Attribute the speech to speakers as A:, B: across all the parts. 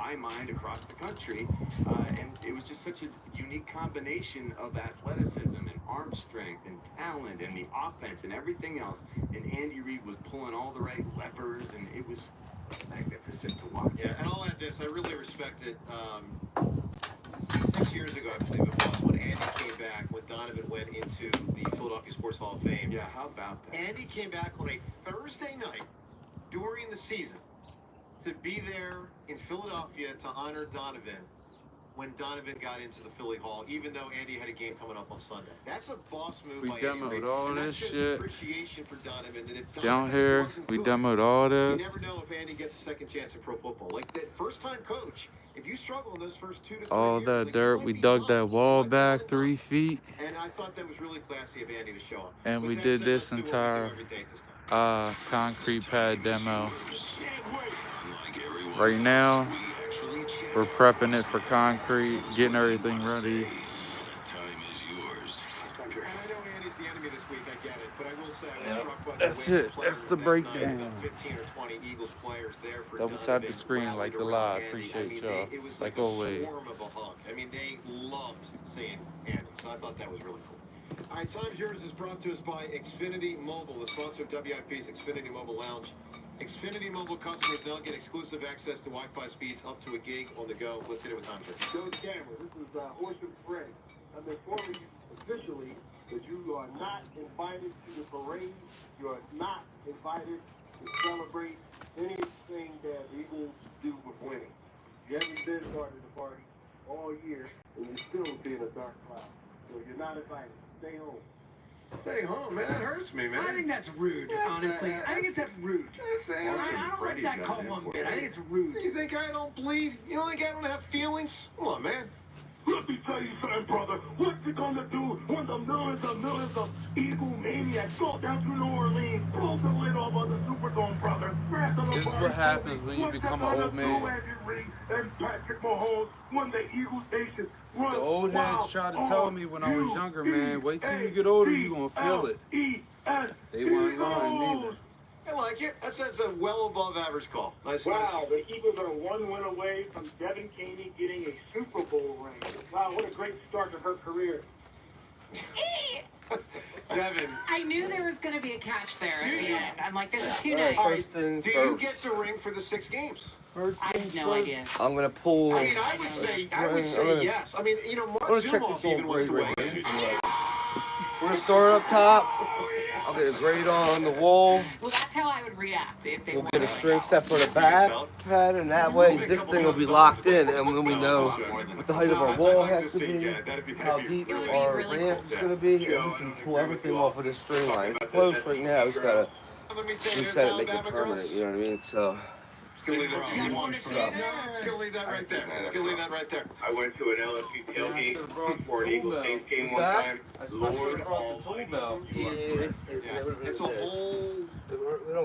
A: my mind across the country. And it was just such a unique combination of athleticism and arm strength and talent and the offense and everything else. And Andy Reid was pulling all the right levers, and it was magnificent to watch.
B: Yeah, and I'll add this. I really respect it. 6 years ago, I believe it was, when Andy came back, when Donovan went into the Philadelphia Sports Hall of Fame.
A: Yeah, how about that?
B: Andy came back on a Thursday night during the season to be there in Philadelphia to honor Donovan when Donovan got into the Philly Hall, even though Andy had a game coming up on Sunday. That's a boss move
C: We
B: by Andy
C: demoed
B: Reid.
C: all
B: And
C: this
B: that shows
C: shit.
B: appreciation for Donovan. That if
C: Down
B: Donovan
C: here,
B: wasn't
C: we
B: good,
C: demoed all
B: you
C: this.
B: never know if Andy gets a second chance in pro football. Like that first-time coach, if you struggle in those first 2 to 3
C: All
B: years,
C: that
B: like,
C: dirt,
B: you
C: we
B: might be
C: dug
B: done.
C: that
B: You
C: wall
B: might be
C: back
B: done.
C: 3 feet,
B: And I thought that was really classy of Andy to show up.
C: and
B: With
C: we
B: that
C: did
B: said,
C: this
B: let's do what we do
C: entire
B: every day this time.
C: concrete pad demo. Right now, we're prepping it for concrete, getting everything ready.
B: And I know Andy's the enemy this week, I get it, but I will say I was struck by the
C: That's
B: way
C: it.
B: the
C: That's
B: players
C: the
B: that
C: breakdown.
B: night, 15 or 20 Eagles players there for
C: Double tap
B: Donovan,
C: the screen
B: rallied
C: like the
B: around
C: live.
B: Andy.
C: Appreciate
B: I mean,
C: y'all.
B: it was
C: Like
B: like
C: always.
B: a swarm of a hug. I mean, they loved seeing Andy, so I thought that was really cool. All right, Times Yours is brought to us by Xfinity Mobile, the sponsor of WIP's Xfinity Mobile Lounge. Xfinity Mobile customers now get exclusive access to Wi-Fi speeds up to a gig on the go. Let's hit it with Times Yours.
D: Joe Cameron, this is Orson Fred. I'm informing you officially that you are not invited to the parade. You are not invited to celebrate anything that Eagles do with winning. You haven't been part of the party all year, and you're still being a dark cloud. So you're not invited. Stay home.
B: Stay home, man. That hurts me, man.
E: I think that's rude, honestly. I think it's rude. I don't like that call one bit. I think it's rude.
B: You think I don't bleed? You don't think I don't have feelings? Come on, man.
F: Let me tell you something, brother. What's it gonna do when the millions of Eagle maniacs go down to New Orleans, blow the lid off on the Superdome, brother?
C: This is what happens when you become an old man.
F: And Patrick Mahomes when the Eagles Nation run
C: The old heads tried to tell me when I was younger, man, wait till you get older, you gonna feel it. They weren't lying neither.
B: I like it. That's a well above average call. Nice.
D: Wow, the Eagles are one win away from Devin Caney getting a Super Bowl ring. Wow, what a great start to her career.
B: Devin,
G: I knew there was going to be a catch there at the end. I'm like, this is too
H: All right,
G: nice.
H: first thing
B: do you
H: first.
B: get to ring for the 6 games?
G: I have no idea.
H: I'm gonna pull.
B: I mean, I would say yes. I mean, you know, Mark
H: I'm gonna check
B: Zumoff
H: this
B: even
H: old
B: wants
H: grade
B: to
H: right
B: weigh
H: here.
B: in.
H: We're gonna start up top. I'll get a grade on the wall.
G: Well, that's how I would react if they
H: We'll
G: were
H: get a string set for the back pad, and that way this thing will be locked in, and then we know what the height of our wall has to be, how deep our ramp's gonna be, and we can pull everything off of this string line. It's close right now. We just gotta reset it, make it permanent. You know what I mean? So.
B: Just gonna leave that right there. Just gonna leave that right there.
F: I went to an LSU tailgate for an Eagles Saints game one time. Lord almighty.
B: It's a whole.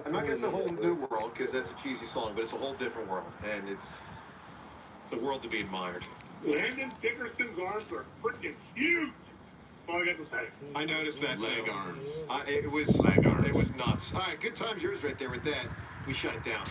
B: I'm not gonna say a whole new world because that's a cheesy song, but it's a whole different world, and it's a world to be admired.
F: Landon Dickerson's arms are freaking huge. All I got to say.
B: I noticed that
A: Leg
B: too.
A: arms.
B: It was
A: Leg arms.
B: It was nuts. All right, good times yours right there with that. We shut it down.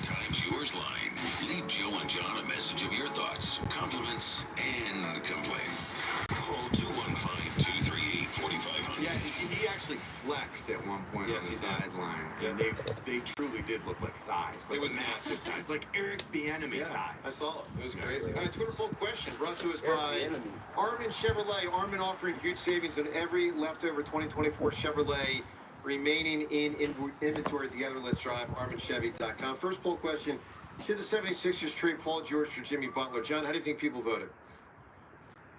I: The Times Yours line. Leave Joe and John a message of your thoughts, compliments, and complaints. Call 215-238-4500.
A: Yeah, he actually flexed at one point
B: Yes,
A: on
B: he
A: the
B: did.
A: sideline.
B: Yeah.
A: And they truly did look like thighs. Like
B: It was
A: massive thighs. Like Eric Bieniemy
B: I
A: thighs.
B: saw it. It was crazy. All right, Twitter poll question brought to us by Armin Chevrolet. Armin offering huge savings on every leftover 2024 Chevrolet remaining in inventory together. Let's drive ArminChevy.com. First poll question. Should the 76ers trade Paul George for Jimmy Butler? John, how do you think people voted?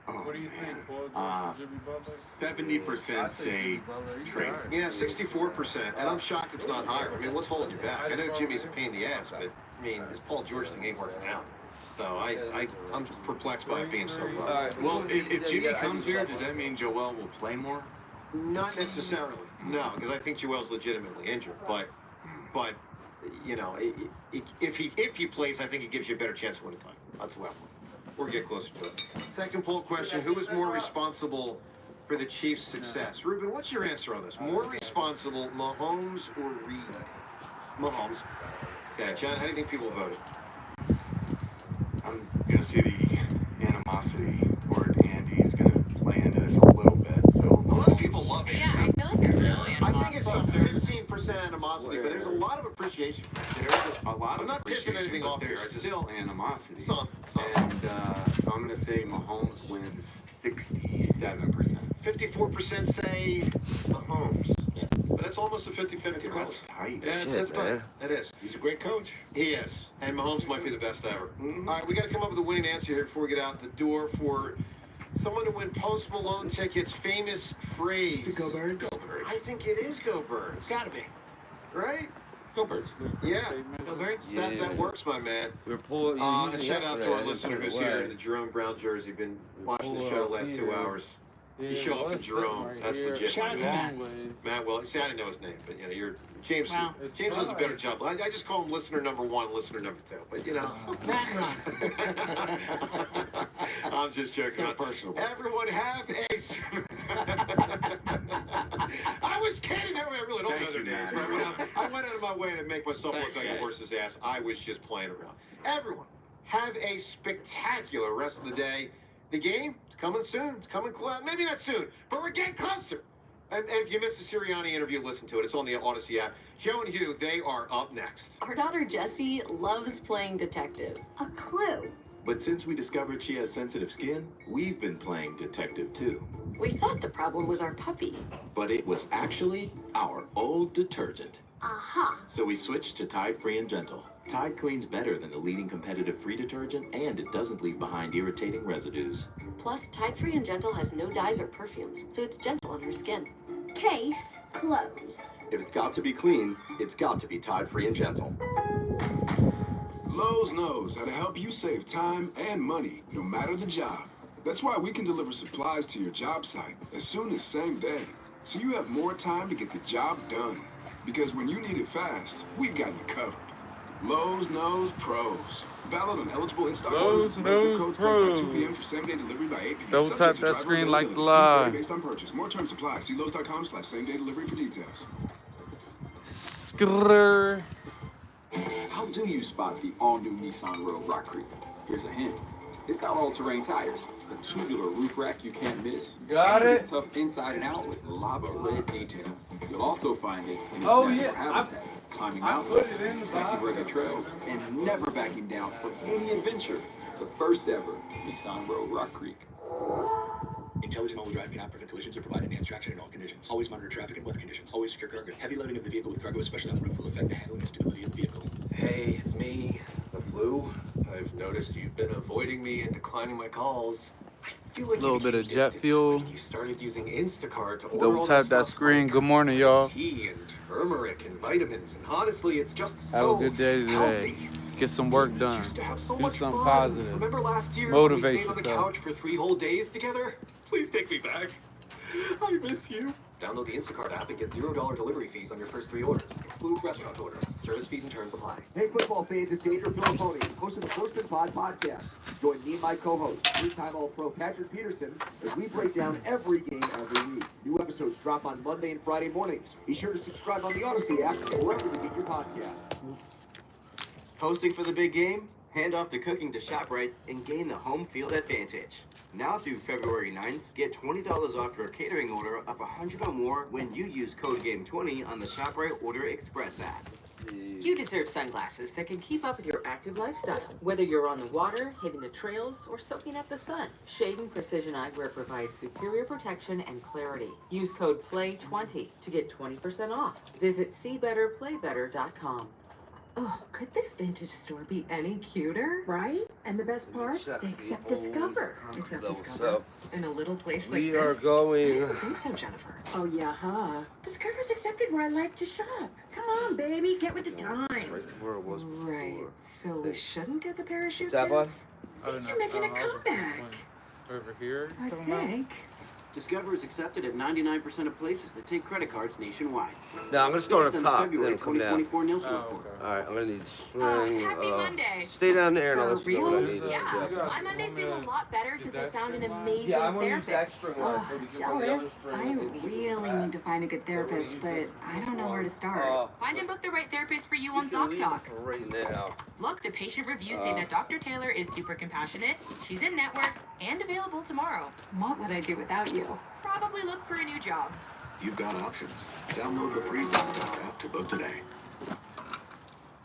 C: What do you think, Paul George, Jimmy Butler?
A: 70% say trade.
B: Yeah, 64%. And I'm shocked it's not higher. I mean, let's hold you back. I know Jimmy's a pain in the ass, but, I mean, this Paul George thing ain't working out. So I'm perplexed by it being so low.
A: Well, if Jimmy comes here, does that mean Joel will play more?
B: Not necessarily. No, because I think Joel's legitimately injured. But you know, if he plays, I think it gives you a better chance of winning time. That's the way I want it. We'll get closer to it. Second poll question: who is more responsible for the Chiefs' success? Ruben, what's your answer on this? More responsible, Mahomes or Reed?
A: Mahomes.
B: Okay, John, how do you think people voted?
A: Obviously, the animosity toward Andy is going to play into this a little bit. So
B: A lot of people love Andy.
G: Yeah, I feel like there's no
B: I think it's about 15% animosity, but there's a lot of appreciation.
A: There's a lot
B: I'm
A: of
B: not tipping
A: appreciation,
B: anything
A: but
B: off here.
A: there's still animosity.
B: Some.
A: And so I'm going to say Mahomes wins 67%.
B: 54% say Mahomes. Yeah. But that's almost a 50-50.
A: That's tight.
B: Yeah,
H: Shit,
B: it's
H: man.
B: tight. It is.
A: He's a great coach.
B: He is. And Mahomes might be the best ever.
A: Mhm.
B: All right, we got to come up with a winning answer here before we get out the door for someone to win Post Malone tickets. Famous phrase.
E: Go Birds.
A: Go Birds.
B: I think it is Go Birds.
E: Gotta be.
B: Right?
A: Go Birds.
B: Yeah.
G: Go Birds.
B: That
H: Yeah.
B: works, my man.
H: We're pulling.
B: And shout out to our listener who's here in the Jerome Brown jersey. Been watching the show the last 2 hours. You show up in Jerome. That's legit.
E: Shout out to Matt.
B: Matt, well, see, I didn't know his name, but you know, you're James.
G: Wow.
B: James does a better job. I just call him listener number 1, listener number 2. But you know,
E: Matt and Ron.
B: I'm just joking.
A: Not personal.
B: Everyone have a. I was kidding. I really don't
A: Thank
B: know their
A: you,
B: names.
A: Matt.
B: I went out of my way to make myself
A: Thanks,
B: look like a
A: guys.
B: horse's ass. I was just playing around. Everyone have a spectacular rest of the day. The game is coming soon. It's coming close. Maybe not soon, but we're getting closer. And if you missed the Sirianni interview, listen to it. It's on the Odyssey app. Joe and Hugh, they are up next.
J: Our daughter Jessie loves playing detective.
K: A clue.
L: But since we discovered she has sensitive skin, we've been playing detective too.
J: We thought the problem was our puppy.
L: But it was actually our old detergent.
K: Aha.
L: So we switched to Tide Free and Gentle. Tide cleans better than the leading competitive free detergent, and it doesn't leave behind irritating residues.
J: Plus, Tide Free and Gentle has no dyes or perfumes, so it's gentle on her skin.
K: Case closed.
L: If it's got to be clean, it's got to be Tide Free and Gentle.
M: Lowe's knows how to help you save time and money, no matter the job. That's why we can deliver supplies to your job site as soon as same day, so you have more time to get the job done. Because when you need it fast, we've got you covered. Lowe's knows pros. Valid on eligible in-stock
C: Lowe's
M: orders.
C: knows
M: Codes priced by 2
C: pros.
M: p.m. for same-day delivery by 8 p.m.
C: Double
M: Subject
C: tap
M: to
C: that
M: driver
C: screen like
M: availability.
C: the
M: Fees vary
C: lie.
M: based on purchase. More terms apply. See Lowe's.com/same-day delivery for details.
C: Skrrr.
N: How do you spot the all-new Nissan Rogue Rock Creek? Here's a hint. It's got all-terrain tires, a tubular roof rack you can't miss.
C: Got
N: and
C: it.
N: It's tough inside and out with lava red detail. You'll also find it in its
C: Oh,
N: natural
C: yeah.
N: habitat, climbing
C: I
N: mountains,
C: put it in the
N: taking
C: Bible.
N: rugged trails, and never backing down for any adventure. The first ever Nissan Rogue Rock Creek.
O: Intelligent all-wheel drive cannot prevent collisions or provide enhanced traction in all conditions. Always monitor traffic and weather conditions. Always secure cargo. Heavy loading of the vehicle with cargo, especially on the roof, will affect the handling and stability of the vehicle.
P: Hey, it's me, the flu. I've noticed you've been avoiding me and declining my calls. I feel like
C: Little
P: you
C: bit of
P: became
C: jet
P: distant
C: fuel.
P: when you started using Instacart to order
C: Double
P: all
C: tap that
P: stuff
C: screen.
P: like
C: Good morning, y'all.
P: tea and turmeric and vitamins. And honestly, it's just
C: Have
P: so
C: a good day today.
P: healthy.
C: Get some work done.
P: Used to have so
C: Do
P: much
C: something
P: fun.
C: positive.
P: Remember last year when we
C: Motivate
P: stayed on the
C: yourself.
P: couch for 3 whole days together? Please take me back. I miss you. Download the Instacart app and get $0 delivery fees on your first 3 orders. Excludes restaurant orders. Service fees and terms apply.
Q: Hey, football fans, it's Andrew Filipponi, host of the First and Pod podcast. Join me and my co-host, three-time All-Pro Patrick Peterson, as we break down every game every week. New episodes drop on Monday and Friday mornings. Be sure to subscribe on the Odyssey app or wherever you get your podcasts.
R: Hosting for the big game? Hand off the cooking to ShopRite and gain the home field advantage. Now through February 9th, get $20 off your catering order of $100 or more when you use code GAME20 on the ShopRite Order Express app.
S: You deserve sunglasses that can keep up with your active lifestyle. Whether you're on the water, hitting the trails, or soaking up the sun, Shaving Precision Eyewear provides superior protection and clarity. Use code PLAY20 to get 20% off. Visit SeeBetterPlayBetter.com.
T: Oh, could this vintage store be any cuter? Right? And the best part? They accept Discover. Accept Discover. In a little place like this?
H: We are going.
T: I don't think so, Jennifer. Oh, yeah, huh? Discover's accepted where I like to shop. Come on, baby, get with the times.
H: Right where it was before.
T: Right. So we shouldn't get the parachute
H: Tap on?
T: pants? I think you're making a comeback.
C: Over here?
T: I think.
O: Discover is accepted at 99% of places that take credit cards nationwide.
H: Now I'm gonna start
O: Based
H: up
O: on the
H: top,
O: February
H: then come down.
O: 2024 Nielsen report.
H: All right, I'm gonna need string.
G: Happy Monday.
H: Stay down there and I'll let
G: For
H: you know what I
G: real?
H: need.
G: Yeah. My Mondays feel a lot better since I found an amazing
H: Yeah, I want to use that
G: therapist.
H: string line. So we can run the other
K: Jealous.
H: string
K: I
H: and
K: really need to find a good therapist, but I don't know where to start.
G: Find and book the right therapist for you
H: we
G: on
H: can
G: Zoc
H: leave
G: Talk.
H: it for right now.
G: Look, the patient reviews say that Dr. Taylor is super compassionate, she's in network, and available tomorrow.
K: What would I do without you?
G: Probably look for a new job.
I: You've got options. Download the free ZocDoc app to book today.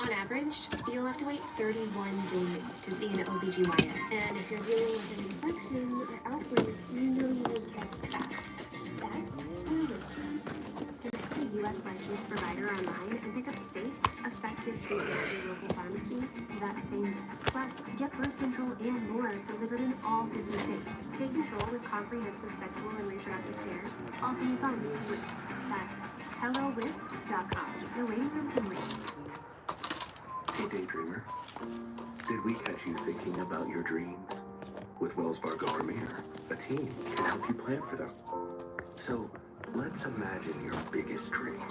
J: On average, you'll have to wait 31 days to see an OBGYN. And if you're dealing with an infection or outbreak, you know you need to get fast. That's industries. Connect a U.S. licensed provider online and pick up safe, effective treatment at your local pharmacy that same day. Plus, get birth control and more delivered in all 50 states. Take control with comprehensive sexual and reproductive care. All from your phone. WISP. That's hellowisp.com. The waiting room can wait.
I: Hey, Daydreamer. Did we catch you thinking about your dreams? With Wells Fargo Premier, a team can help you plan for them. So, let's imagine your biggest dream.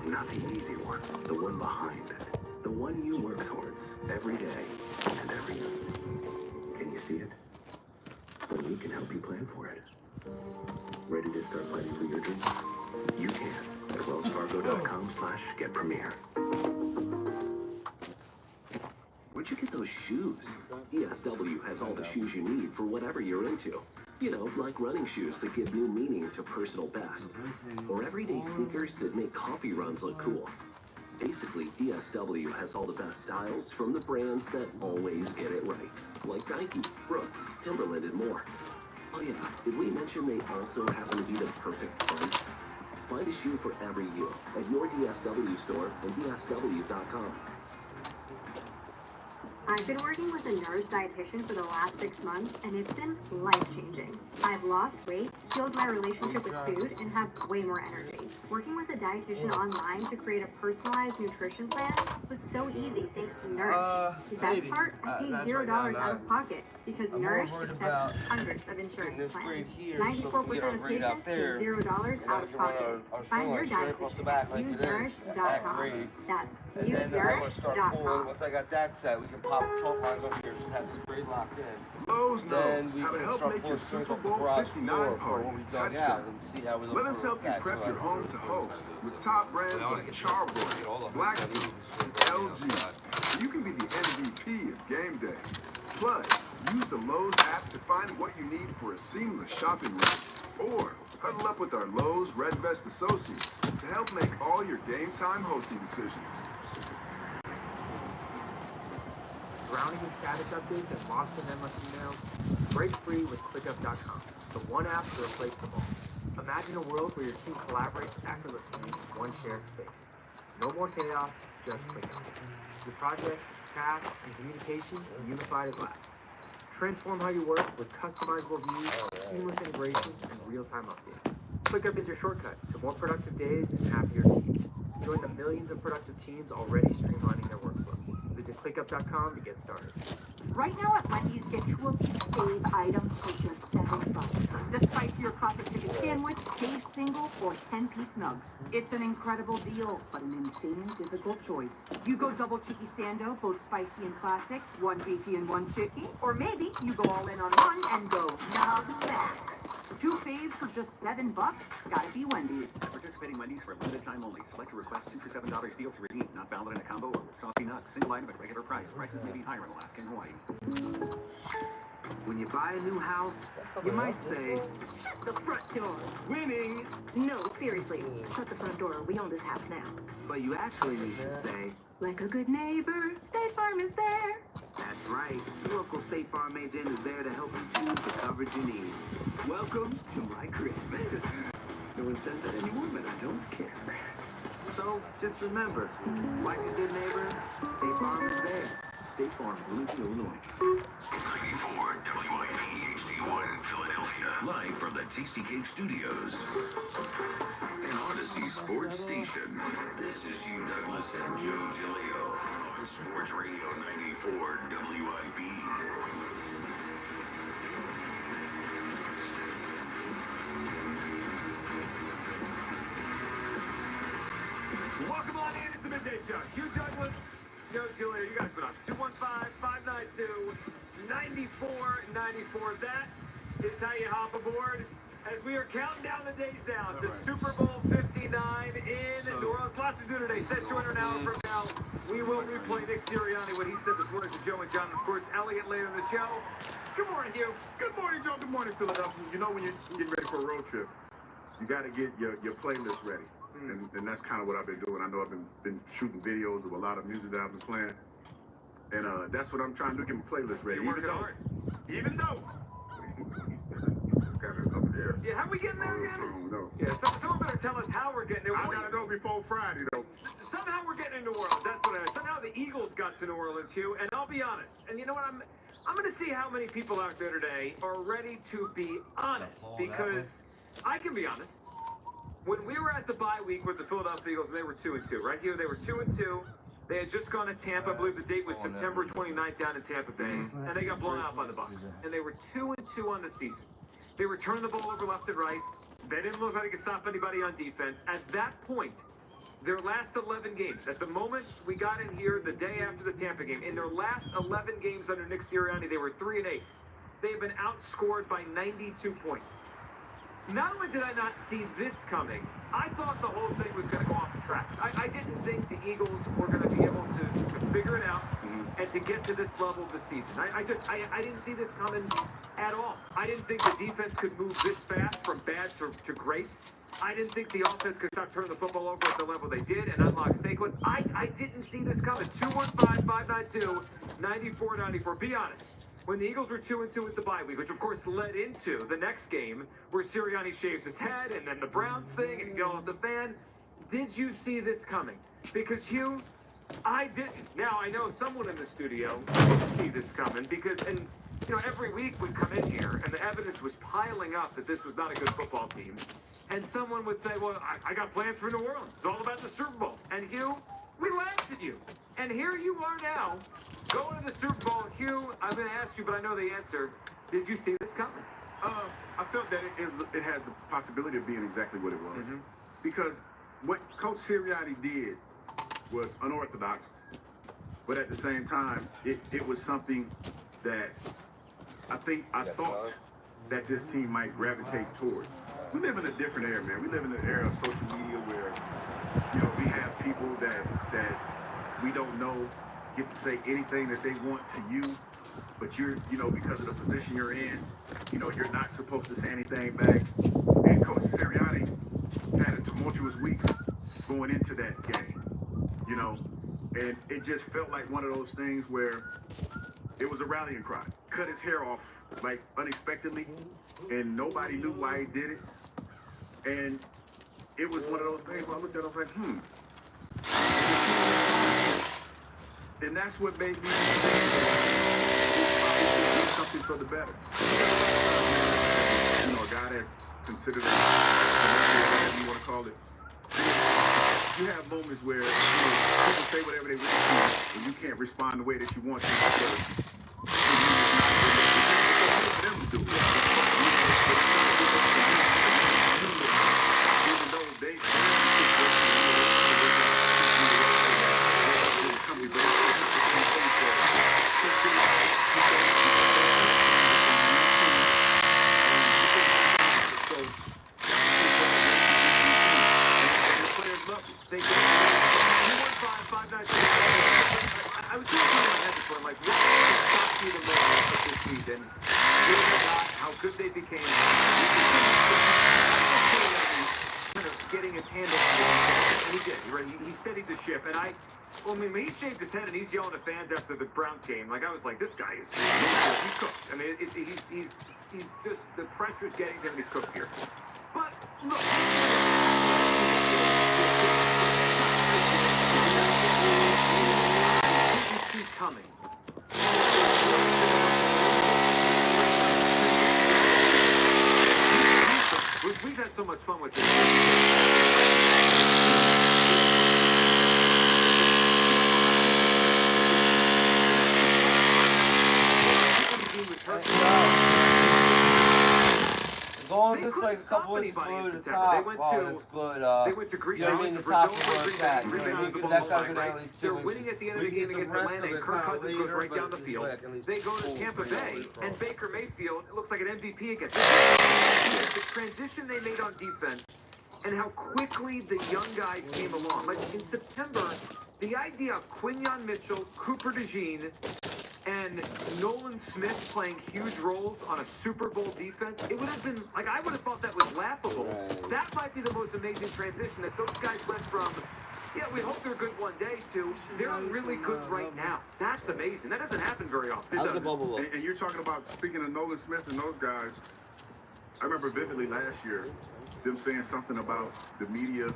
I: Not the easy one, the one behind it. The one you work towards every day and every night. Can you see it? Then we can help you plan for it. Ready to start fighting for your dreams? You can at wellsfargo.com/getpremier. Where'd you get those shoes? DSW has all the shoes you need for whatever you're into. You know, like running shoes that give new meaning to personal best. Or everyday sneakers that make coffee runs look cool. Basically, DSW has all the best styles from the brands that always get it right. Like Nike, Brooks, Timberland, and more. Oh yeah, did we mention they also happen to be the perfect price? Find a shoe for every you at your DSW store and DSW.com.
J: I've been working with a nurse dietitian for the last 6 months, and it's been life-changing. I've lost weight, healed my relationship with food, and have way more energy. Working with a dietitian online to create a personalized nutrition plan was so easy thanks to Nourish. The best part, I paid $0 out of pocket because Nourish accepts hundreds of insurance plans. 94% of patients pay $0 out of pocket. Find your dietitian. Use Nourish.com. That's useNourish.com.
H: Once I got that set, we can pop chalk lines over here, just have this straight locked in.
M: Lowe's
H: Then
M: knows
H: we
M: how to
H: can
M: help
H: start
M: make your
H: pulling strings
M: Super
H: off the
M: Bowl
H: garage
M: 59
H: floor for
M: party
H: when we
M: a
H: dug out
M: touchdown.
H: and see how we look
M: Let us
H: for
M: help you
H: that.
M: prep
H: So
M: your home to host with top brands like Charbroil, Blackstone, and LG. You can be the MVP of game day. Plus, use the Lowe's app to find what you need for a seamless shopping run. Or huddle up with our Lowe's Red Vest associates to help make all your game time hosting decisions.
U: Drowning in status updates and lost in endless emails? Break free with ClickUp.com, the one app to replace them all. Imagine a world where your team collaborates effortlessly in one shared space. No more chaos, just ClickUp. Your projects, tasks, and communication unified at last. Transform how you work with customizable views, seamless integration, and real-time updates. ClickUp is your shortcut to more productive days and happier teams. Join the millions of productive teams already streamlining their workflow. Visit ClickUp.com to get started.
V: Right now at Wendy's, get 2 of these fave items for just $7. The spicier classic chicken sandwich, Dave single, or 10-piece nugs. It's an incredible deal, but an insanely difficult choice. Do you go double cheeky sando, both spicy and classic, 1 beefy and 1 chicky? Or maybe you go all in on one and go nug max. 2 faves for just $7? Gotta be Wendy's.
W: Participating Wendy's for a limited time only. Select a request 2 for $7 deal to redeem. Not valid in a combo or with saucy nuts. Single item at regular price. Prices may be higher in Alaska and Hawaii.
O: When you buy a new house, you might say,
V: Shut the front door.
O: winning,
V: No, seriously. Shut the front door. We own this house now.
O: but you actually need to say,
V: Like a good neighbor, State Farm is there.
O: that's right. Local State Farm agent is there to help you choose the coverage you need. Welcome to my crib. No one says that anymore, but I don't care. So just remember, like a good neighbor, State Farm is there.
W: State Farm, Bloomington, Illinois.
I: 94 WIP HD1 Philadelphia. Live from the Tasty Cake Studios. An Odyssey Sports Station. This is Hugh Douglas and Joe Giglio on Sports Radio 94 WIP.
D: Hugh Douglas, Joe Julia, you guys been on 215-592-9494. That is how you hop aboard. As we are counting down the days down to Super Bowl 59 in New Orleans. Lots to do today. Set 200 hours from now. We will replay Nick Sirianni, what he said this morning to Joe and John. And of course, Elliot later in the show. Good morning, Hugh.
E: Good morning, Joe. Good morning, Philadelphia. You know when you're getting ready for a road trip, you got to get your playlist ready. And that's kind of what I've been doing. I know I've been shooting videos of a lot of music that I've been playing. And that's what I'm trying to do, get my playlist ready.
D: You're working hard.
E: Even though kind of up there.
D: Yeah, how we getting there again?
E: No.
D: Yeah, someone better tell us how we're getting there.
E: I gotta know before Friday, though.
D: Somehow we're getting to New Orleans. That's what I. Somehow the Eagles got to New Orleans, Hugh. And I'll be honest. And you know what? I'm going to see how many people out there today are ready to be honest, because I can be honest. When we were at the bye week with the Philadelphia Eagles, they were 2-2, right, Hugh? They were 2-2. They had just gone to Tampa. I believe the date was September 29th down in Tampa Bay, and they got blown out by the Bucs. And they were 2-2 on the season. They were turning the ball over left and right. They didn't look like they could stop anybody on defense. At that point, their last 11 games, at the moment we got in here the day after the Tampa game, in their last 11 games under Nick Sirianni, they were 3-8. They have been outscored by 92 points. Not only did I not see this coming, I thought the whole thing was going to go off the tracks. I didn't think the Eagles were going to be able to figure it out and to get to this level of the season. I didn't see this coming at all. I didn't think the defense could move this fast from bad to great. I didn't think the offense could stop turning the football over at the level they did and unlock Saquon. I didn't see this coming. 215-592-9494. Be honest. When the Eagles were 2-2 with the bye week, which of course led into the next game where Sirianni shaves his head and then the Browns thing and he's yelling at the fan, did you see this coming? Because Hugh, I didn't. Now I know someone in the studio didn't see this coming because, and you know, every week we'd come in here and the evidence was piling up that this was not a good football team. And someone would say, well, I got plans for New Orleans. It's all about the Super Bowl. And Hugh, we laughed at you. And here you are now, going to the Super Bowl. Hugh, I'm going to ask you, but I know the answer. Did you see this coming?
E: I felt that it had the possibility of being exactly what it was. Because what Coach Sirianni did was unorthodox, but at the same time, it was something that I thought that this team might gravitate towards. We live in a different era, man. We live in an era of social media where, you know, we have people that we don't know get to say anything that they want to you, but you're, you know, because of the position you're in, you know, you're not supposed to say anything back. And Coach Sirianni had a tumultuous week going into that game, you know, and it just felt like one of those things where it was a rallying cry. Cut his hair off, like, unexpectedly, and nobody knew why he did it. And it was one of those things where I looked at it, I was like, And that's what made me something for the better. You know, a guy that's considered whatever you want to call it. You have moments where people say whatever they want to, and you can't respond the way that you want to. I was thinking in my head before, like, what shocked you the most of this season? How good they became. Kind of getting his hand up. And he did. Right? He steadied the ship. And I mean, when he shaved his head and he's yelling at fans after the Browns game, like, I was like, this guy is he's cooked. I mean, he's just, the pressure's getting to him. He's cooked here. But look. He's coming. We've had so much fun with this.
H: As long know,
D: they
H: just
D: couldn't
H: like a
D: stop
H: couple inches
D: anybody in
H: below the
D: September.
H: top.
D: They went
H: Wow,
D: to
H: that's good.
D: they went to Greece.
H: You know what I mean? The
D: Brazil
H: top
D: won
H: of that. You know what I
D: rebounded
H: mean?
D: the
H: So
D: ball
H: that's
D: back,
H: having
D: right?
H: at least 2
D: They're
H: inches.
D: winning at the end
H: We
D: of the
H: can
D: game
H: get the
D: against
H: rest
D: Atlanta,
H: of
D: and
H: it
D: Kirk
H: kinda
D: Cousins goes
H: later,
D: right
H: but
D: down the
H: this
D: field.
H: way I can at least
D: They go to
H: pull
D: Tampa
H: things all
D: Bay,
H: across.
D: and Baker Mayfield, it looks like an MVP again. The transition they made on defense and how quickly the young guys came along. Like in September, the idea of Quinyon Mitchell, Cooper DeJean, and Nolan Smith playing huge roles on a Super Bowl defense, it would have been, like, I would have thought that was laughable. That might be the most amazing transition, that those guys went from, yeah, we hope they're good one day, to they're really good right now. That's amazing. That doesn't happen very often.
E: How's the bubble look? And you're talking about, speaking of Nolan Smith and those guys, I remember vividly last year, them saying something about the media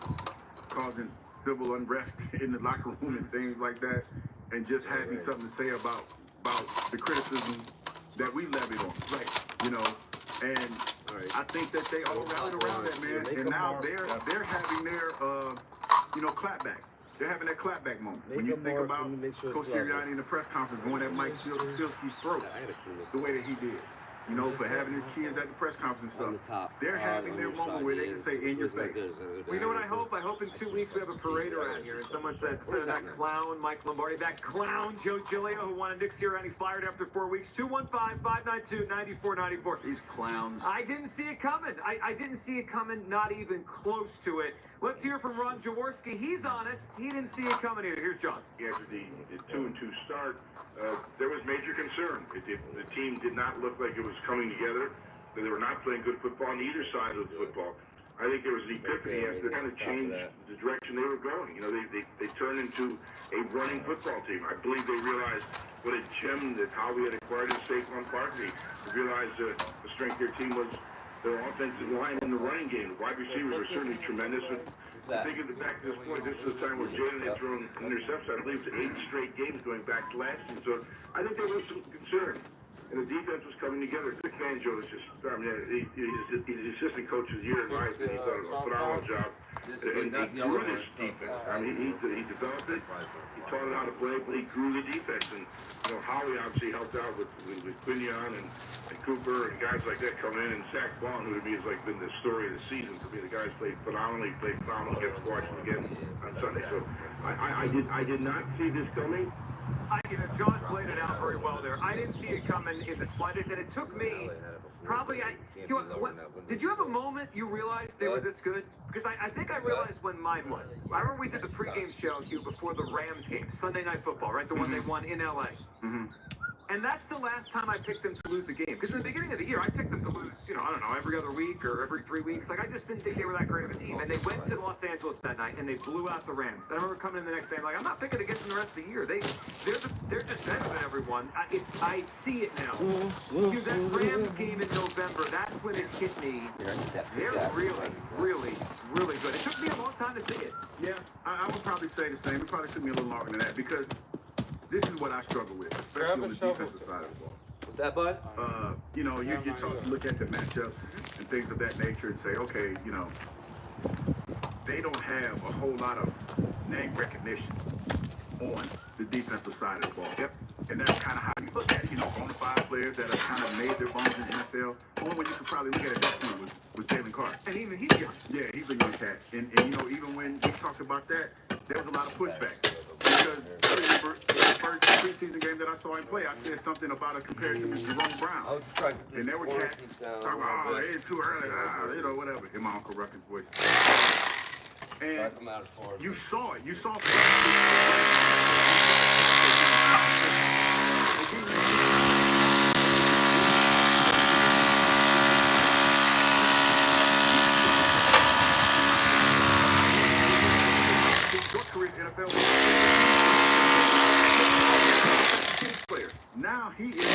E: causing civil unrest in the locker room and things like that, and just having something to say about the criticism that we levied on, right? You know, and I think that they all rallied around that, man. And now they're having their clapback. They're having that clapback moment. When you think about Coach Sirianni in the press conference going at Mike Silsky's throat the way that he did. You know, for having his kids at the press conference and stuff. They're having their moment where they can say in your face.
D: Well, you know what I hope? I hope in 2 weeks we have a parade around here, and someone says, instead of that clown Mike Lombardi, that clown Joe Giglio who wanted Nick Sirianni fired after 4 weeks. 215-592-9494.
W: These clowns.
D: I didn't see it coming. I didn't see it coming, not even close to it. Let's hear from Ron Jaworski. He's honest. He didn't see it coming either. Here's Joss.
A: After the 2-2 start, there was major concern. The team did not look like it was coming together. They were not playing good football on either side of the football. I think there was an epiphany after they kind of changed the direction they were going. You know, they turned into a running football team. I believe they realized what a gem that Howie had acquired in Saquon Barkley. They realized the strength of their team was their offensive line in the running game. The wide receivers were certainly tremendous. I think back to this point, this is the time where Jaden had thrown interceptions. I believe it's 8 straight games going back to last season. So I think there was some concern. And the defense was coming together. Vic Fangio was just, I mean, he's the assistant coach of the year in my opinion. He's done a phenomenal job. And he grew this defense. I mean, he developed it. He taught it how to play, but he grew the defense. And, you know, Howie obviously helped out with Quinyon and Cooper and guys like that come in. And Zach Bond, who to me has like been the story of the season. For me, the guys played phenomenally against Washington again on Sunday. So I did not see this coming.
D: John laid it out very well there. I didn't see it coming in the slightest, and it took me probably. Did you have a moment you realized they were this good? Because I think I realized when mine was. I remember we did the pregame show, Hugh, before the Rams game, Sunday Night Football, right? The one they won in LA. And that's the last time I picked them to lose a game. Because in the beginning of the year, I picked them to lose, I don't know, every other week or every 3 weeks. Like, I just didn't think they were that great of a team. And they went to Los Angeles that night, and they blew out the Rams. And I remember coming in the next day, I'm like, I'm not picking against them the rest of the year. They're just better than everyone. I see it now. Dude, that Rams game in November, that's when it hit me. They're really, really, really good. It took me a long time to see it.
E: Yeah, I would probably say the same. It probably took me a little longer than that because this is what I struggle with, especially on the defensive side of the ball.
H: What's that, bud?
E: You talk to look at the matchups and things of that nature and say, okay, they don't have a whole lot of name recognition on the defensive side of the ball. Yep. And that's kind of how you look at it. Bona fide players that have kind of made their bones in the NFL. Only one you could probably look at that point was Jalen Carter.
D: And even he's young.
E: Yeah, he's a young cat. And even when we talked about that, there was a lot of pushback. Because I remember the first preseason game that I saw him play, I said something about a comparison with Jerome Brown. And there were cats talking about, they're too early, whatever, in my Uncle Ruckus voice. And you saw it. You saw NFL player. Now he is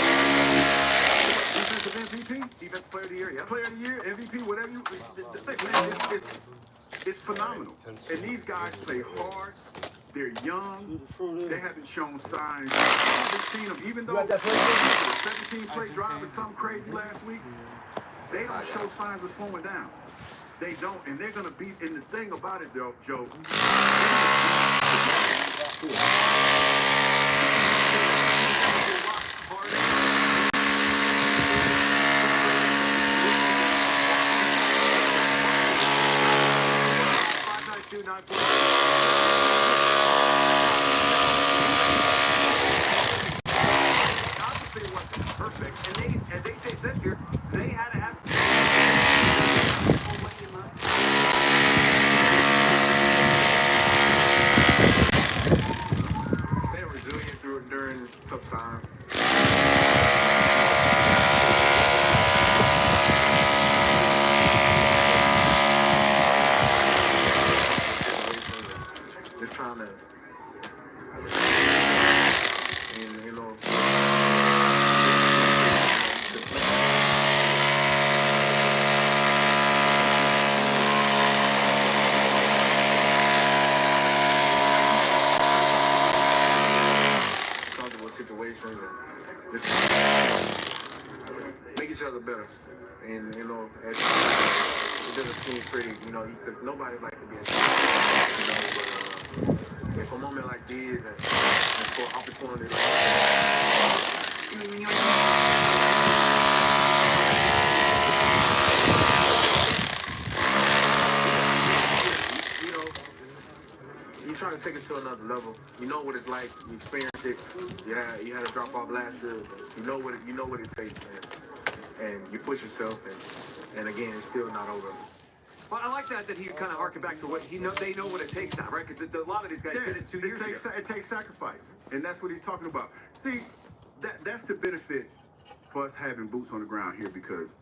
E: defensive MVP, defensive player of the year, player of the year, MVP, whatever you. The thing, man, it's phenomenal. And these guys play hard. They're young. They haven't shown signs. I've seen them, even though the 17-play drive was something crazy last week. They don't show signs of slowing down. They don't, and they're gonna beat. And the thing about it, though, Joe.
D: aspects, and they, as AJ said here, they had to have.
E: Stay resilient during tough times. Just trying to, and you know. Comfortable situations and just make each other better. And you know, it doesn't seem pretty, you know, because nobody's like to be a you know, but for a moment like these and for opportunities like you know, you try to take it to another level. You know what it's like. You experienced it. You had a drop off last year. You know what it takes, and you push yourself, and again, it's still not over.
D: Well, I like that he kind of harkened back to what they know what it takes now, right? Because a lot of these guys did it 2 years ago.
E: It takes sacrifice, and that's what he's talking about. See, that's the benefit for us having boots on the ground here, because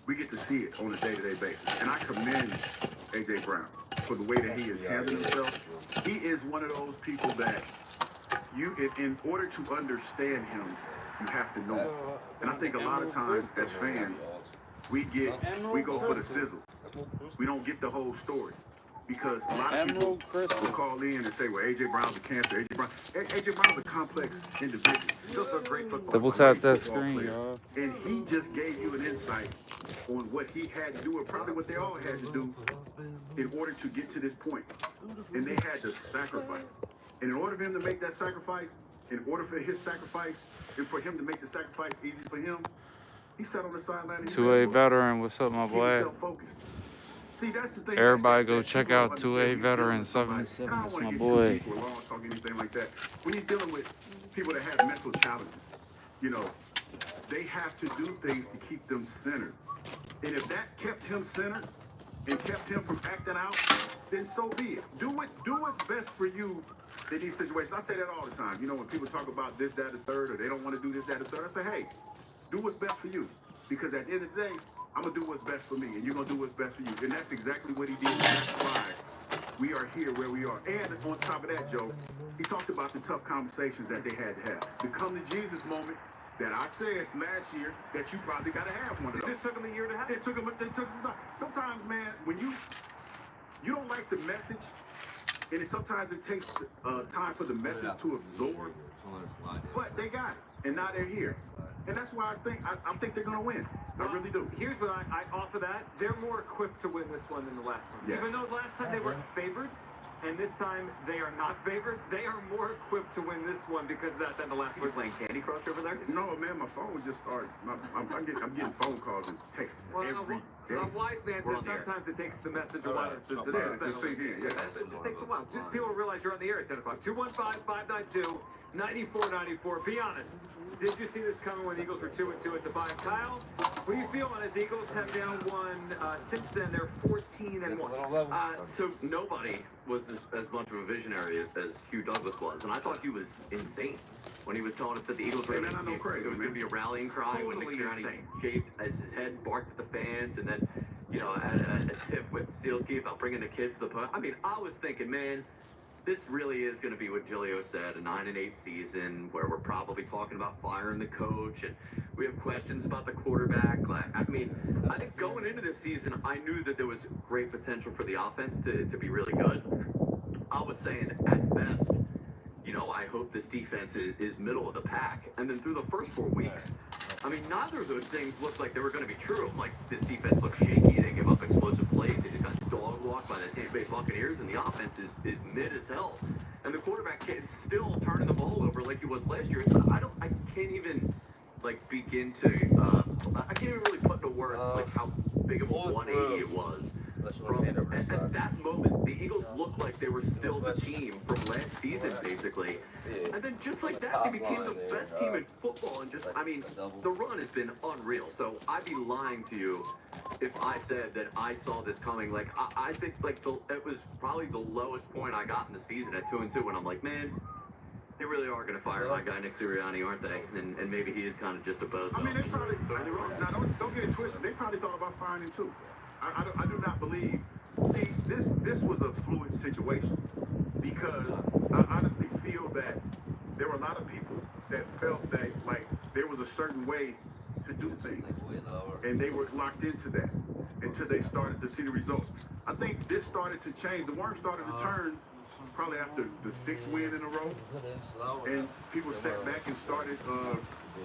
E: we get to see it on a day-to-day basis. And I commend AJ Brown for the way that he has handled himself. He is one of those people that in order to understand him, you have to know him. And I think a lot of times as fans, we go for the sizzle. We don't get the whole story, because a lot of people will call in and say, well, AJ Brown's a cancer. AJ Brown's a complex individual. He's also a great football
C: Double
E: player,
C: tap that
E: football
C: screen,
E: player.
C: y'all.
E: And he just gave you an insight on what he had to do, and probably what they all had to do in order to get to this point. And they had to sacrifice. And in order for him to make that sacrifice, in order for his sacrifice, and for him to make the sacrifice easy for him, he sat on the sideline.
C: 2A veteran, what's up, my boy?
E: See, that's the thing.
C: Everybody go check out 2A veteran 77. That's my boy.
E: Talk anything like that. When you're dealing with people that have mental challenges, you know, they have to do things to keep them centered. And if that kept him centered and kept him from acting out, then so be it. Do what's best for you in these situations. I say that all the time. You know, when people talk about this, that, the third, or they don't want to do this, that, the third, I say, hey, do what's best for you. Because at the end of the day, I'm going to do what's best for me, and you're going to do what's best for you. And that's exactly what he did. And that's why we are here where we are. And on top of that, Joe, he talked about the tough conversations that they had to have. The come to Jesus moment that I said last year that you probably got to have one of those.
D: It just took him a year to have.
E: It took some time. Sometimes, man, when you don't like the message, and sometimes it takes time for the message to absorb, but they got it, and now they're here. And that's why I think they're going to win. I really do.
D: Here's what I offer that. They're more equipped to win this one than the last one.
E: Yes.
D: Even though last time they were favored, and this time they are not favored, they are more equipped to win this one because of that than the last one.
O: You're playing Candy Crush over there?
E: No, man, my phone just started. I'm getting phone calls and texts every day.
D: A wise man says sometimes it takes the message a while. It just takes a while. People realize you're on the air at 10 o'clock. 215-592-9494. Be honest. Did you see this coming when the Eagles were 2-2 at the bye? Kyle, what do you feel as the Eagles have now won since then? They're 14-1.
O: So nobody was as much of a visionary as Hugh Douglas was, and I thought he was insane when he was telling us that the Eagles were going to be a rallying cry when Nick Sirianni shaved as his head, barked at the fans, and then a tiff with Sealski about bringing the kids to the punt. I mean, I was thinking, man, this really is going to be what Giglio said, a 9-8 season where we're probably talking about firing the coach, and we have questions about the quarterback. I mean, I think going into this season, I knew that there was great potential for the offense to be really good. I was saying, at best, I hope this defense is middle of the pack. And then through the first 4 weeks, I mean, neither of those things looked like they were going to be true. Like, this defense looks shaky. They give up explosive plays. They just got dog walked by the Tampa Bay Buccaneers, and the offense is mid as hell. And the quarterback is still turning the ball over like he was last year. I can't even, begin to, I can't even really put into words, how big of a 180 it was At that moment, the Eagles looked like they were still the team from last season, basically. And then just like that, they became the best team in football. And just, I mean, the run has been unreal. So I'd be lying to you if I said that I saw this coming. Like, I think like it was probably the lowest point I got in the season at 2-2 when I'm like, man, they really are going to fire my guy Nick Sirianni, aren't they? And maybe he is kind of just a bozo.
E: I mean, they probably, now don't get it twisted. They probably thought about firing him too. I do not believe. See, this was a fluid situation because I honestly feel that there were a lot of people that felt that like there was a certain way to do things, and they were locked into that until they started to see the results. I think this started to change. The worm started to turn probably after the 6th win in a row, and people sat back and started,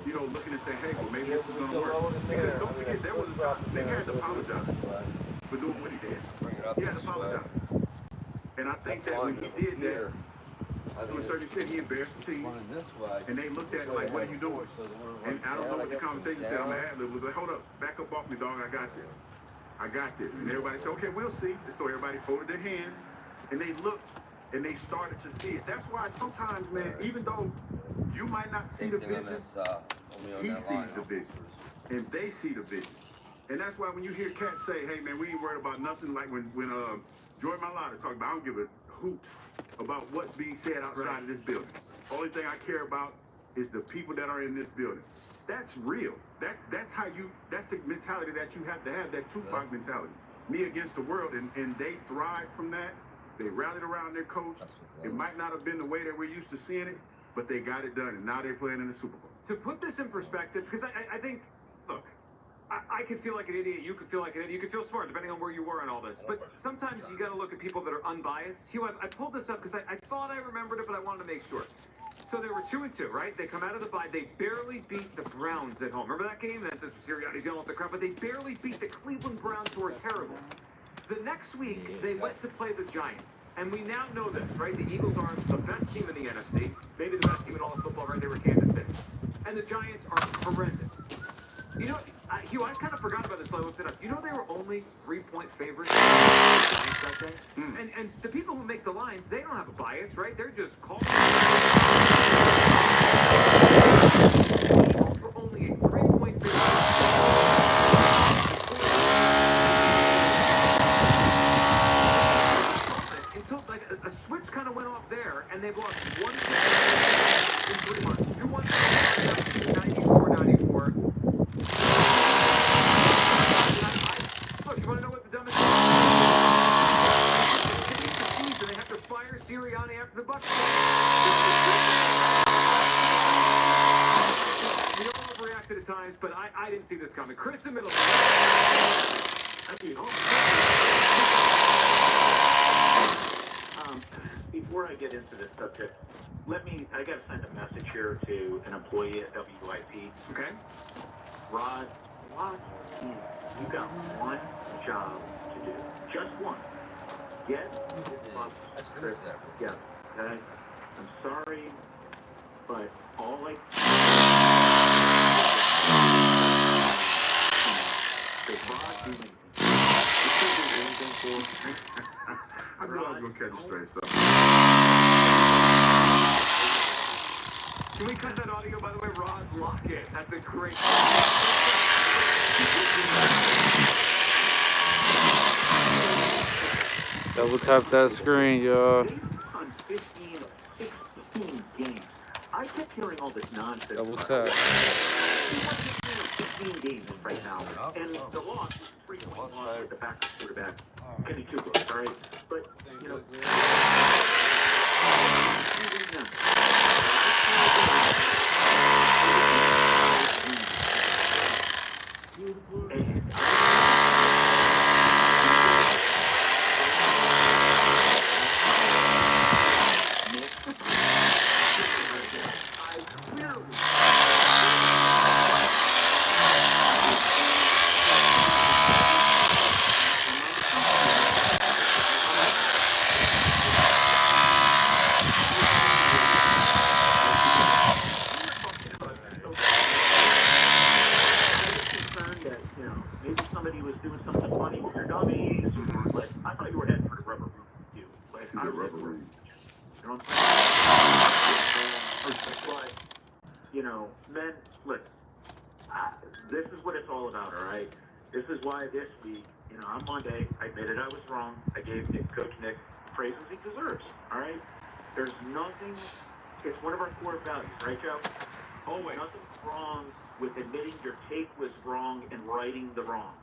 E: looking and saying, hey, well, maybe this is going to work. Because don't forget, there was a time they had to apologize for doing what he did. He had to apologize. And I think that when he did that, to a certain extent, he embarrassed the team. And they looked at it like, what are you doing? And I don't know what the conversation said on the ad-lib. It was like, hold up, back up off me, dog. I got this. I got this. And everybody said, okay, we'll see. And so everybody folded their hands, and they looked, and they started to see it. That's why sometimes, man, even though you might not see the vision, he sees the vision, and they see the vision. And that's why when you hear cats say, hey, man, we ain't worried about nothing, like when Jordan Mailata talked about, I don't give a hoot about what's being said outside of this building. Only thing I care about is the people that are in this building. That's real. That's the mentality that you have to have, that Tupac mentality. Me against the world, and they thrive from that. They rallied around their coach. It might not have been the way that we're used to seeing it, but they got it done, and now they're playing in the Super Bowl.
D: To put this in perspective, because I think, look, I could feel like an idiot, you could feel like an idiot, you could feel smart, depending on where you were in all this. But sometimes you got to look at people that are unbiased. Hugh, I pulled this up because I thought I remembered it, but I wanted to make sure. So they were 2-2, right? They come out of the bye. They barely beat the Browns at home. Remember that game? That this was Sirianni's yelling at the crowd, but they barely beat the Cleveland Browns, who are terrible. The next week, they went to play the Giants. And we now know this, right? The Eagles are the best team in the NFC, maybe the best team in all of football right there with Kansas City. And the Giants are horrendous. You know, Hugh, I kind of forgot about this, so I looked it up. You know they were only 3-point favorites that day? And the people who make the lines, they don't have a bias, right? They're just calling. The Eagles were only a 3-point favorite. Until like a switch kind of went off there, and they've lost 1 in 3 months. 2-1, 94. Look, you want to know what the dumbest thing is? They have to fire Sirianni after the Bucs. We all overreacted at times, but I didn't see this coming. Chris in middle.
B: Before I get into this subject, I got to send a message here to an employee at WIP.
D: Okay.
B: Rod, you got one job to do. Just one. Get this Bucs script together. Okay? I'm sorry, but all I Rod doing anything for
E: I knew I was going to catch a straight stuff.
D: Can we cut that audio, by the way? Rod Lockett. That's a great.
C: Double tap that screen, y'all.
B: On 16 games. I kept hearing all this nonsense.
C: Double tap.
B: 15 games right now. And the loss is 3-point loss with the backup quarterback, Kenny Cooper, all right? But, you know, somebody was doing something funny with your dummies, or like, I thought you were heading for the rubber room. You, like, I was rubber room. You know what I'm saying? But, you know, men, look, this is what it's all about, all right? This is why this week, you know, on Monday, I admitted I was wrong. I gave Coach Nick praises he deserves, all right? There's nothing, it's one of our core values, right, Joe? Always. Nothing's wrong with admitting your take was wrong and righting the wrong.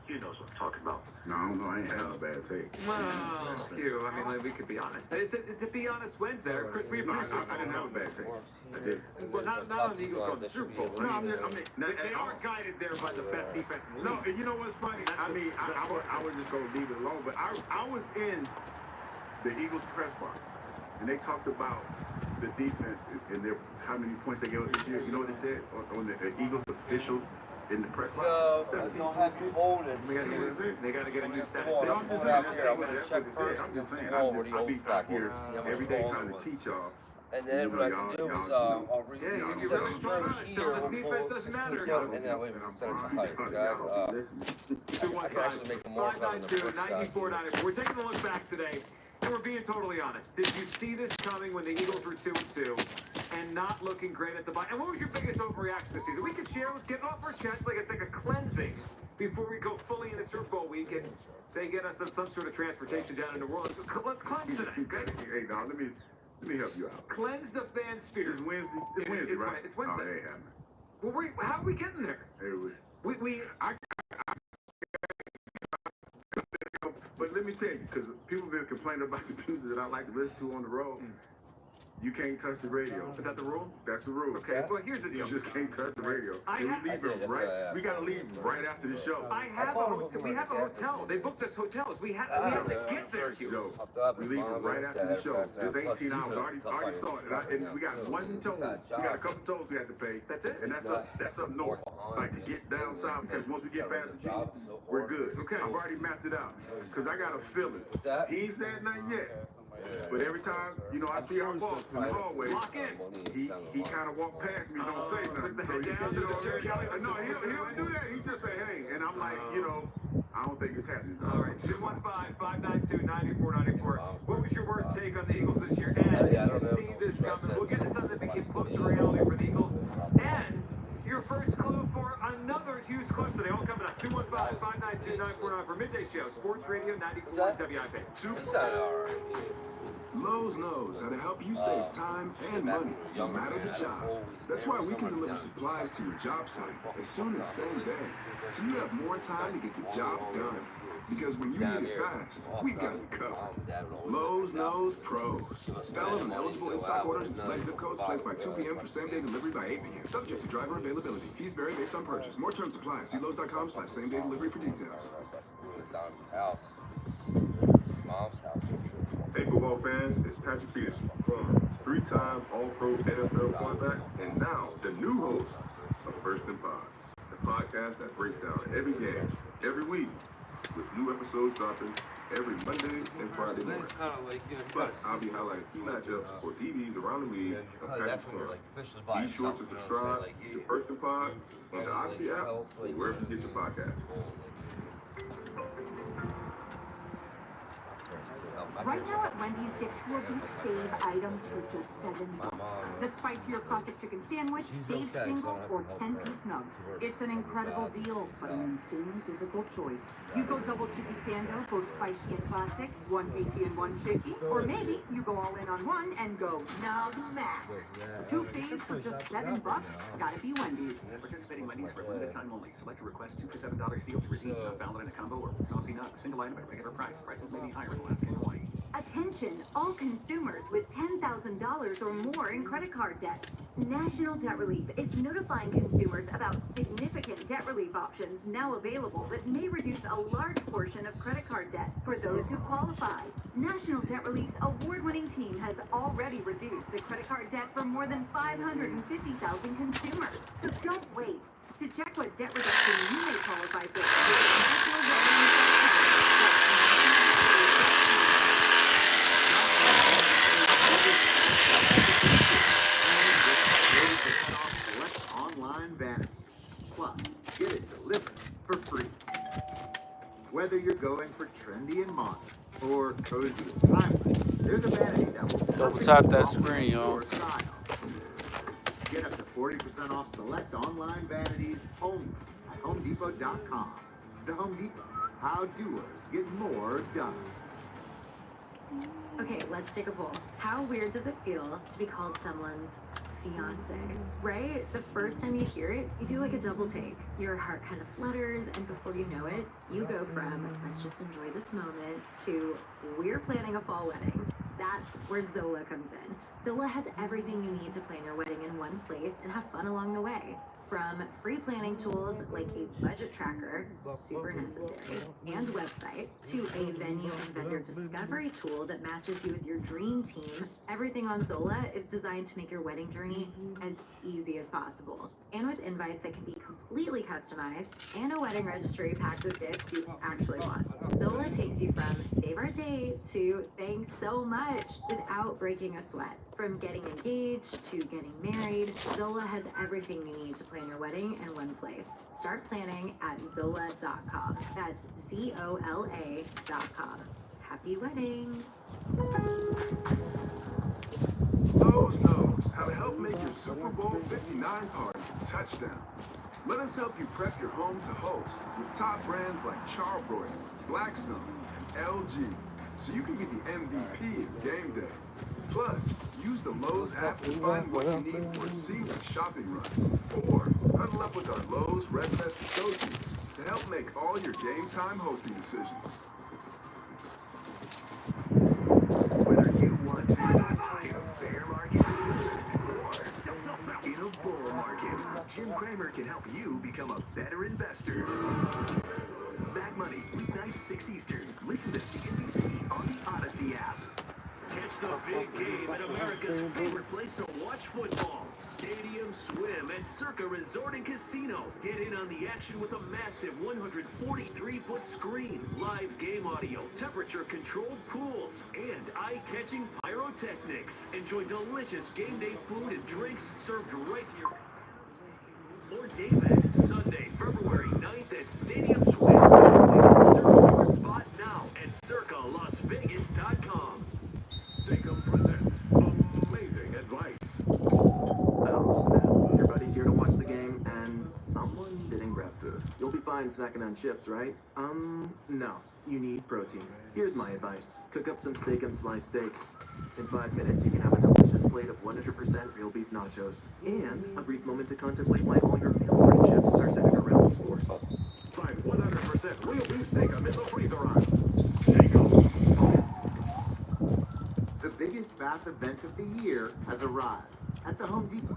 B: Q knows what I'm talking about.
E: No, I don't know. I ain't had a bad take.
D: Well, Q, I mean, like, we could be honest. It's a Be Honest Wednesday. Chris, we appreciate it.
E: I didn't have a bad take. I did.
D: Well, not on the Eagles going to the Super Bowl.
E: No, I mean,
D: They are guided there by the best defense in the league.
E: No, you know what's funny? I mean, I was just gonna leave it alone, but I was in the Eagles press box, and they talked about the defense and how many points they gave us this year. You know what they said on the Eagles official in the press box?
H: No, don't have you hold it.
D: They got to get a new status.
E: No, I'm just saying,
H: out there, I'm gonna
E: that's
H: check
E: what they said.
H: first
E: I'm just saying,
H: against the wall where the
E: I
H: old
E: be
H: stack
E: out here
H: was. See how much
E: every day
H: ball
E: trying to
H: was.
E: teach y'all.
H: And then what I can do is I'll
E: Yeah,
H: set a
E: you're
H: string
E: really
H: here, we'll pull 16 foot, and that way we can set it to height. Okay? I can actually make them more than the first shot.
D: 592-9494. We're taking a look back today, and we're being totally honest. Did you see this coming when the Eagles were 2-2 and not looking great at the bye? And what was your biggest overreaction this season? We could share, let's get it off our chest like it's like a cleansing before we go fully into Super Bowl week and they get us on some sort of transportation down in New Orleans. Let's cleanse today, okay?
E: Hey, dog, let me help you out.
D: Cleanse the fan spirit.
E: It's Wednesday. It's Wednesday, right?
D: It's Wednesday.
E: Oh, it ain't happening.
D: Well, how are we getting there?
E: But let me tell you, because people have been complaining about the music that I like to listen to on the road. You can't touch the radio.
D: Is that the rule?
E: That's the rule.
D: Okay, well, here's the deal.
E: You just can't touch the radio. We gotta leave right after the show.
D: We have a hotel. They booked us hotels. We have to get there.
E: Yo, we leave right after the show. It's 18 hours. I already saw it. And we got one toll. We got a couple tolls we had to pay.
D: That's it.
E: And that's up north. Like to get down south, because once we get past the G, we're good.
D: Okay.
E: I've already mapped it out. Because I got a feeling. He ain't said nothing yet. But every time, you know, I see our boss in the hallway, he kind of walked past me, don't say nothing. So no, he'll do that. He just say, hey, and I'm like, you know, I don't think it's happening.
D: All right, 215-592-9494. What was your worst take on the Eagles this year? And did you see this coming? We'll get to something that became close to reality for the Eagles. And your first clue for another huge clue today. All coming up. 215-592-9494 for Midday Show. Sports Radio 94 WIP.
M: Lowe's knows how to help you save time and money, no matter the job. That's why we can deliver supplies to your job site as soon as same day, so you have more time to get the job done. Because when you need it fast, we've got you covered. Lowe's knows pros. Valid on eligible in-stock orders and select zip codes placed by 2 p.m. for same-day delivery by 8 p.m. Subject to driver availability. Fees vary based on purchase. More terms apply. See Lowe's.com/same-day delivery for details.
H: Mom's house.
F: Hey, football fans, it's Patrick Peterson, three-time All-Pro NFL quarterback, and now the new host of First and Pod, the podcast that breaks down every game, every week, with new episodes dropping every Monday and Friday morning. Plus, I'll be highlighting key matchups or DBs around the league of Patrick's Club. Be sure to subscribe to First and Pod on the Odyssey app or wherever you get your podcasts.
V: Right now at Wendy's, get 2 of these fave items for just $7. The spicier classic chicken sandwich, Dave's single, or 10-piece nugs. It's an incredible deal, but an insanely difficult choice. Do you go double chicky sando, both spicy and classic, one beefy and one chicky? Or maybe you go all in on one and go Nug Max. 2 faves for just $7? Gotta be Wendy's.
W: Participating Wendy's for a limited time only. Select a request 2 for $7 deal to redeem. Not valid in a combo or with saucy nuts. Single item at regular price. Prices may be higher in Alaska and Hawaii.
L: Attention, all consumers with $10,000 or more in credit card debt. National Debt Relief is notifying consumers about significant debt relief options now available that may reduce a large portion of credit card debt for those who qualify. National Debt Relief's award-winning team has already reduced the credit card debt for more than 550,000 consumers. So don't wait. To check what debt reduction you may qualify for, visit
Q: Select online vanities. Plus, get it delivered for free.
N: Whether you're going for trendy and modern or cozy and timeless, there's a vanity that will
C: Double tap that screen, y'all.
N: your style. Get up to 40% off select online vanities only at HomeDepot.com. The Home Depot. How doers get more done.
P: Okay, let's take a poll. How weird does it feel to be called someone's fiance? Right? The first time you hear it, you do like a double take. Your heart kind of flutters, and before you know it, you go from let's just enjoy this moment to we're planning a fall wedding. That's where Zola comes in. Zola has everything you need to plan your wedding in one place and have fun along the way. From free planning tools like a budget tracker, super necessary, and website, to a venue and vendor discovery tool that matches you with your dream team, everything on Zola is designed to make your wedding journey as easy as possible. And with invites that can be completely customized and a wedding registry packed with gifts you actually want. Zola takes you from save our date to thanks so much without breaking a sweat. From getting engaged to getting married, Zola has everything you need to plan your wedding in one place. Start planning at Zola.com. That's ZOLA.com. Happy wedding!
M: Lowe's knows how to help make your Super Bowl 59 party a touchdown. Let us help you prep your home to host with top brands like Charbroil, Blackstone, and LG, so you can be the MVP of game day. Plus, use the Lowe's app to find what you need for a seamless shopping run. Or huddle up with our Lowe's RedVest associates to help make all your game time hosting decisions.
O: Whether you want to in a bear market or in a bull market, Jim Cramer can help you become a better investor. Back Money, weeknights 6 Eastern. Listen to CNBC on the Odyssey app.
R: Catch the big game at America's favorite place to watch football. Stadium Swim at Circa Resort and Casino. Get in on the action with a massive 143-foot screen, live game audio, temperature-controlled pools, and eye-catching pyrotechnics. Enjoy delicious game day food and drinks served right to your... Or David, Sunday, February 9th at Stadium Swim. Reserve your spot now at CircaLasVegas.com.
W: Steak-umm presents Amazing Advice. Oh, snap. Your buddy's here to watch the game, and someone didn't grab food. You'll be fine snacking on chips, right? No. You need protein. Here's my advice. Cook up some steak and sliced steaks. In 5 minutes, you can have a delicious plate of 100% real beef nachos. And a brief moment to contemplate why all your meal friendships are centered around sports. Find 100% real beef steak-umm in the freezer aisle. Steak-umm.
N: The biggest bath event of the year has arrived at the Home Depot.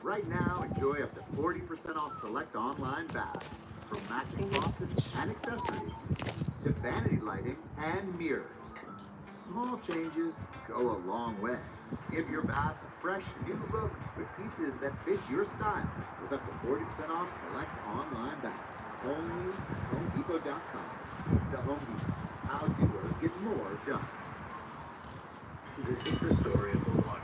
N: Right now, enjoy up to 40% off select online baths, from matching faucets and accessories to vanity lighting and mirrors. Small changes go a long way. Give your bath a fresh new look with pieces that fit your style with up to 40% off select online baths. Only at HomeDepot.com. The Home Depot. How doers get more done.
W: This is the story of the one.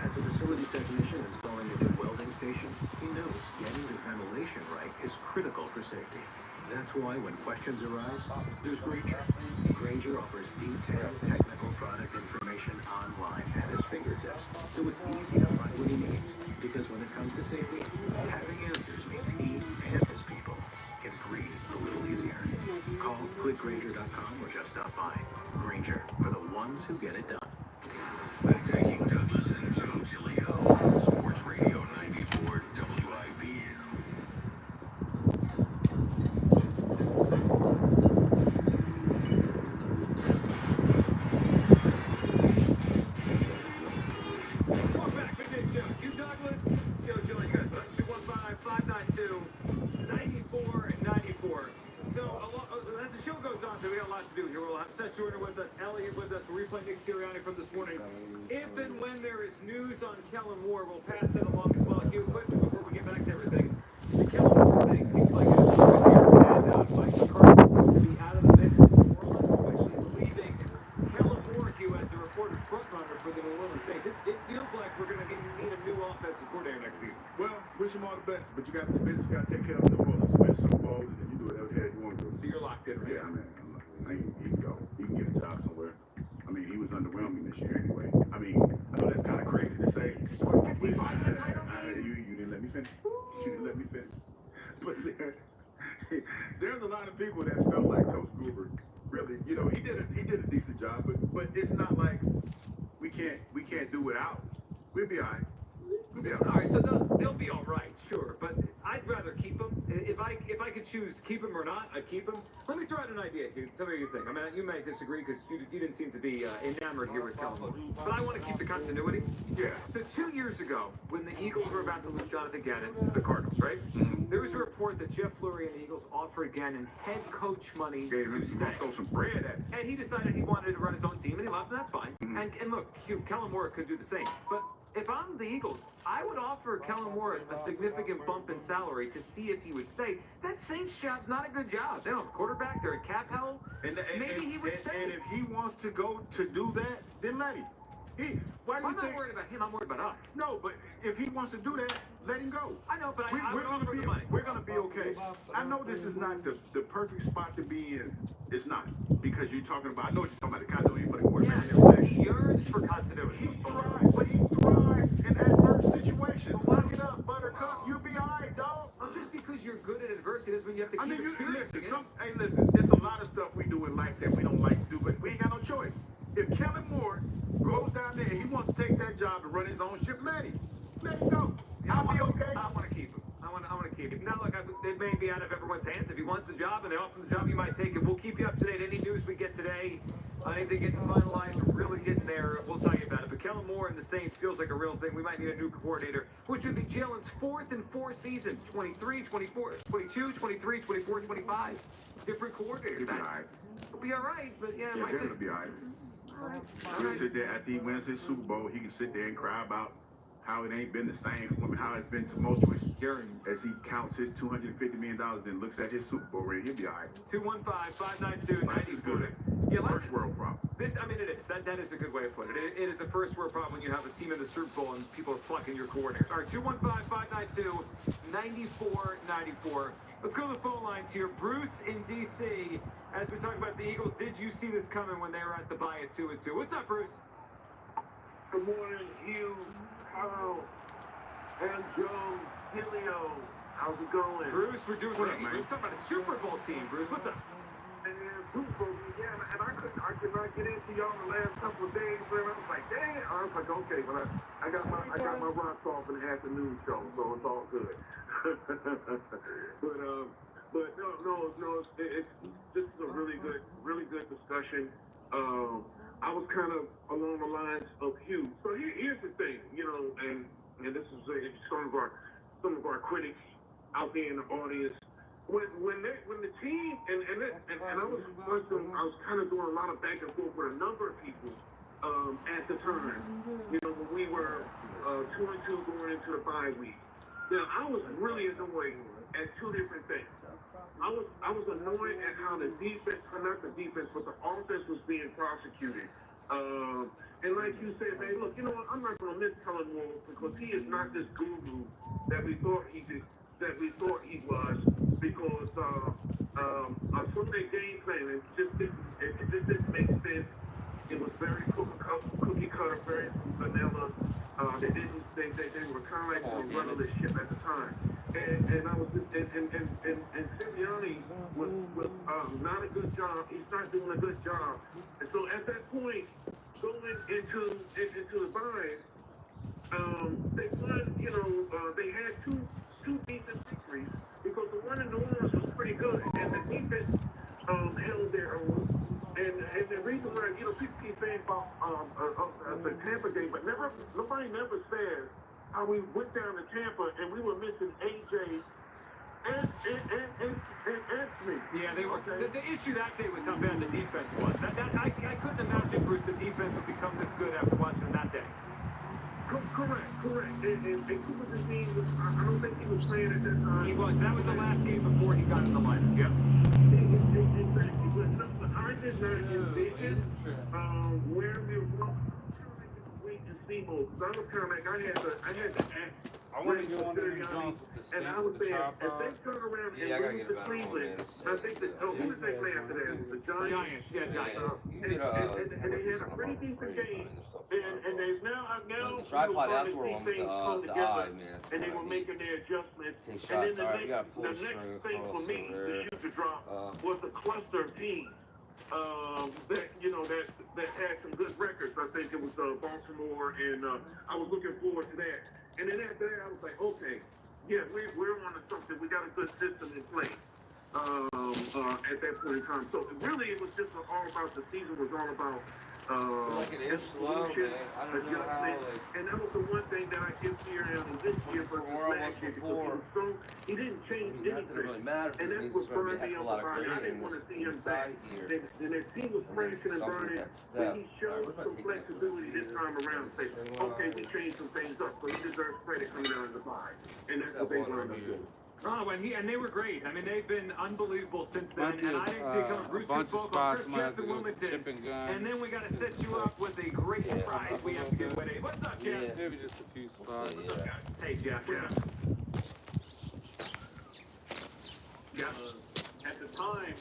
W: As a facility technician installing a new welding station, he knows getting the ventilation right is critical for safety. That's why when questions arise, there's Granger. Granger offers detailed technical product information online at his fingertips, so it's easy to find what he needs. Because when it comes to safety, having answers means he and his people can breathe a little easier. Call clickgranger.com or just stop by. Granger, for the ones who get it done.
X: Back to King Douglas and Joe Giglio, Sports Radio 94 WIP.
D: Welcome back, Midday Show. Q Douglas, Joe Giglio, 215-592-9494. So, as the show goes on, we got a lot to do here. We'll have Seth Jordan with us, Elliot with us, we'll replay Nick Sirianni from this morning. If and when there is news on Kellen Moore, we'll pass that along as well. Q, quickly before we get back to everything. The Kellen Moore thing seems like it's easier, and Mike McCarthy to be out of the mix for New Orleans, which is leaving Kellen Moore, Q, as the reported frontrunner for the New Orleans Saints. It feels like we're going to need a new offensive coordinator next season.
E: Well, wish him all the best, but you got to take care of New Orleans. Win Super Bowl, and you do whatever the hell you want to do.
D: So you're locked in, right?
E: I mean, he can go. He can get a job somewhere. I mean, he was underwhelming this year anyway. I mean, I know that's kind of crazy to say. You didn't let me finish. You didn't let me finish. But there's a lot of people that felt like Coach Goober really, you know, he did a decent job, but it's not like we can't do without. We'll be all right. We'll be all right.
D: All right, so they'll be all right, sure, but I'd rather keep them. If I could choose keep them or not, I'd keep them. Let me throw out an idea, Hugh. Tell me what you think. I mean, you may disagree because you didn't seem to be enamored here with Kellen Moore. But I want to keep the continuity.
E: Yeah.
D: So 2 years ago, when the Eagles were about to lose Jonathan Gannon to the Cardinals, right? There was a report that Jeff Lurie and the Eagles offered Gannon head coach money to stay.
E: Throw some bread at it.
D: And he decided he wanted to run his own team, and he left, and that's fine. And look, Hugh, Kellen Moore could do the same. But if I'm the Eagles, I would offer Kellen Moore a significant bump in salary to see if he would stay. That Saints job's not a good job. They don't have a quarterback. They're in cap hell. Maybe he would stay.
E: And if he wants to go to do that, then let him.
D: I'm not worried about him. I'm worried about us.
E: No, but if he wants to do that, let him go.
D: I know, but
E: we're gonna be okay. I know this is not the perfect spot to be in. It's not, because you're talking about. I know what you're talking about, the continuity for the quarterback.
D: Yeah, he yearns for continuity.
E: He thrives in adverse situations. Suck it up, Buttercup. You'll be all right, dog.
D: Just because you're good at adversity doesn't mean you have to keep experiencing it.
E: Listen, it's a lot of stuff we do in life that we don't like to do, but we ain't got no choice. If Kellen Moore goes down there and he wants to take that job and run his own ship, let him go. I'll be okay.
D: I want to keep him. I want to keep him. Now, look, it may be out of everyone's hands. If he wants the job and they offer him the job, he might take it. We'll keep you up to date. Any news we get today, anything getting finalized, really getting there, we'll tell you about it. But Kellen Moore and the Saints feels like a real thing. We might need a new coordinator, which would be Jalen's 4th in 4 seasons, 23, 24, 22, 23, 24, 25. Different coordinators.
E: He'll be all right.
D: He'll be all right, but yeah,
E: Yeah, Jalen will be all right. He can sit there after he wins his Super Bowl. He can sit there and cry about how it ain't been the same for him, how it's been tumultuous as he counts his $250 million and looks at his Super Bowl ring. He'll be all right.
D: 215-592-9040. Yeah,
E: first world problem.
D: It is. That is a good way of putting it. It is a first world problem when you have a team in the Super Bowl and people are plucking your coordinators. All right, 215-592-9494. Let's go to the phone lines here. Bruce in D.C. As we talk about the Eagles, did you see this coming when they were at the bye at 2-2? What's up, Bruce?
G: Good morning, Hugh, Carl, and Joe, Helio. How's it going?
D: Bruce, we're doing great. We're talking about a Super Bowl team. Bruce, what's up?
G: And Super Bowl, yeah, and I could not get into y'all the last couple of days, man. I was like, dang. I was like, okay, but I got my rocks off in the afternoon show, so it's all good. But no, this is a really good discussion. I was kind of along the lines of Hugh. So here's the thing, you know, and this is some of our critics out there in the audience. When the team and I was kind of doing a lot of back and forth with a number of people at the time. You know, when we were 2-2 going into the bye week. Now I was really annoyed at two different things. I was annoyed at how the defense, not the defense, but the offense was being prosecuted. And like you said, man, look, you know what? I'm not going to miss Kellen Moore because he is not this guru that we thought he was. Because some of their game planning just didn't make sense. It was very cookie cutter, very vanilla. They were kind of like on a rudderless ship at the time. And I was and Sirianni was not a good job. He's not doing a good job. And so at that point, going into the bye, they won. You know, they had two decent victories because the one in New Orleans was pretty good, and the defense held their own. And the reason why, you know, people keep saying about the Tampa game, but nobody never said how we went down to Tampa and we were missing AJ and Smith.
D: Yeah, they were. Okay. The issue that day was how bad the defense was. I couldn't imagine, Bruce, the defense would become this good after watching them that day.
G: Correct. And Cooper Dean was, I don't think he was playing at that time.
D: He was. That was the last game before he got in the lineup. Yep.
G: Exactly. But no, I did not envision where we were wait and see mode. Because I was kind of like, I had to act
C: I want to get one of them Jones with the
G: and I
C: stamp
G: was
C: with the
G: saying, if
C: tripod.
G: they turn around
H: Yeah, I
G: and
H: gotta
G: lose
H: get a
G: to
H: better one,
G: Cleveland,
H: man.
G: I think that, who did they play after that? The Giants?
D: Giants, yeah, Giants.
H: You get
G: And they had a pretty decent game, and they've now
H: the tripod outdoor one with the eye, man.
G: and they were making their adjustments.
H: Take
G: And then
H: shots. All right, we gotta pull
G: the
H: the
G: next
H: string
G: thing for
H: across
G: me
H: over
G: to
H: there.
G: shoot the drop was the cluster of teams. That had some good records. I think it was Baltimore, and I was looking forward to that. And then after that, I was like, okay, yeah, we're on to something. We got a good system in place at that point in time. So really, it was just all about the season. Was all about
H: like an inch slow, man. I don't know how.
G: and that was the one thing that I kept hearing this year versus last year because he didn't change anything.
H: Really matter.
G: And that's what burned me on the line. I didn't want to see him back. And that team was crashing and burning, but he showed some flexibility this time around. Say, okay, we changed some things up, so he deserves credit coming out of the bye. And that's what they wound up doing.
D: Oh, and they were great. I mean, they've been unbelievable since then. And I didn't see it coming. Bruce
C: bunch of
D: Bogle,
C: spots
D: Chris
C: might have
D: Jeff,
C: to
D: and
C: go
D: Wilmington.
C: chip and gun.
D: And then we got to set you up with a great surprise. We have to get away. What's up, Jeff?
C: Maybe just a few spots.
D: What's up, guys? Hey, Jeff.
B: Jeff, at the time,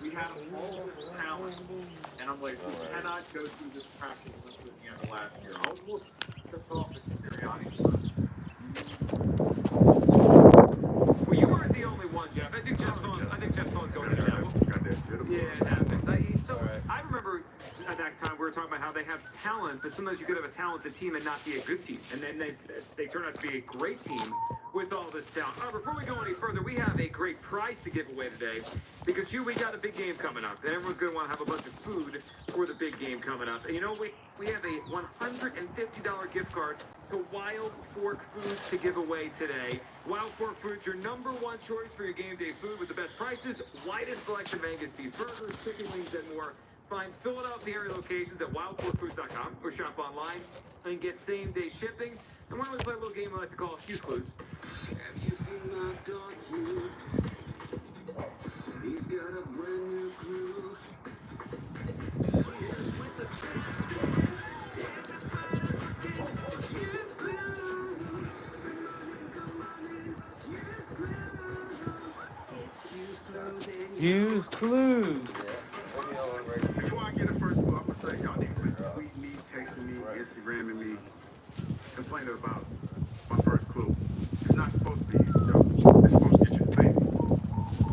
B: we had all this talent, and I'm like, we cannot go through this practice list at the end of last year. I was almost pissed off at Sirianni.
D: Well, you weren't the only one, Jeff. I think Jeff's phone's going to down. Yeah, it happens. I remember at that time we were talking about how they have talent, but sometimes you could have a talented team and not be a good team. And then they turn out to be a great team with all this talent. All right, before we go any further, we have a great prize to give away today because we got a big game coming up. And everyone's going to want to have a bunch of food for the big game coming up. And you know, we have a $150 gift card to Wild Fork Foods to give away today. Wild Fork Foods, your number one choice for your game day food with the best prices, widest selection of Angus beef burgers, chicken wings, and more. Find Philadelphia area locations at wildforkfoods.com or shop online and get same day shipping. And why don't we play a little game I like to call Fuse Clues?
X: Have you seen my dog Hugh? He's got a brand new groove. Here's with the
C: Use clues.
E: Before I get a first clue, I'm gonna say y'all need to tweet me, texting me, Instagramming me, complaining about my first clue. It's not supposed to be, it's supposed to get you thinking,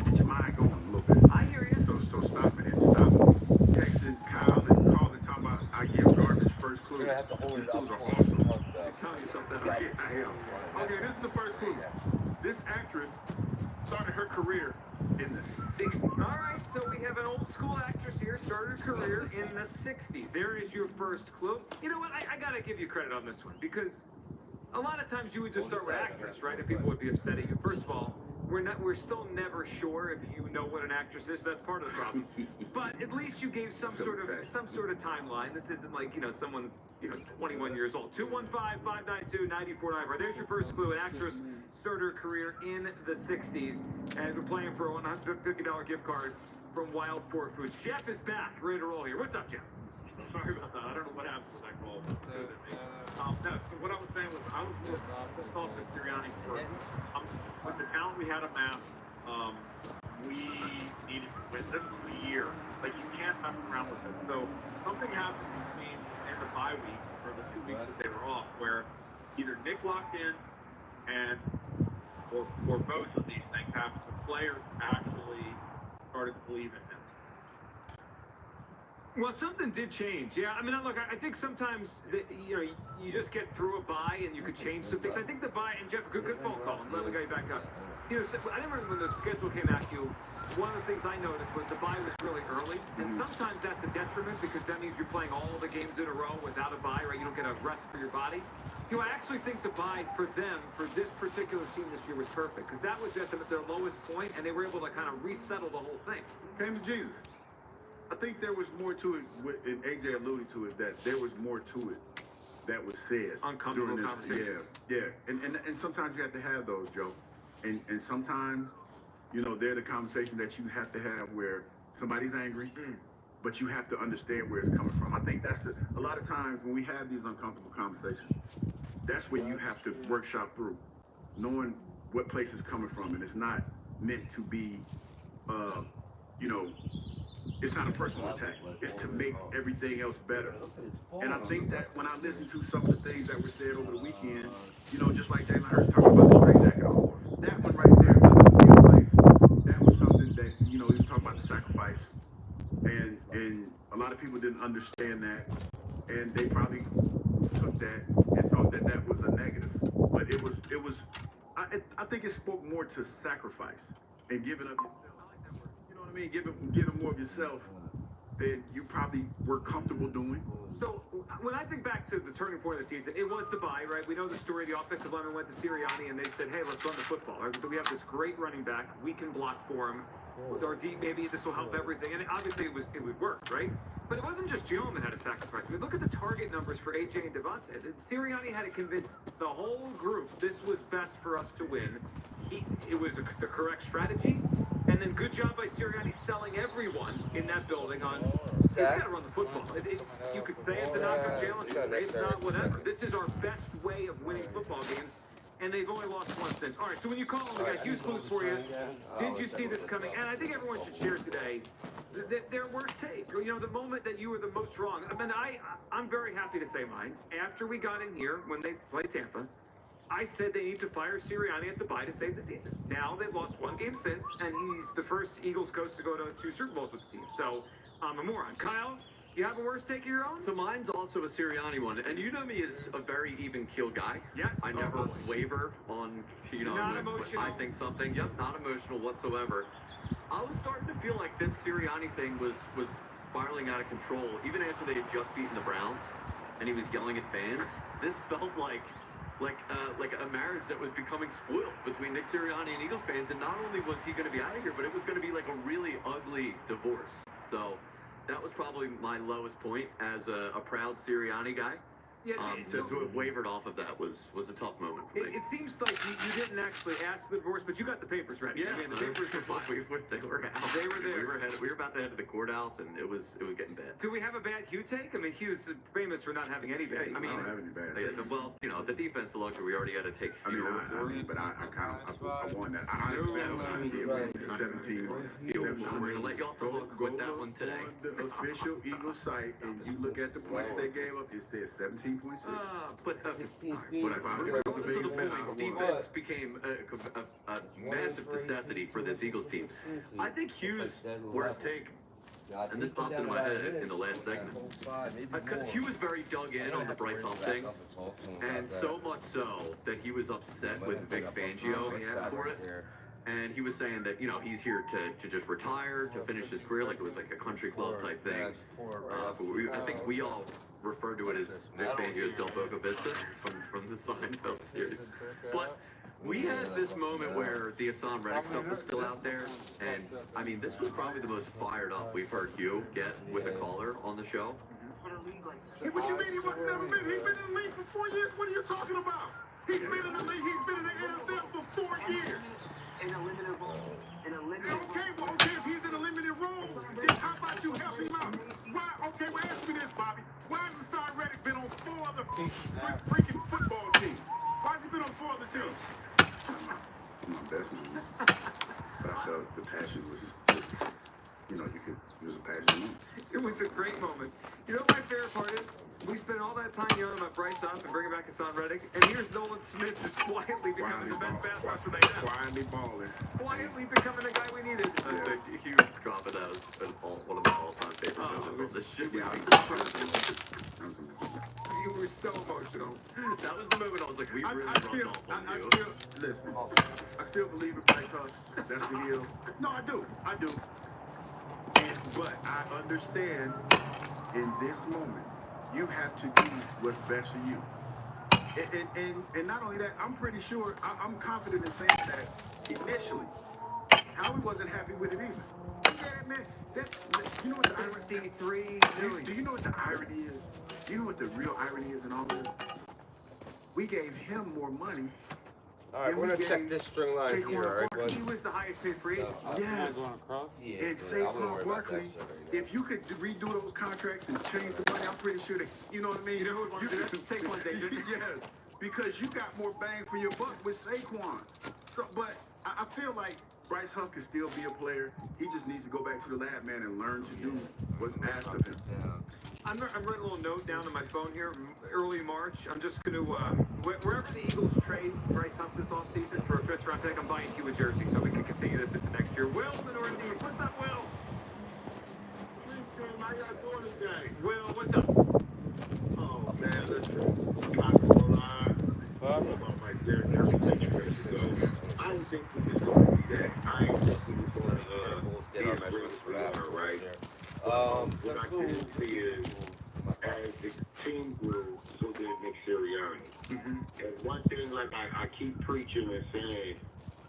E: get your mind going a little bit.
D: I hear you.
E: So stop it and stop texting Kyle and calling, talking about I give garbage first clue.
H: You're gonna have to hold
E: These
H: it up.
E: clues are awesome.
B: Tell you something.
E: Yeah, I am. Okay, this is the first clue. This actress started her career in the 60s.
D: All right, so we have an old school actress here, started her career in the 60s. There is your first clue. You know what? I got to give you credit on this one because a lot of times you would just start with actress, right? And people would be upset at you. First of all, we're still never sure if you know what an actress is. That's part of the problem. But at least you gave some sort of timeline. This isn't like, someone's 21 years old. 215-592-9494. There's your first clue. An actress started her career in the 60s, and we're playing for a $150 gift card from Wild Fork Foods. Jeff is back, ready to roll here. What's up, Jeff?
B: Sorry about that. I don't know what happened with that call. No, so what I was saying was I was more pissed off at Sirianni for with the talent we had amassed. We needed to win this year. Like, you can't mess around with it. So something happened between in the bye week or the 2 weeks that they were off, where either Nick locked in and or both of these things happened. The players actually started to believe in him.
D: Well, something did change. Yeah, I mean, look, I think sometimes you just get through a bye and you could change some things. I think the bye, and Jeff, good phone call. I'm glad we got you back up. I remember when the schedule came at you, one of the things I noticed was the bye was really early, and sometimes that's a detriment because that means you're playing all the games in a row without a bye, right? You don't get a rest for your body. I actually think the bye for them, for this particular team this year, was perfect because that was at their lowest point, and they were able to kind of resettle the whole thing.
E: Came to Jesus. I think there was more to it, and AJ alluded to it, that there was more to it that was said.
D: Uncomfortable
E: during this.
D: conversations.
E: Yeah. And sometimes you have to have those, Joe. And sometimes, they're the conversation that you have to have where somebody's angry, but you have to understand where it's coming from. I think that's a lot of times when we have these uncomfortable conversations, that's where you have to workshop through, knowing what place it's coming from, and it's not meant to be, you know, it's not a personal attack. It's to make everything else better. And I think that when I listen to some of the things that were said over the weekend, you know, just like Jalen Hurts talking about the straight jacket, that one right there, I feel like that was something that, you know, he was talking about the sacrifice, and a lot of people didn't understand that, and they probably took that and thought that that was a negative. But it was. I think it spoke more to sacrifice and giving up yourself. You know what I mean? Giving more of yourself than you probably were comfortable doing.
D: So when I think back to the turning point of the season, it was the bye, right? We know the story. The offensive lineman went to Sirianni and they said, hey, let's run the football. Right? We have this great running back. We can block for him. With our deep, maybe this will help everything. And obviously it would work, right? But it wasn't just Jalen that had to sacrifice. I mean, look at the target numbers for AJ and Devontae. Sirianni had to convince the whole group this was best for us to win. It was the correct strategy. And then good job by Sirianni selling everyone in that building on, he's got to run the football. You could say it's a knock on Jalen. You could say it's not, whatever. This is our best way of winning football games. And they've only lost one since. All right, so when you call them, we got huge clues for you. Did you see this coming? And I think everyone should share today their worst take. You know, the moment that you were the most wrong. I mean, I'm very happy to say mine. After we got in here, when they played Tampa, I said they need to fire Sirianni at the bye to save the season. Now they've lost one game since, and he's the first Eagles coach to go to 2 Super Bowls with the team. So I'm a moron. Kyle, you have a worst take of your own?
J: So mine's also a Sirianni one, and you know me as a very even keel guy.
D: Yes.
J: I never waver on, you know,
D: Not
J: when
D: emotional.
J: I think something. Yep, not emotional whatsoever. I was starting to feel like this Sirianni thing was spiraling out of control, even after they had just beaten the Browns, and he was yelling at fans. This felt like a marriage that was becoming spoiled between Nick Sirianni and Eagles fans, and not only was he going to be out of here, but it was going to be like a really ugly divorce. So that was probably my lowest point as a proud Sirianni guy.
D: Yeah,
J: to have wavered off of that was a tough moment for me.
D: It seems like you didn't actually ask the divorce, but you got the papers ready.
J: Yeah,
D: I mean, the papers were fine.
J: They were out.
D: They were there.
J: We were about to head to the courthouse, and it was getting bad.
D: Do we have a bad Hugh take? I mean, Hugh's famous for not having any bad.
J: I mean,
E: I don't have any bad.
J: yeah, well, you know, the defensive luxury, we already had to take.
E: I mean, I won that. I did 17.
J: We're gonna let you off the hook with that one today.
E: On the official Eagles site, and you look at the points they gave up, it says 17.6.
J: But so the points defense became a massive necessity for this Eagles team. I think Hugh's worst take, and this popped into my head in the last segment, because Hugh was very dug in on the Bryce Hunt thing, and so much so that he was upset with Vic Fangio for it. And he was saying that, you know, he's here to just retire, to finish his career, like it was like a country club type thing. But I think we all refer to it as Vic Fangio's Del Boca Vista from the Seinfeld series. But we had this moment where the Hassan Reddick stuff was still out there, and I mean, this was probably the most fired up we've heard Hugh get with a caller on the show.
G: Hey, what you mean he wasn't never been? He's been in the league for 4 years. What are you talking about? He's been in the league. He's been in the NFL for 4 years.
O: In a limited role.
G: Okay, well, okay, if he's in a limited role, then how about you help him out? Why? Okay, well, ask me this, Bobby. Why has Hassan Reddick been on 4 other freaking football teams? Why has he been on 4 other teams?
E: My best moment. But I felt the passion was, you know, it was a passion moment.
D: It was a great moment. You know what my favorite part is? We spent all that time yelling about Bryce Hunt and bringing back Hassan Reddick, and here's Nolan Smith just quietly becoming the best pass rusher they have.
E: Quietly balling.
D: Quietly becoming the guy we needed.
J: Hugh dropping that was one of my all-time favorite moments on this shit.
D: You were so emotional.
J: That was the moment I was like, we really rubbed off on you.
E: Listen, I still believe in Bryce Hunt. That's the heel. No, I do. But I understand in this moment, you have to do what's best for you. And not only that, I'm pretty sure, I'm confident in saying that initially, Howie wasn't happy with it either. Yeah, man, you know what the irony is? Do you know what the irony is? Do you know what the real irony is in all this? We gave him more money.
H: All right, we're gonna check this string line here, all right, bud?
D: He was the highest paid free agent.
E: Yes. And Saquon Barkley, if you could redo those contracts and change the money, I'm pretty sure that, you know what I mean?
D: You know who would want to do that? Saquon's agent.
E: Yes. because you got more bang for your buck with Saquon. So, but I feel like Bryce Huff can still be a player. He just needs to go back to the lab, man, and learn to do what's asked of him.
D: I'm writing a little note down on my phone here. Early March, I'm just going to, wherever the Eagles trade Bryce Huff this offseason for a fifth-round pick, I'm buying you a jersey so we can continue this into next year. Will in the Northeast, what's up, Will?
G: How y'all doing today?
D: Will, what's up?
G: Oh, man, listen. I'm not gonna lie. About my dear everything years ago. I don't think we just going to be that. I ain't think we just going to be as great as we are, right? What I can see is, as the team grew, so did Nick Sirianni. And one thing, like I keep preaching and saying,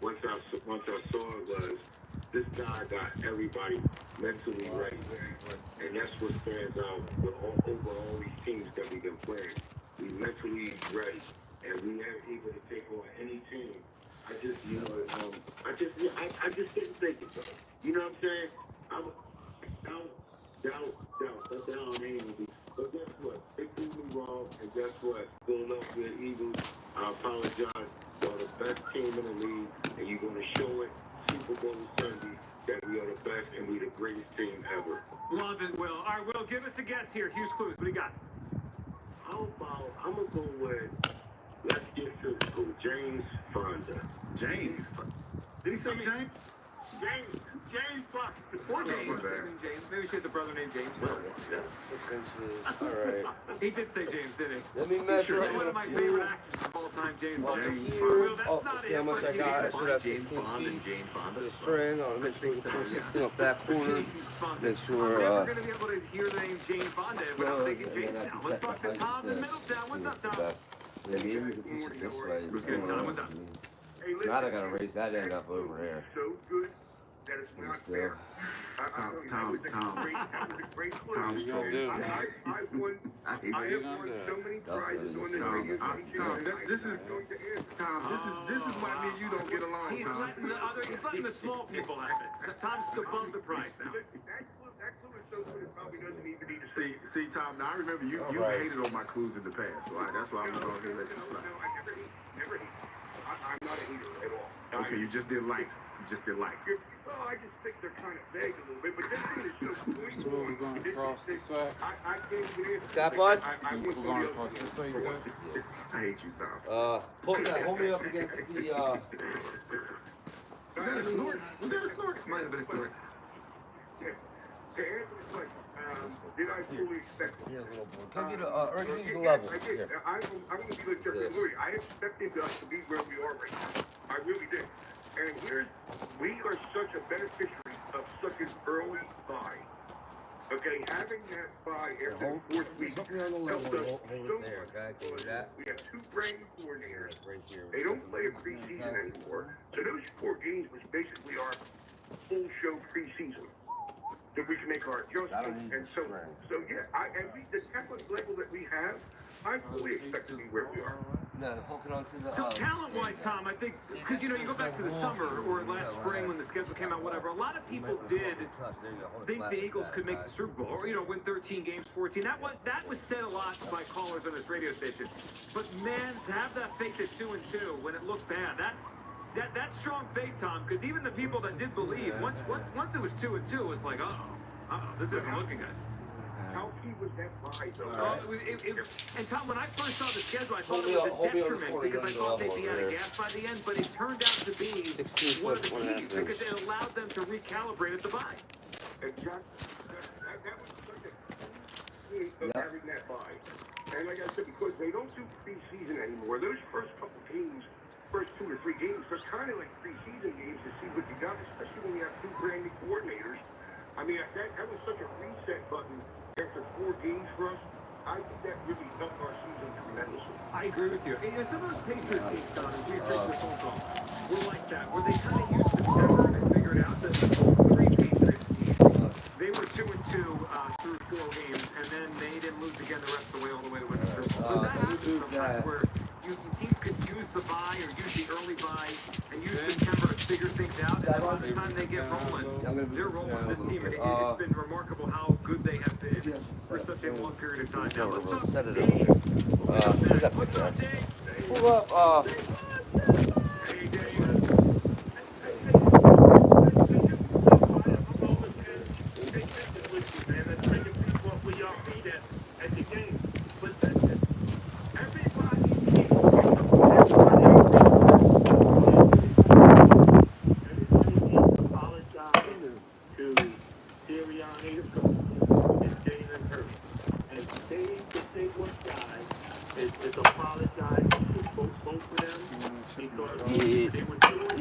G: once I saw it was, this guy got everybody mentally ready. And that's what stands out with over all these teams that we've been playing. We mentally ready. And we are able to take on any team. I just didn't think it though. You know what I'm saying? I'm doubt. But guess what? They proved me wrong, and guess what? Philadelphia Eagles, I apologize. You're the best team in the league, and you're going to show it Super Bowl Sunday that we are the best and we the greatest team ever.
D: Love it, Will. All right, Will, give us a guess here. Hughes Clues, what do you got?
G: I'm going to go with, let's get physical, James Fonda.
E: James? Did he say James?
G: James Foster.
D: Or James. James. Maybe she has a brother named James.
H: That's 6 inches. All right.
D: He did say James, didn't he?
H: Let me measure up.
D: One of my favorite actors of all time, James Bond.
H: Oh, see how much I got? I should have 16 feet. The string. I'll make sure we pull 16 off that corner. Make sure.
D: I'm never going to be able to hear the name James Bond without thinking James now. Let's talk to Tom in Middletown. What's up, Tom?
H: Yeah, maybe we can push it this way.
D: Good, Tom. What's up?
H: Now I gotta raise that end up over there.
G: So good that it's not fair.
E: Tom's
C: do?
G: I have won so many prizes on this radio.
E: This is why me and you don't get along,
D: He's
E: Tom.
D: letting the small people have it. Tom's above the price now.
E: See, Tom, now I remember you hated on my clues in the past, so that's why I'm going to let you fly.
G: Never hate. I'm not a hater at all.
E: Okay, you just didn't like.
G: Well, I just think they're kind of vague a little bit, but this thing is so
C: So we're going across this way.
G: I can't get in.
H: That bud?
C: We're going across this way, you said?
E: I hate you, Tom.
H: Hold me up against the,
E: Was that a snort?
D: Might have been a snort.
G: Yeah. To answer the question, did I fully expect it?
H: yeah, a little more. Can I get or you can use the level.
G: I did.
H: Here.
G: I'm going to be like Jeffrey Lurie. I expected us to be where we are right now. I really did. And we are such a beneficiary of such an early buy. Okay, having that buy after the fourth week helped us so much. We have two brand new coordinators. They don't play a preseason anymore. So those 4 games, which basically are full show preseason, that we can make our adjustments. And so yeah, the talent level that we have, I fully expect to be where we are.
H: No, hooking onto the.
D: So talent-wise, Tom, I think, because you go back to the summer or last spring when the schedule came out, whatever. A lot of people did think the Eagles could make the Super Bowl, or win 13 games, 14. That was said a lot by callers on this radio station. But man, to have that faith at 2-2 when it looked bad, that's strong faith, Tom. Because even the people that did believe, once it was 2-2, it was like, this isn't looking good.
G: How key was that buy, though?
D: And Tom, when I first saw the schedule, I thought it was a detriment because I thought they'd be out of gas by the end, but it turned out to be one of the keys because it allowed them to recalibrate at the buy.
G: Exactly. That was such a key of having that buy. And like I said, because they don't do preseason anymore, those first 2 or 3 games, they're kind of like preseason games to see what you got, especially when you have 2 brand new coordinators. I mean, that was such a reset button after 4 games for us. I think that really helped our season tremendously.
D: I agree with you. Some of those Patriots teams, Don, as we take the phone call, were like that, where they kind of used September and figured out that the 3 Patriots teams, they were 2-2 through 4 games, and then they didn't lose again the rest of the way, all the way to win the Super Bowl. So that happens sometimes where teams could use the bye or use the early bye and use September to figure things out, and by the time they get rolling, they're rolling. This team, it's been remarkable how good they have been for such a long period of time now. What's up, Dave? What's up, Dave?
H: pull up, you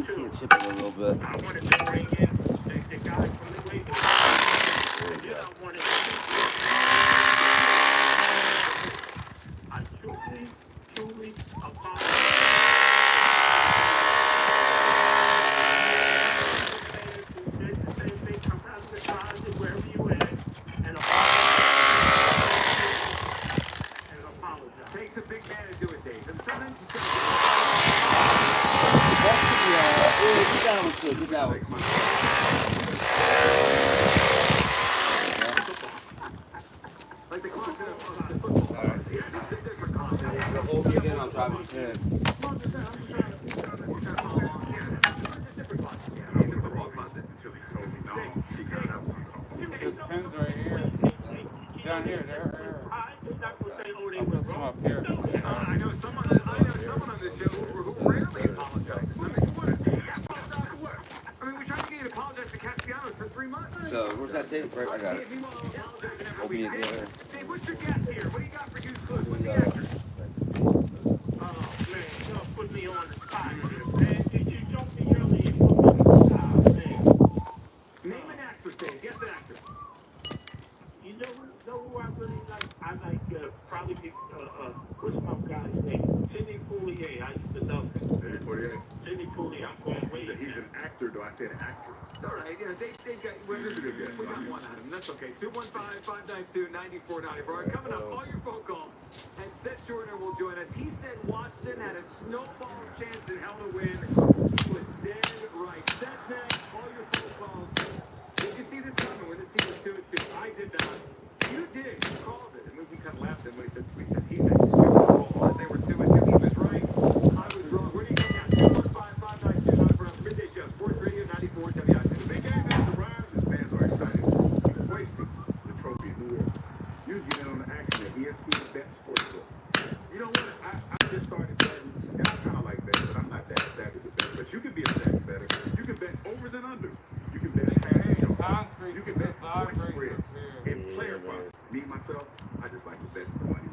H: can't chip it a little bit.
D: Takes a big man to do it, Dave. And sometimes you
H: Get down with it, get down with it.
D: like the clock in a football. Alright.
H: Hold me again, I'm driving the pin.
C: There's pins right here. Down here, there. Put some up here.
D: I know someone on this show who rarely apologizes. I mean, what? Apologize for what? I mean, we tried to get you to apologize to Castellanos for 3 months.
H: So, where's that tape? Right, I got it. Open it together.
D: Dave, what's your guess here? What do you got for Hughes Cliff? What's the answer? Oh, man, don't put me on the spot here, man. Did you jump me early and put me on the spot, man? Name an actress, Dave. Guess an actress. You know who I really like? I like probably what's my guy's name? Sidney Poitier. I used to know him.
E: Sidney Poitier.
D: Sidney Poitier. I'm going way.
E: He's an actor, though. I said actress.
D: All right, yeah, they got. We got one on him. That's okay. 215-592-9494. All right, coming up, all your phone calls. And Seth Jordan will join us. He said Washington had a snowball chance in hell to win. He was dead right. Seth, man, all your phone calls. Did you see this coming when this team was 2-2? I did not. You did. You called it. And we kind of laughed at him when he said Super Bowl and they were 2-2. He was right. I was wrong. Where do you think at? 215-592-9494. Midday Show. Sports Radio 94 WIP.
E: The big game has arrived and fans are excited. He's wasting the trophy in New York. You can get in on the action at ESPN Bet Sportsbook. You know what? I just started betting, and I kind of like betting, but I'm not that savvy with betting. But you can be a savvy better. You can bet overs and unders. You can bet you can bet point spread and player props. Me, myself, I just like to bet money.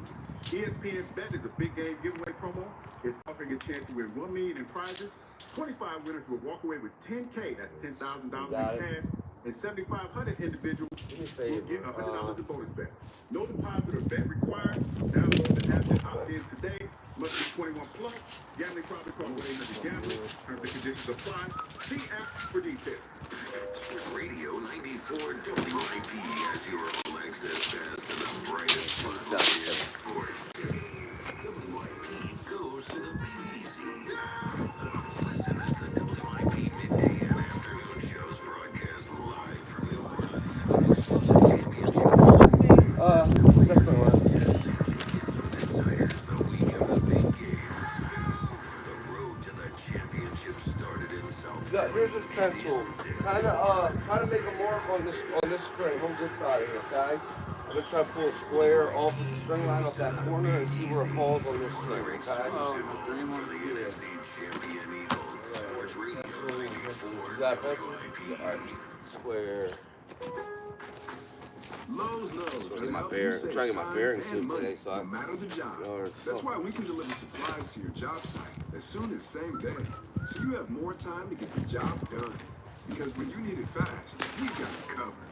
E: ESPN Bet is a big game giveaway promo. It's offering a chance to win $1 million in prizes. 25 winners will walk away with $10K. That's $10,000 in cash. And 7,500 individuals will get $100 in bonus bets. No deposit or bet required. Download the app and opt in today. Must be 21 plus. Gambling problem call 1-800-GAMBLER. Terms and conditions apply. See app for details.
X: Sports Radio 94 WIP as your all access pass to the brightest fun in sports. WIP goes to the BBC. Listen as the WIP midday and afternoon shows broadcast live from New Orleans.
H: That's the one.
X: Insiders the week of the big game. The road to the championship started in South.
H: Here's this pencil. Try to make a mark on this string. Hold this side here, okay? I'm gonna try to pull a square off of the string line off that corner and see where it falls on this string, okay? You got a pencil? Alright. Square.
M: Lowe's knows
H: Trying to
M: that
H: get my
M: help
H: bearings.
M: you
H: I'm trying to get my
M: save
H: bearings
M: time and
H: in today,
M: money,
H: so
M: no matter the job.
H: Or
M: That's why we can deliver supplies to your job site as soon as same day, so you have more time to get the job done. Because when you need it fast, we got it covered.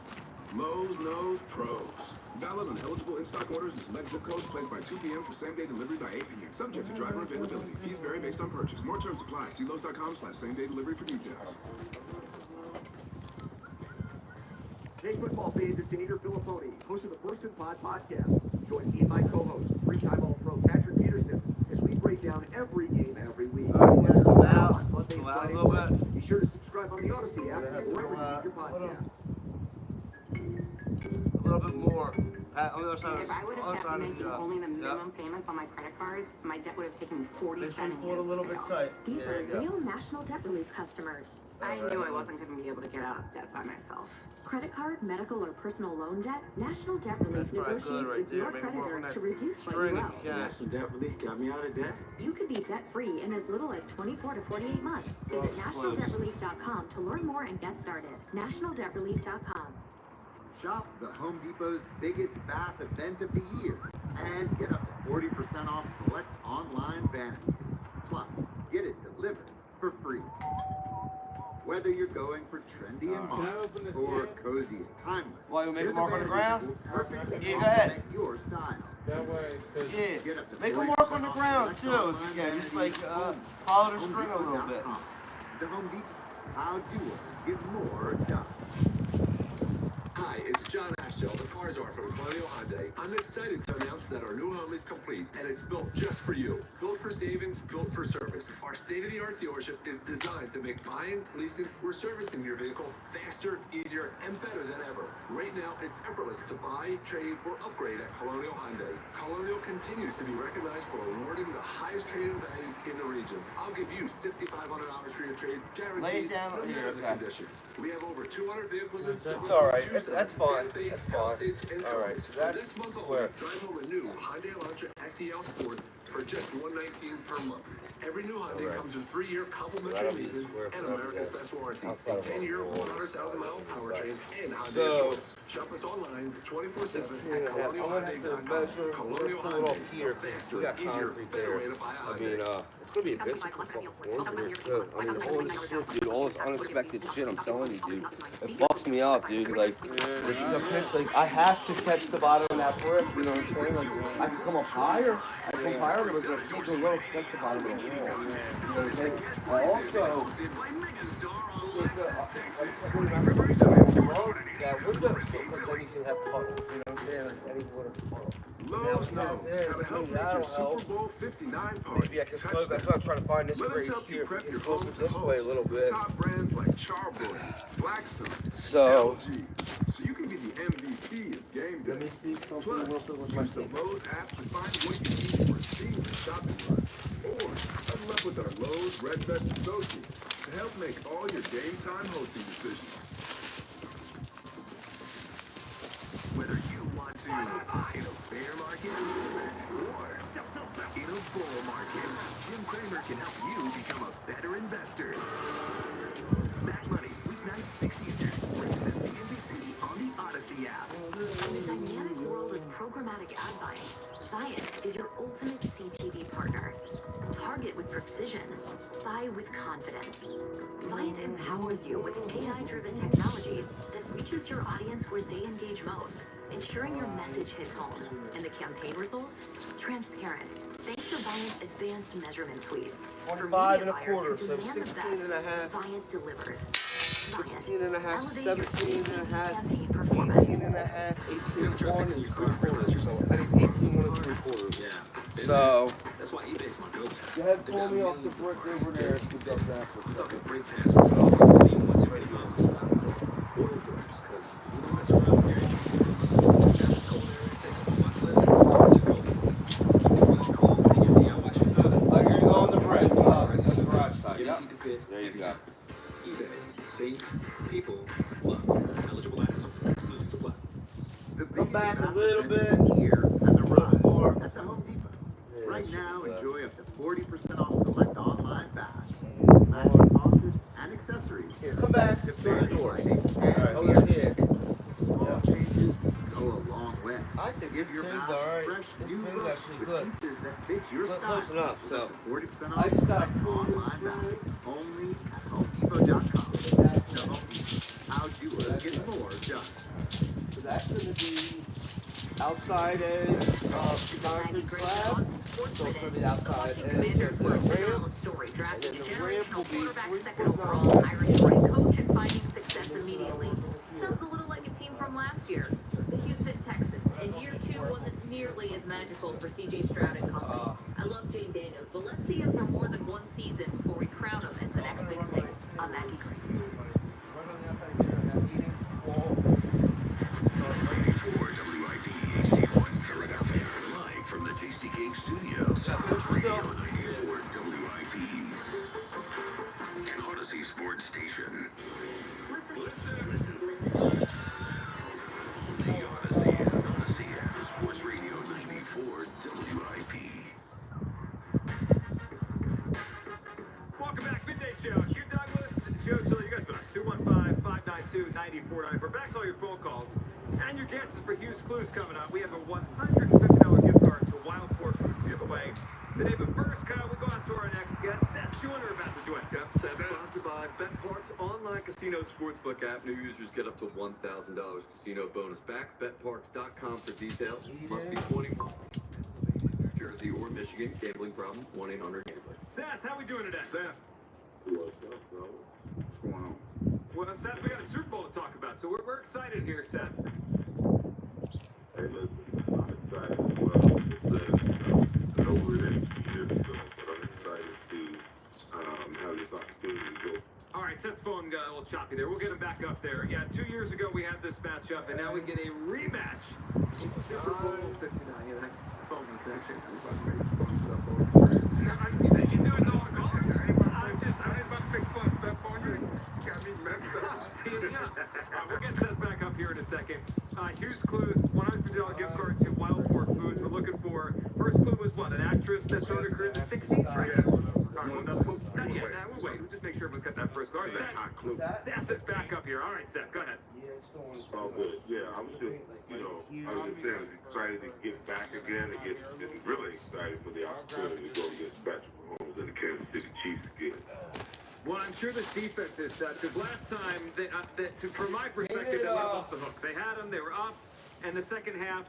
M: Lowe's knows pros. Valid on eligible in-stock orders and select zip codes placed by 2 p.m. for same-day delivery by 8 p.m. Subject to driver availability. Fees vary based on purchase. More terms apply. See Lowe's.com/same-day delivery for details.
Q: Hey, football fans, it's Anita Filipponi, host of the First and Pod podcast. Join me and my co-host, three-time All-Pro Patrick Peterson, as we break down every game every week. On Monday and Friday mornings. Be sure to subscribe on the Odyssey app or wherever you get your podcasts.
H: a little bit more. On the other side of
K: If I would
H: the
K: have kept making
H: job.
K: only the
H: Yep.
K: minimum payments on my credit cards, my debt would have taken me
H: This
K: 47
H: one pulled a
K: years
H: little
K: to
H: bit
K: pay off.
H: tight.
L: These
H: There
L: are
H: you go.
L: real National Debt Relief customers.
K: I knew I wasn't going to be able to get out of debt by myself.
L: Credit card, medical, or personal loan debt? National Debt Relief
H: That's probably good
L: negotiates
H: right
L: with
H: there.
L: your
H: Maybe work on
L: creditors
H: that
L: to reduce what
H: string
L: you
H: if
L: owe.
H: you can.
B: National Debt Relief got me out of debt.
L: You could be debt-free in as little as 24 to 48 months. Visit nationaldebtrelief.com to learn more and get started. nationaldebtrelief.com.
N: Shop the Home Depot's biggest bath event of the year and get up to 40% off select online vanities. Plus, get it delivered for free. Whether you're going for trendy and modern or cozy and timeless,
H: Why, you make a
N: there's
H: mark on the
N: vanity that
H: ground?
N: will perfectly
H: Yeah, go ahead.
N: complement your style.
C: That way, because
H: Yeah,
N: Get up to
H: make a
N: 40%
H: mark on the
N: off
H: ground
N: select
H: too. If
N: online
H: you can, just
N: vanities
H: like
N: at
H: follow the string a little bit.
N: HomeDepot.com. The Home Depot. How doers get more done.
R: Hi, it's John Ashdale, the car czar from Colonial Hyundai. I'm excited to announce that our new home is complete and it's built just for you. Built for savings, built for service. Our state-of-the-art dealership is designed to make buying, leasing, or servicing your vehicle faster, easier, and better than ever. Right now, it's effortless to buy, trade, or upgrade at Colonial Hyundai. Colonial continues to be recognized for awarding the highest trade-in values in the region. I'll give you $6,500 for your trade, guaranteed,
H: Lay it down
R: no
H: here,
R: matter the
H: okay.
R: condition. We have over 200 vehicles in stock.
H: It's all right.
R: Choose
H: That's
R: from
H: fine.
R: Sandbase,
H: That's fine.
R: Palisades, and
H: All right.
R: Elvis.
H: So
R: For
H: that's
R: this month only,
H: where.
R: drive home a new Hyundai Elantra SEL Sport for just $119 per month. Every new Hyundai
H: Alright.
R: comes with 3-year complimentary
H: That'll be
R: maintenance
H: square
R: and
H: foot
R: America's
H: there.
R: best warranty.
H: Outside of our
R: 10-year,
H: walls.
R: 100,000-mile powertrain and Hyundai
H: So-
R: Assurance. Shop us online 24/7
H: 16
R: at
H: and a half. I'm gonna have to
R: colonialhyundai.com.
H: measure.
R: Colonial
H: Pull it off
R: Hyundai,
H: here.
R: the faster,
H: We got
R: easier,
H: concrete
R: better
H: there.
R: way to buy a
H: I
R: Hyundai.
H: mean, it's gonna be a good fucking floors in here too. I mean, holy shit, dude, all this unexpected shit. I'm telling you, dude, it fucks me up, dude. Like, I have to catch the bottom of that brick. You know what I'm saying? Like, I can come up higher. I can come higher, but it's gonna keep going low to catch the bottom of the wall. You know what I'm saying? I also. Yeah, with the because then you can have puddles, you know what I'm saying? Like any water.
F: Lowe's knows how to help make your Super Bowl 59 party.
H: Maybe I can slow. That's why I'm trying to find this
F: Let us
H: right
F: help you
H: here.
F: prep
H: It's
F: your
H: closer
F: home to
H: this way a
F: host
H: little bit.
F: top brands like Charbroil, Blackstone,
H: So-
F: LG, so you can be the MVP of game day.
H: Let me see something
F: Plus,
H: real quick with
F: use
H: my
F: the
H: thing.
F: Lowe's app to find what you need for a seamless shopping run. Or huddle up with our Lowe's Red Vest associates to help make all your game time hosting decisions.
R: Whether you want to in a bear market or in a bull market, Jim Cramer can help you become a better investor. Mad Money, weeknights 6 Eastern. Listen to CNBC on the Odyssey app.
L: In the dynamic world of programmatic ad buying, Viant is your ultimate CTV partner. Target with precision. Buy with confidence. Viant empowers you with AI-driven technology that reaches your audience where they engage most, ensuring your message hits home. And the campaign results? Transparent. Thanks to Viant's advanced measurement suite. For
H: 25 and a
L: media buyers
H: quarter,
L: who
H: so
L: demand the
H: 16 and a
L: best,
H: half.
L: Viant delivers.
H: 16 and a half,
L: Elevate your
H: 17 and a half,
L: campaign performance.
H: 18 and a half, 18 1 and 3/4. So I think 18 1 and 3/4.
J: Yeah.
H: So
J: That's why eBay's my go-to.
H: go ahead, pull me off the brick over there. If we go back for a
J: I'm talking
H: second.
J: brake pads for golfers to see what's ready to go. Oil filters, because you don't mess around here. That's cold area, take a butt list, or just go for it. Just keep it cold when you get DIY shit done.
H: You're gonna go on the brick, on the garage side. Yep.
J: Guaranteed to fit.
H: There you go.
J: eBay. Think, people, love. Eligible items. Exclusions apply.
N: The
H: Come
N: biggest
H: back a
N: bath
H: little
N: event of the year has arrived at the Home Depot.
H: Yeah,
N: Right
H: that's
N: now,
H: good.
N: enjoy up to 40% off select online baths, magic faucets, and accessories.
H: Here, come back
N: To
H: through the
N: vary
H: door.
N: lighting
H: All
N: and
H: right, hold on here.
N: small changes go a long way.
H: I think
N: Give
H: this
N: your
H: pin's
N: bath
H: all right.
N: fresh
H: This
N: new
H: pin's
N: look
H: actually
N: with
H: good.
N: pieces that fit your
H: But
N: style.
H: close enough, so.
N: Up to 40%
H: I
N: off
H: just gotta
N: select
H: pull
N: online
H: this
N: baths
H: through.
N: only at HomeDepot.com. The Home Depot. How doers get more done.
H: So that's gonna be outside edge of concrete slab. So it's gonna be outside edge of the ramp. And then the ramp will be 3-foot high.
S: Irish right coach and finding success immediately. Sounds a little like a team from last year, the Houston Texans. And year 2 wasn't nearly as magical for CJ Stroud and company. I love Jane Daniels, but let's see him for more than one season before we crown him as the next big thing. I'm Maggie Gray.
X: WIP
D: We're back to all your phone calls and your guesses for Hughes Clues coming up. We have a $150 gift card to Wild Fork Foods to give away today. But first, Kyle, we go out to our next guest, Seth Joyner, about to join.
J: Yep, Seth, sponsored by BetParks Online Casino Sportsbook app. New users get up to $1,000 casino bonus back. BetParks.com for details. Must be 21. New Jersey or Michigan. Gambling problem? 1-800-GAMBLER.
D: Seth, how we doing today?
E: Seth.
G: What's up, bro?
E: What's going on?
D: Well, Seth, we got a Super Bowl to talk about, so we're excited here, Seth.
G: Hey, listen, I'm excited as well. I know we're in years ago, but I'm excited to have this opportunity to go.
D: All right, Seth's phone got a little choppy there. We'll get him back up there. Yeah, 2 years ago we had this matchup, and now we get a rematch. Super Bowl 59. Yeah, that phone connection. No, I mean, you do it to all the callers. I was about to make fun of Seth on you. Got me messed up. We'll get Seth back up here in a second. Hughes Clues, $150 gift card to Wild Fork Foods. We're looking for, first clue was what, an actress that started her career in the 60s, right?
G: Yes.
D: All right, not yet. We'll wait. We'll just make sure we got that first. All right, Seth is back up here. All right, Seth, go ahead.
G: Oh, good. Yeah, I'm just, I was just saying, I was excited to get back again and really excited for the opportunity to go against Patrick Mahomes and the Kansas City Chiefs again.
D: Well, I'm sure this defense is that, because last time, from my perspective, they went off the hook. They had them, they were up, and the second half,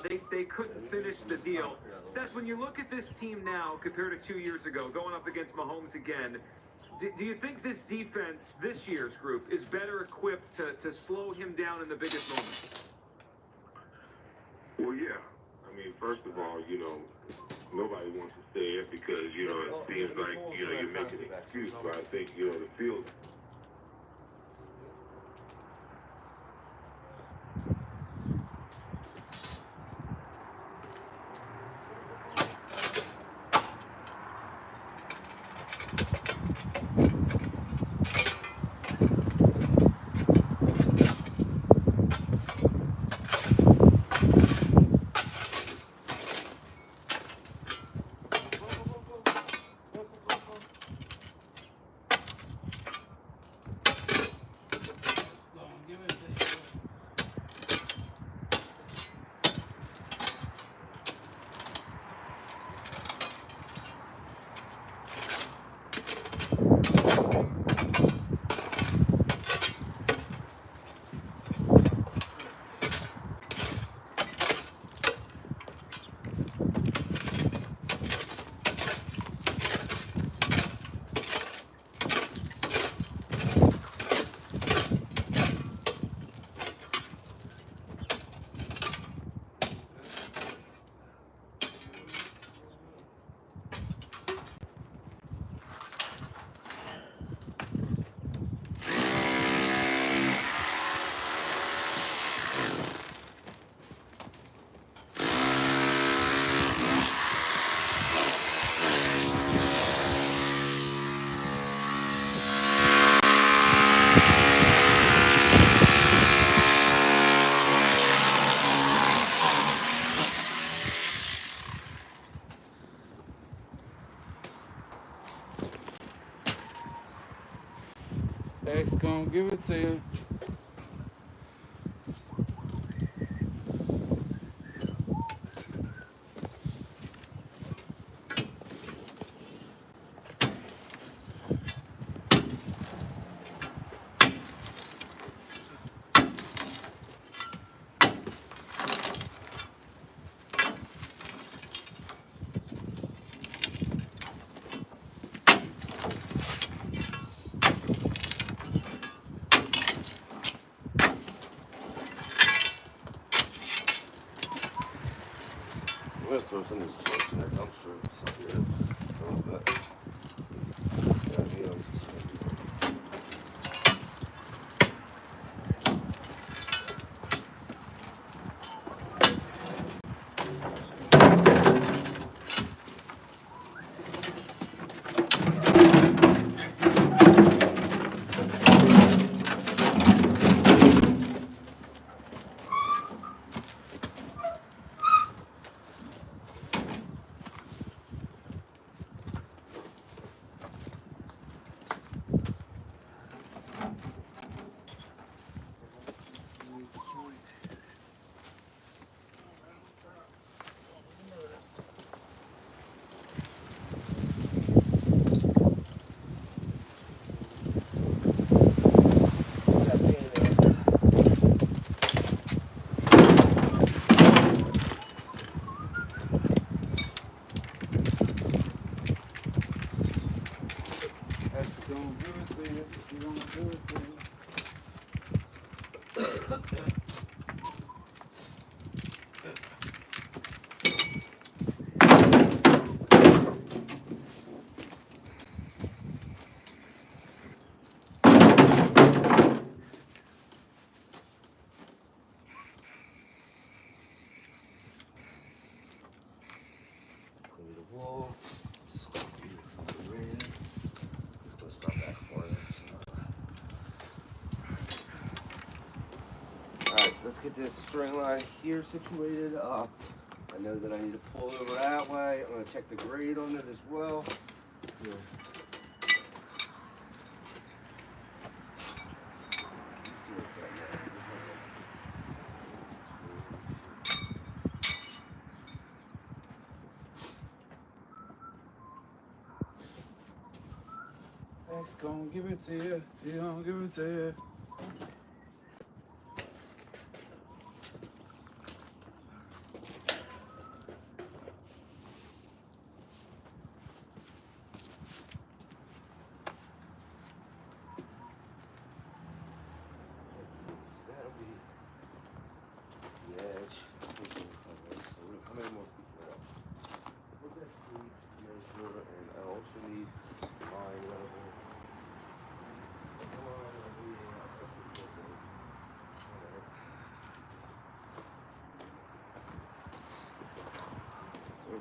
D: they couldn't finish the deal. That's when you look at this team now compared to 2 years ago, going up against Mahomes again. Do you think this defense, this year's group, is better equipped to slow him down in the biggest moments?
G: Well, yeah. I mean, first of all, nobody wants to say it because, it seems like, you're making an excuse, but I think, the field.
C: X gonna give it to you.
H: I'm gonna throw some of this chips in there. I'm sure it's good. A little bit. Clean the wall. Let's start back for it. Alright, so let's get this string line here situated. I know that I need to pull it over that way. I'm going to check the grade on it as well. Here.
C: X gon' give it to you. He gon' give it to you.
H: That'll be the edge. So how many more feet are up? What's that feet measure? And I also need line level.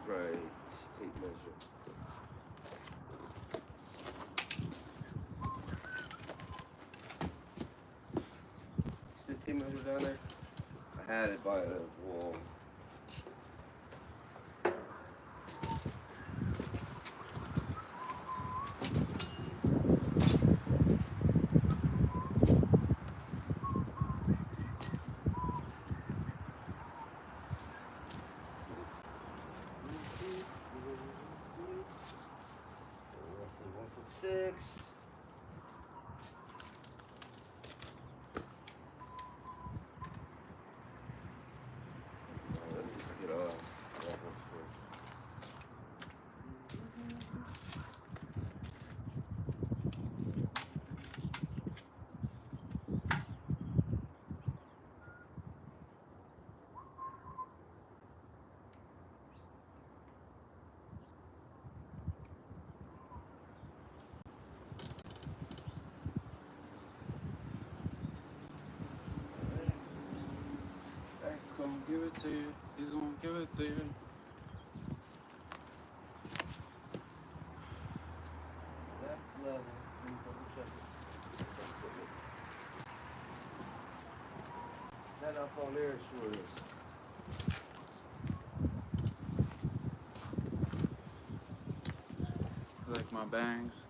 H: Alright, tape measure. See the tape measure down there? I had it by the wall. Roughly 1'6". Let me just get that one first.
C: X gon' give it to you. He's gonna give it to you.
H: That's level. Let me double check it. Is that up on there? Sure is.
C: Like my bangs.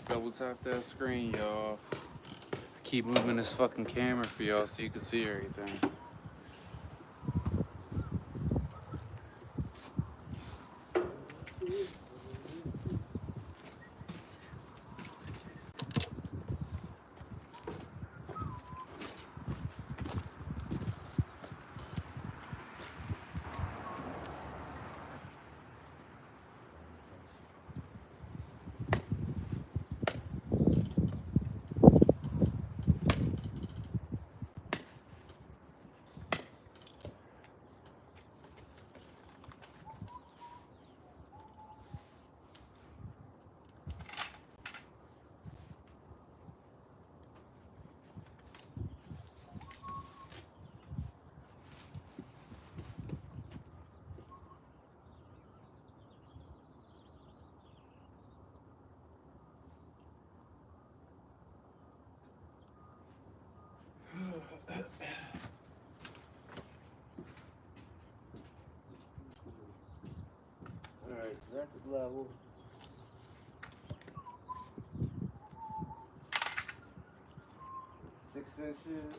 C: Double tap that screen, y'all. Keep moving this fucking camera for y'all so you can see everything.
H: Alright, so that's level. It's 6 inches.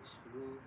H: smooth.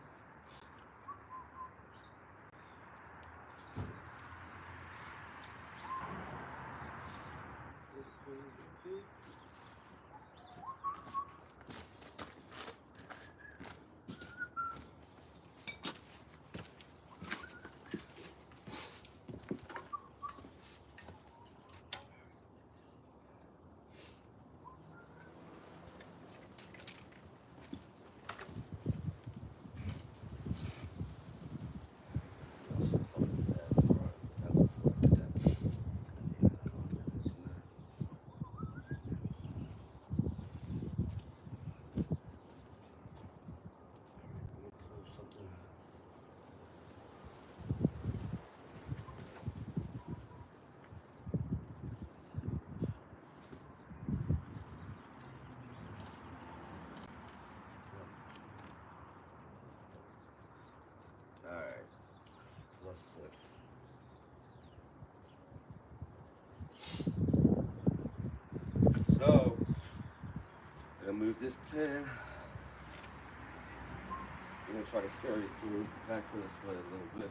H: Alright, plus 6. So, I'm gonna move this pin. I'm gonna try to carry it through back to this way a little bit.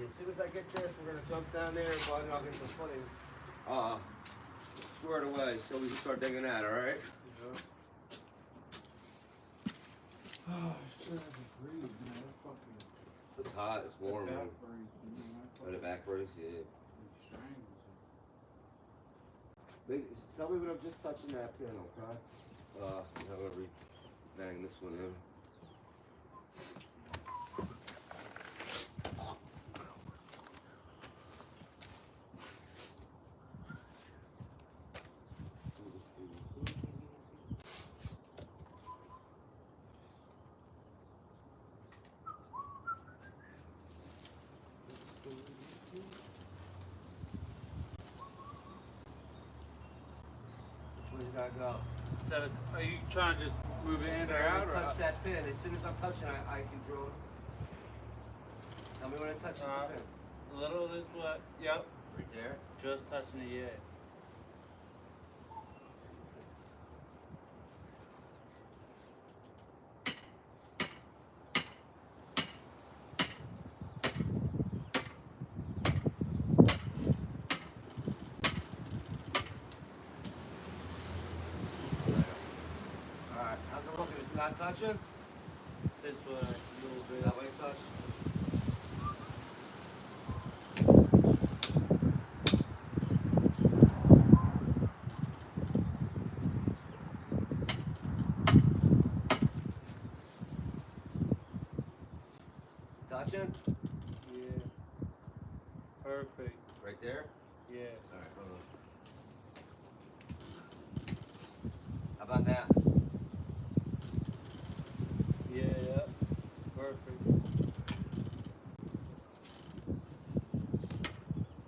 H: As soon as I get this, we're gonna jump down there and I'll get the footing squared away so we can start digging that, alright?
C: Oh, shit, I can breathe, man.
H: It's hot, it's warm.
C: The back
H: Man.
C: brace,
H: Oh, the back brace, yeah.
C: Strange.
H: Tell me when I'm just touching that pin, okay? I'm gonna bang this one in. Where's it gotta go?
C: So, are you trying to just move it in or
H: When
C: out?
H: I
C: Or
H: touch that pin. As soon as I'm touching, I can drill it. Tell me when it touches the pin.
C: A little this way. Yep.
H: Right there?
C: Just touching it, yeah.
H: Alright, how's it looking? It's not touching?
C: This way, a little bit.
H: That way it touched? Touching?
C: Yeah. Perfect.
H: Right there?
C: Yeah.
H: Alright, hold on. How about now?
C: Yeah, yeah. Perfect.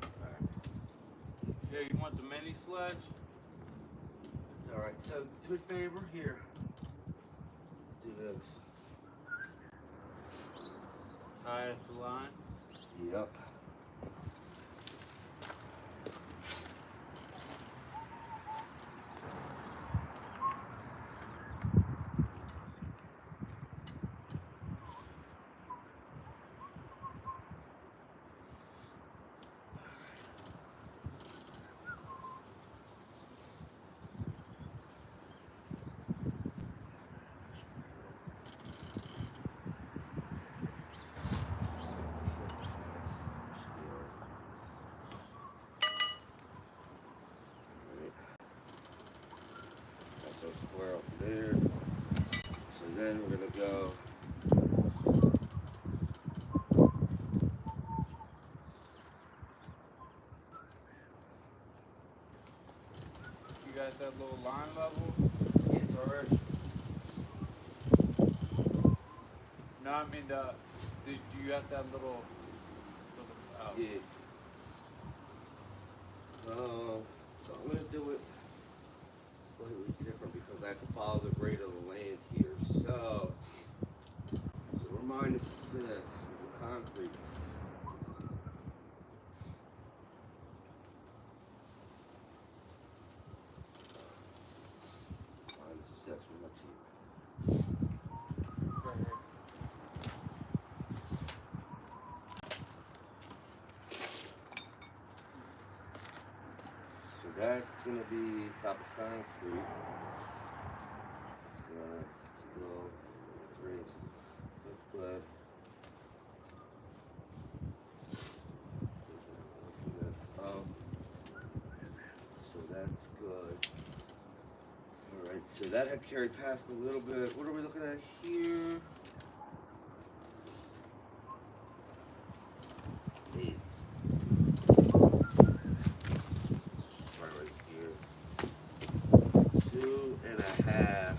H: Alright.
C: Yeah, you want the mini sledge?
H: It's alright. So, do me a favor here. Let's do this.
C: Tie at the line.
H: Yep. That's our square up there. So then we're gonna go.
C: You got that little line level?
H: It's alright.
C: No, I mean you got that little
H: Yeah. So I'm gonna do it slightly different because I have to follow the grade of the land here. So we're -6. concrete. 6 with my team. So that's gonna be top of concrete. It's gonna still raise. That's good. So that's good. Alright, so that had carried past a little bit. What are we looking at here? 8. Right here. 2.5.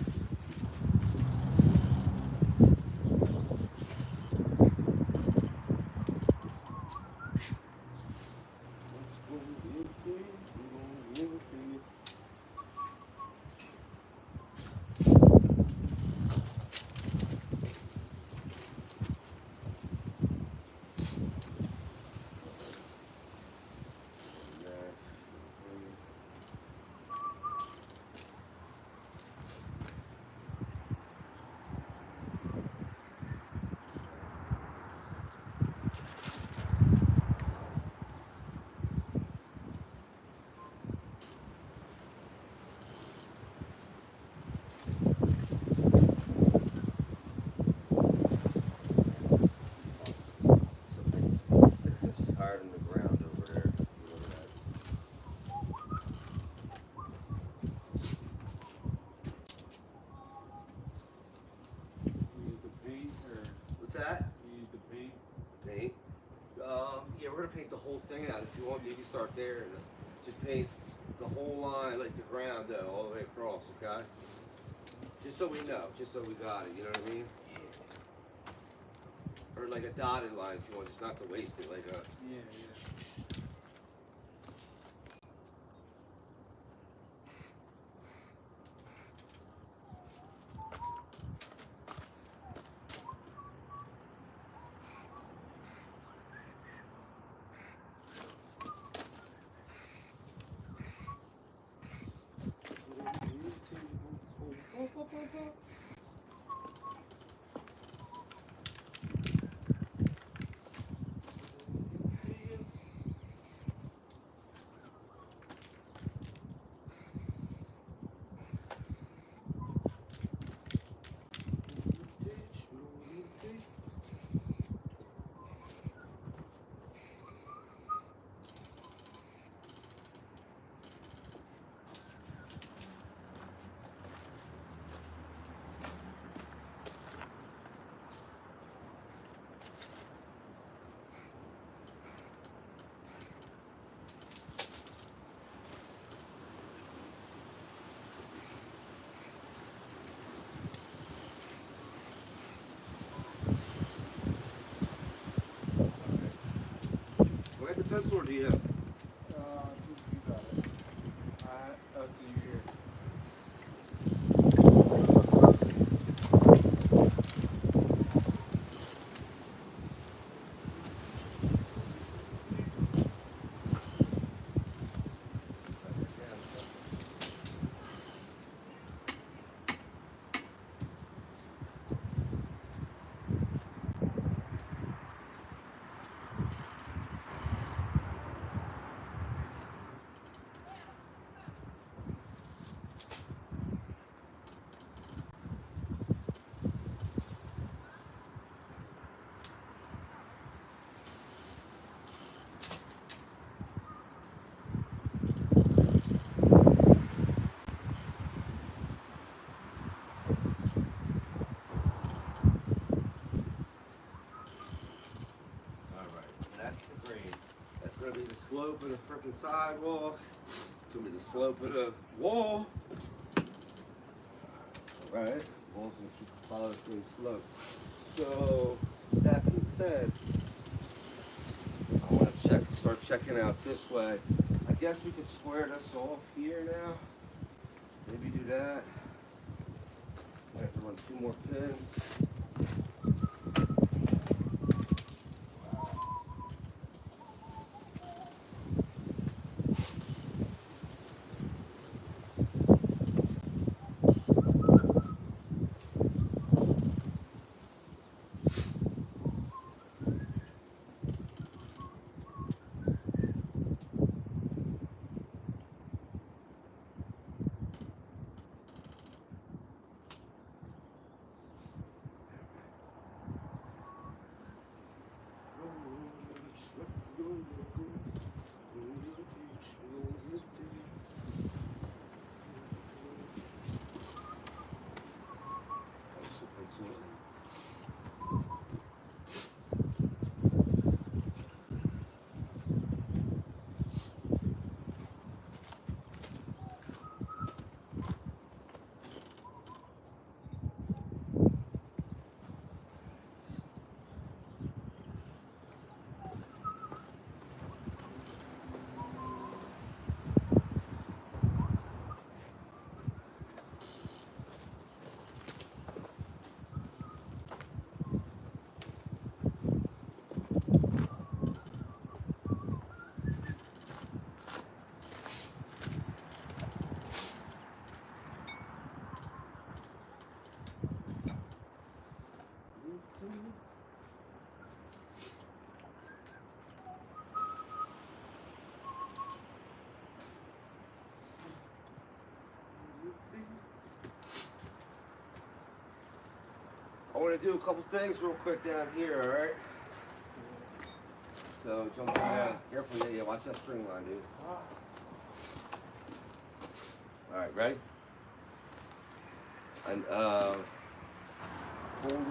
H: Yeah, we're gonna paint the whole thing out. If you want, you can start there and just paint the whole line, like the ground though, all the way across, okay? Just so we know, just so we got it, you know what I mean? Or like a dotted line if you want, just not to waste it, like a...
C: Yeah.
H: Pencil or do you have?
C: You got it. Up to you here.
H: Gonna be the slope of the freaking sidewalk. It's gonna be the slope of the wall. Alright, wall's gonna keep follow the same slope. So that being said, I wanna start checking out this way. I guess we could square this off here now. Maybe do that. I have to run 2 more pins. want to do a couple things real quick down here, alright? So, jump down. Careful, yeah, watch that string line, dude. Alright, ready? And, hold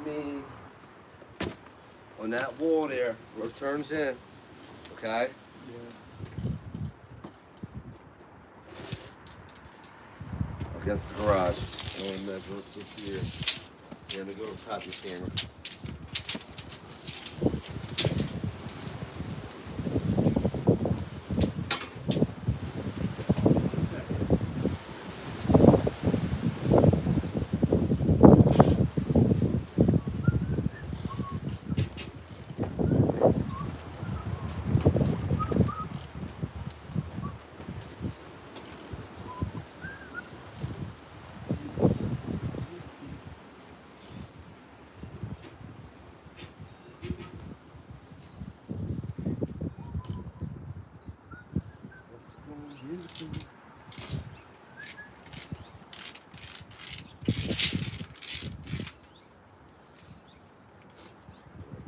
H: me on that wall there where it turns in, okay? Against the garage. I want to measure it this here. Yeah, they go to the top of the camera.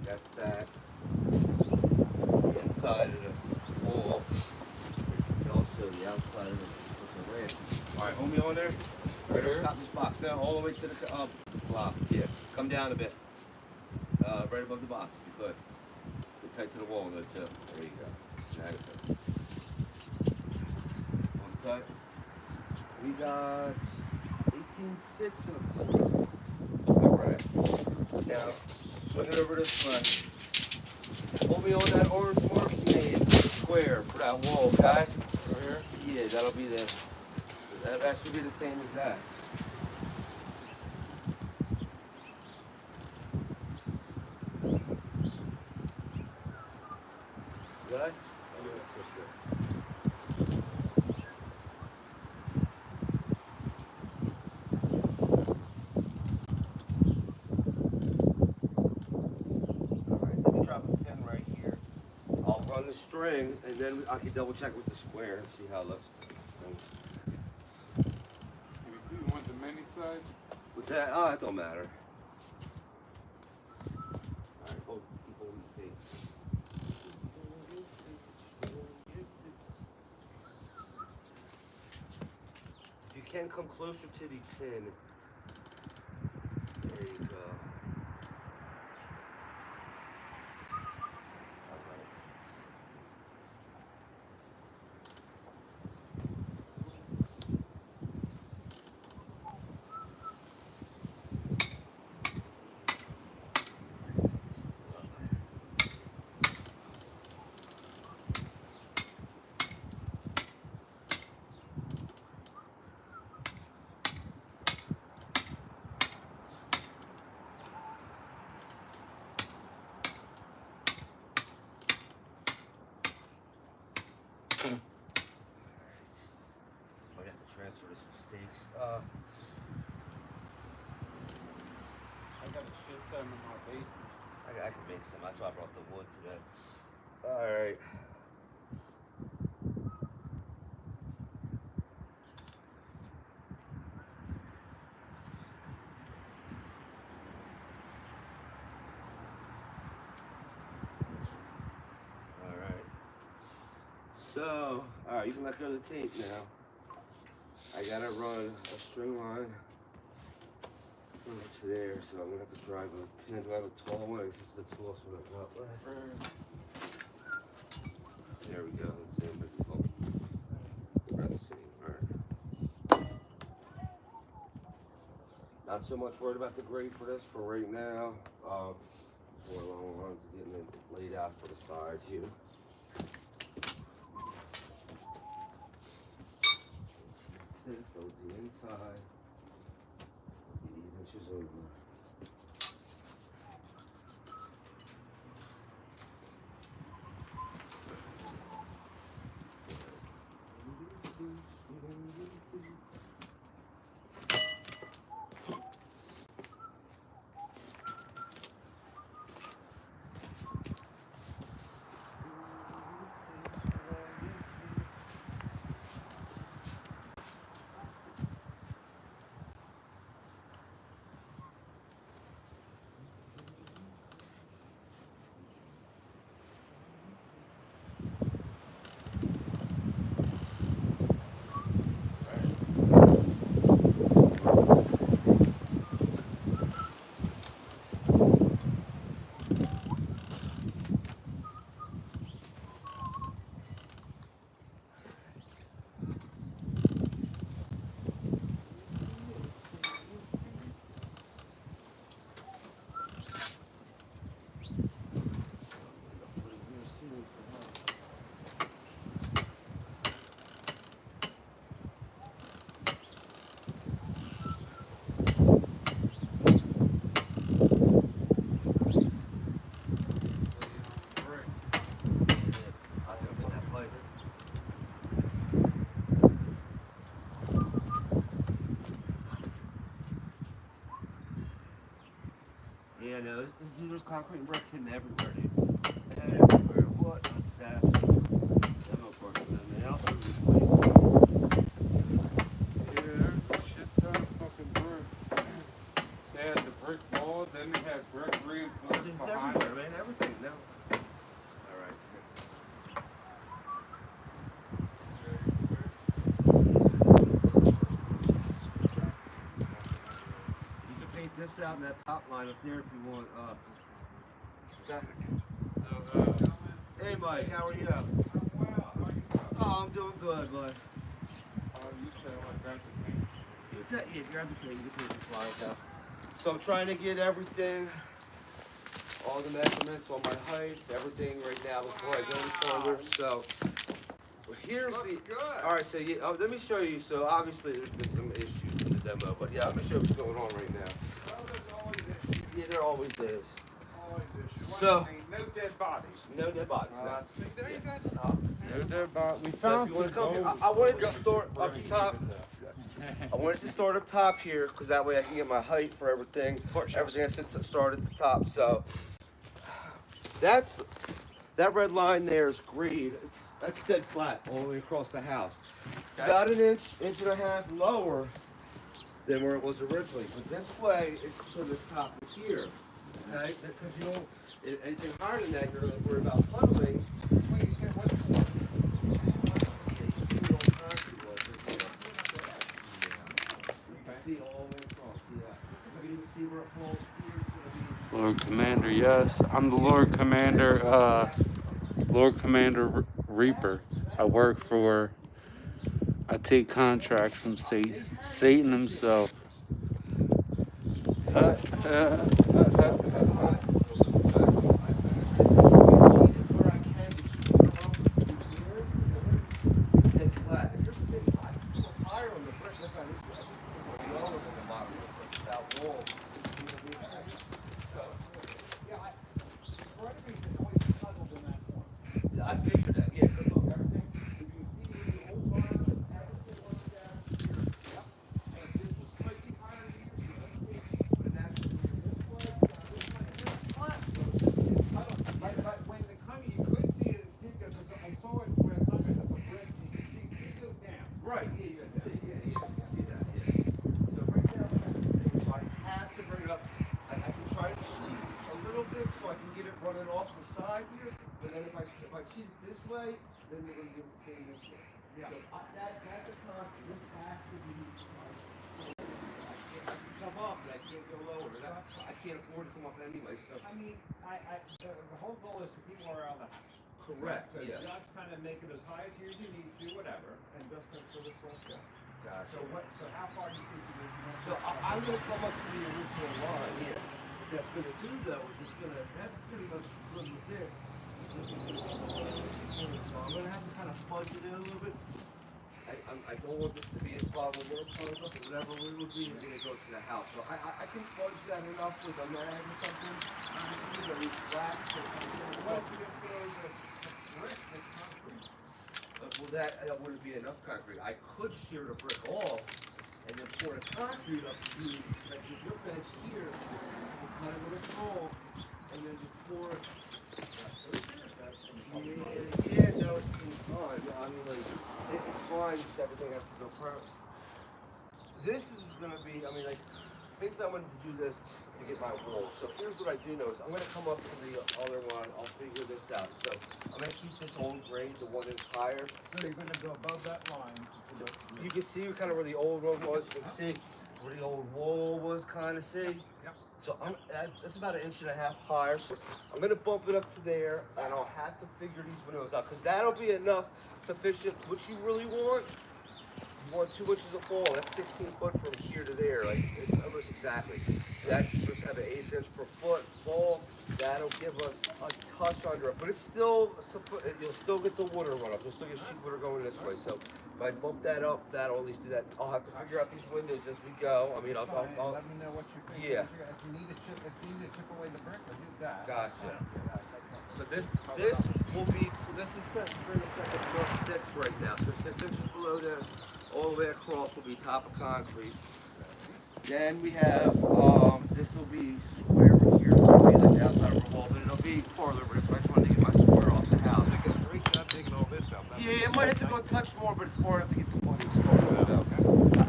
H: That's that. That's the inside of the wall. And also the outside of the ramp. Alright, hold me on there. Right here? Top of this box. Now all the way to the block. Yeah. Come down a bit. Right above the box. Be good. Get tight to the wall there too. There you go. Now you're good. One tight. We got 18.6 and a quarter. Alright. Now swing it over this way. Hold me on that orange mark you made, the square for that wall, okay? Right here? Yeah, that'll be that should be the same as that. Good? On the string, and then I can double check with the square and see how it looks.
C: You want the mini size?
H: What's that? Oh, that don't matter. Alright, keep holding the tape. If you can come closer to the pin. There you go. Might have to transfer this with stakes.
C: I got a shit ton in my basement.
H: I can make some. That's why I brought the wood today. Alright. So, alright, you can let go of the tape now. I gotta run a string line up to there, so I'm gonna have to drive a pin. Do I have a tall one? This is the tallest one I've got left. There we go. Let's see if I can pull. Let's see. Alright. Not so much worried about the grade for this for right now. More along the lines of getting it laid out for the sides here. So it's the inside, 8 inches over. Yeah, no, there's concrete and brick hitting everywhere, dude. Everywhere. What a disaster. Demo park in there now.
C: Yeah, there's a shit ton of fucking brick. They had the brick wall, then they had brick reinforced
H: It's
C: behind
H: everywhere,
C: it.
H: man. Everything. No. All right. You can paint this out in that top line up there if you want. Hey, Mike, how are you? Oh, I'm doing good, bud.
C: You said what, grab the paint?
H: What's that? Yeah, grab the paint. You can paint the flyers out. So I'm trying to get everything, all the measurements, all my heights, everything right now before I go any further. So here's the. All right, so let me show you. So obviously there's been some issues in the demo, but yeah, let me show you what's going on right now.
A: Well, there's always issues.
H: Yeah, there always is.
A: Always issues.
H: So-
A: I mean, no dead bodies.
H: No dead bodies. No.
A: See, there you guys are.
C: No, they're about, we
H: So if
C: found
H: you want to
C: some
H: come,
C: gold.
H: I wanted to start up top. I wanted to start up top here because that way I can get my height for everything. Everything has to start at the top. So that red line there is green. That's dead flat all the way across the house. It's about an inch and a half lower than where it was originally. But this way it's to the top of here. Okay? Because you don't, anything higher than that, you're going to worry about puddling.
A: Wait, you said what for?
H: See all the way across, yeah. You can even see where it falls here.
C: Lord Commander, yes. I'm the Lord Commander, Reaper. I work for, I take contracts from Satan himself.
H: I figured that, yeah, because look, everything, if you see the old barn, everything was down here. Yep. And this was slightly higher here, so everything, but it actually went this way, and it's flat.
A: But when the coming, you could see it because I saw it when I was at the bridge. You can see it go down.
H: Right, yeah, you can see that, yeah. So right now, so I have to bring it up. I can try to cheat a little bit so I can get it running off the side here. But then if I cheat it this way, then we're going to do the same this way.
A: Yeah.
H: So that's a constant. This has to be. I can come up, but I can't go lower. I can't afford to come up anyway. So.
A: I mean, the whole goal is to keep more around the house.
H: Correct.
A: So
H: Yeah.
A: just kind of make it as high as you need to, whatever, and just until it's all set.
H: Gotcha.
A: So how far do you think you need?
H: So I'm going to come up to the original line. Yeah. What that's going to do though is it's going to, that's pretty much good with this. So I'm going to have to kind of fudge it in a little bit. I don't want this to be a spot where we're close up or whatever we would be going to go to the house. So I can fudge that enough with a mag or something. Just leave it really flat.
A: What if you just go with brick and concrete?
H: Well, that wouldn't be enough concrete. I could shear the brick off and then pour the concrete up to, like with your bench here, I can cut it with a saw and then just pour it. Yeah, no, it's fine. I mean, like, it's fine, just everything has to go first. This is going to be, I mean, like, basically I'm going to do this to get my wall. So here's what I do know is I'm going to come up to the other one. I'll figure this out. So I'm going to keep this old grade, the 1 inch higher.
A: So you're going to go above that line.
H: So you can see kind of where the old road was. You can see where the old wall was, kind of see.
A: Yep.
H: So that's about 1.5 inches higher. So I'm gonna bump it up to there, and I'll have to figure these windows out because that'll be enough, sufficient. What you really want, you want 2 inches of fall. That's 16 foot from here to there. Like it's almost exactly. That's supposed to have an 1/8 inch per foot fall. That'll give us a touch under it, but it's still, you'll still get the water runoff. You'll still get sheet water going this way. So if I bump that up, that'll at least do that. I'll have to figure out these windows as we go. I mean, I'll
A: Let me know what you think.
H: Yeah.
A: If you need to chip, if you need to chip away the brick, we'll do that.
H: Gotcha. So this will be, this is set pretty much like a +6 right now. So 6 inches below this, all the way across will be top of concrete. Then we have, this will be square here. but it's far enough to get the footing started. So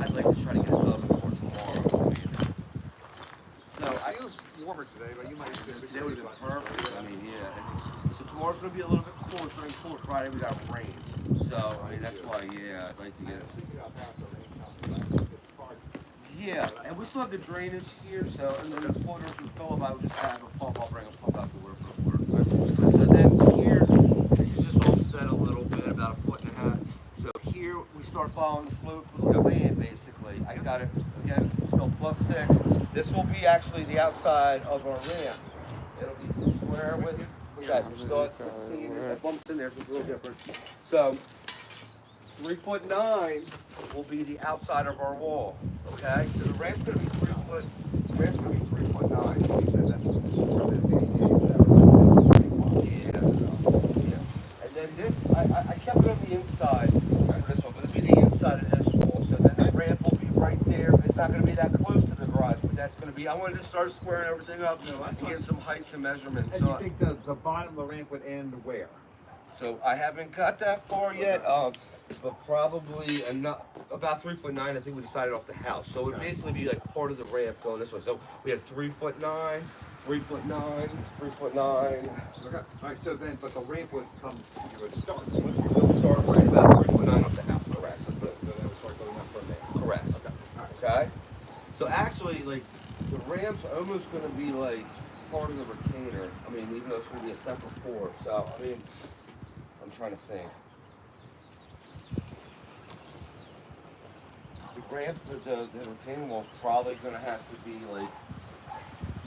H: I'd like to try to get it done before tomorrow. So
A: It feels warmer today, but you might just
H: today would have been perfect. I mean, yeah. So tomorrow's gonna be a little bit cooler. It's going cool. Friday we got rain. So I mean that's why, yeah, I'd like to get it. Yeah, and we still have the drainage here, so and then the water if we fill up, I would just add a pump. I'll bring a pump out the water for the water. So then here, this is just offset a little bit, about 1.5 feet. So here we start following the slope with the land basically. I got it again, still +6. This will be actually the outside of our ramp. It'll be square with that. We're still at 16. That bumps in there, so it's a little different. So 3'9" will be the outside of our wall. Okay, so the ramp's gonna be 3 foot. The ramp's gonna be 3'9". He said that's yeah. And then this, I kept it on the inside. This one, but it'll be the inside of this wall. So then the ramp will be right there. It's not gonna be that close to the garage, but that's gonna be. I wanted to start squaring everything up and getting some heights and measurements.
A: And you think the bottom of the ramp would end where?
H: So I haven't got that far yet, but probably about 3'9". I think we decided off the house. So it would basically be like part of the ramp going this way. So we have 3'9", 3'9", 3'9".
A: Okay. All right. So then, but the ramp would come. You would start.
H: It would start right about 3'9" off the house. Correct.
A: So that would start going up from there.
H: Correct.
A: Okay.
H: Okay. So actually, like the ramp's almost going to be like part of the retainer. I mean, even though it's going to be a separate floor. So I mean. I'm trying to think. The ramp, the retaining wall is probably going to have to be like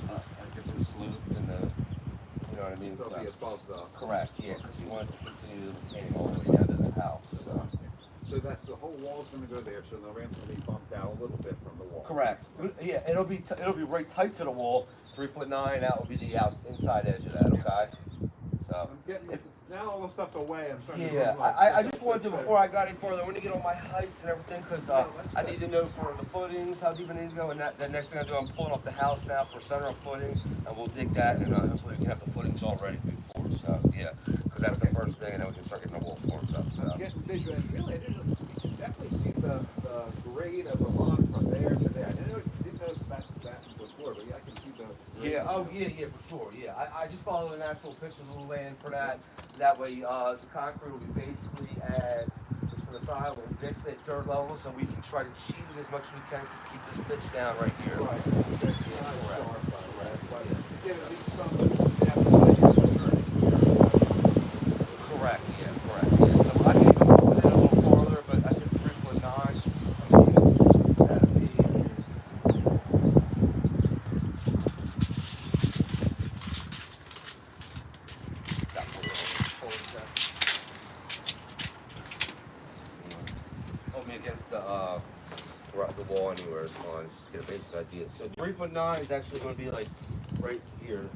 H: a different slope than the, you know what I mean?
A: They'll be above the.
H: Correct, yeah, because you want it to continue the retaining all the way down to the house.
A: So that the whole wall's going to go there. So the ramp's going to be bumped out a little bit from the wall.
H: Correct. Yeah, it'll be right tight to the wall. 3'9". That will be the inside edge of that. Okay. So.
A: I'm getting. Now all the stuff's away. I'm starting to
H: Yeah,
A: realize.
H: I just wanted to, before I got any further, I wanted to get all my heights and everything, because I need to know for the footings, how deep I need to go, and the next thing I do, I'm pulling off the house now for center of footing, and we'll dig that, and hopefully we can have the footings all ready before, so, yeah, because that's the first thing, and then we can start getting the wall forms up, so.
A: I'm getting visual, and really, I didn't definitely see the grade of the lawn from there to there. I didn't notice that before, but yeah, I can see the.
H: Yeah, yeah, for sure, yeah. I just follow the natural pictures of the land for that. That way, the concrete will be basically at, just for the side, we'll be basically at dirt level, so we can try to cheat it as much as we can just to keep this pitch down right here.
A: Right. Get at least some.
H: Correct, yeah, correct. Yeah. So I can even move it in a little farther, but I said 3'9". I mean, that'd be. Hold me against the wall anywhere is fine. Just get a basic idea. So 3'9" is actually going to be like right here.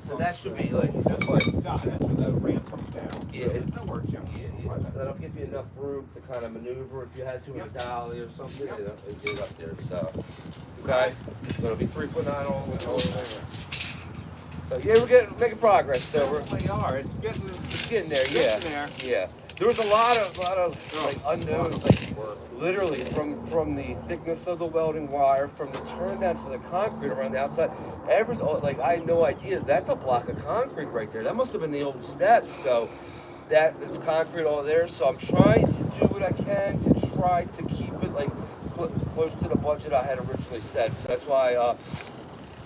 H: So that should be like,
A: That's where the ramp comes down.
H: yeah,
A: That works, yeah.
H: yeah. So that'll give you enough room to kind of maneuver if you had to in a dolly or something. You know, and get up there. So, okay. So it'll be 3'9" all the way. So yeah, we're making progress. So
A: We are. It's getting
H: there. Yeah.
A: Getting there.
H: Yeah. There was a lot of like unknowns, like literally from the thickness of the welding wire, from the turn down for the concrete around the outside. Like I had no idea that's a block of concrete right there. That must have been the old steps. So it's concrete all there. So I'm trying to do what I can to try to keep it like close to the budget I had originally said. So that's why.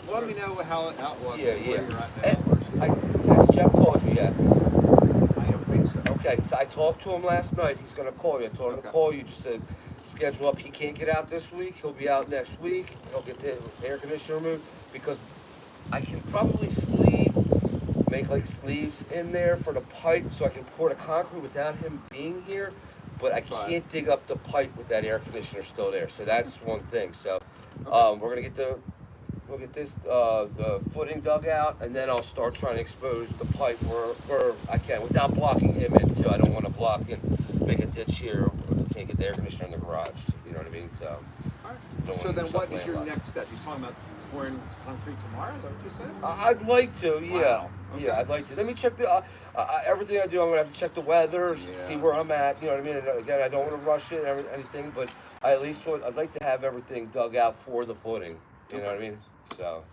A: Let me know how it was.
H: Yeah,
A: where
H: yeah.
A: you're at now.
H: Has Jeff called you yet?
A: I don't think so.
H: Okay, so I talked to him last night. He's going to call you. I told him to call you just to schedule up. He can't get out this week. He'll be out next week. He'll get the air conditioner removed because I can probably make like sleeves in there for the pipe so I can pour the concrete without him being here. But I can't dig up the pipe with that air conditioner still there. So that's one thing. So we're going to get the footing dug out, and then I'll start trying to expose the pipe where I can without blocking him in too. I don't want to block and make a ditch here if we can't get the air conditioner in the garage. You know what I mean? So.
A: So then what is your next step? You're talking about pouring concrete tomorrow? Is that what you said?
H: I'd like to, yeah.
A: Wow. Okay.
H: Yeah, I'd like to. Let me check the everything I do. I'm gonna have to check the weather, see where I'm at. You know what I mean? And again, I don't want to rush it or anything, but I'd like to have everything dug out for the footing. You know what I mean? So.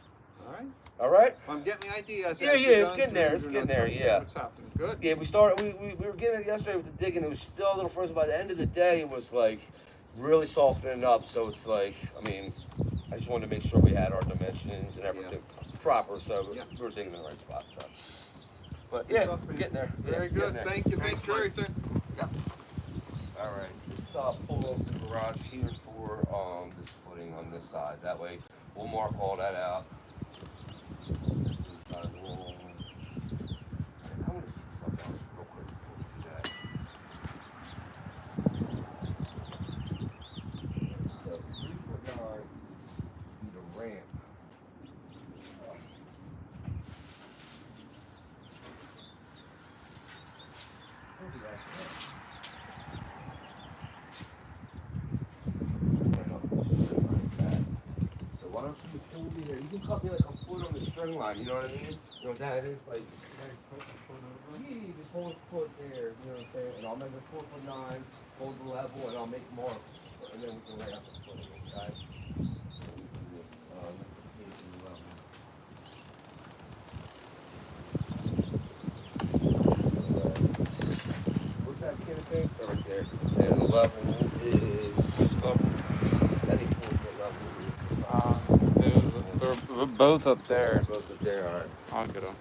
A: All right.
H: All right.
A: I'm getting the idea.
H: Yeah, it's getting there. It's getting there. Yeah.
A: What's happening? Good.
H: Yeah, we started. We were getting it yesterday with the digging. It was still a little frozen. By the end of the day, it was like really softening up. So it's like, I mean, I just wanted to make sure we had our dimensions and everything proper. So we were digging in the right spot. So. But yeah, we're getting there.
A: Very good. Thank you. Thanks for everything.
H: Yep. All right. Let's pull off the garage here for this footing on this side. That way, we'll mark all that out. I want to see something else real quick before we do that. So 3-foot yard be the ramp. So why don't you pull me here? You can cut me like a foot on the string line, you know what I mean? You know what that is? Like, yeah, you just hold a foot there, you know what I'm saying? And I'll measure 4'9", hold the level, and I'll make marks. And then we can lay out the footing, okay? What's that kid thing? Right there. And the level is just up. I think 4 foot level.
C: They're both up there.
H: Both up there, all right.
C: I'll get them.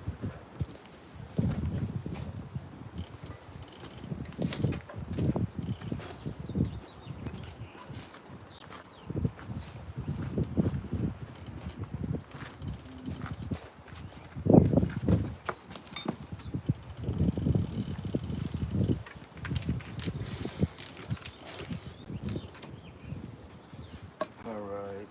H: All right.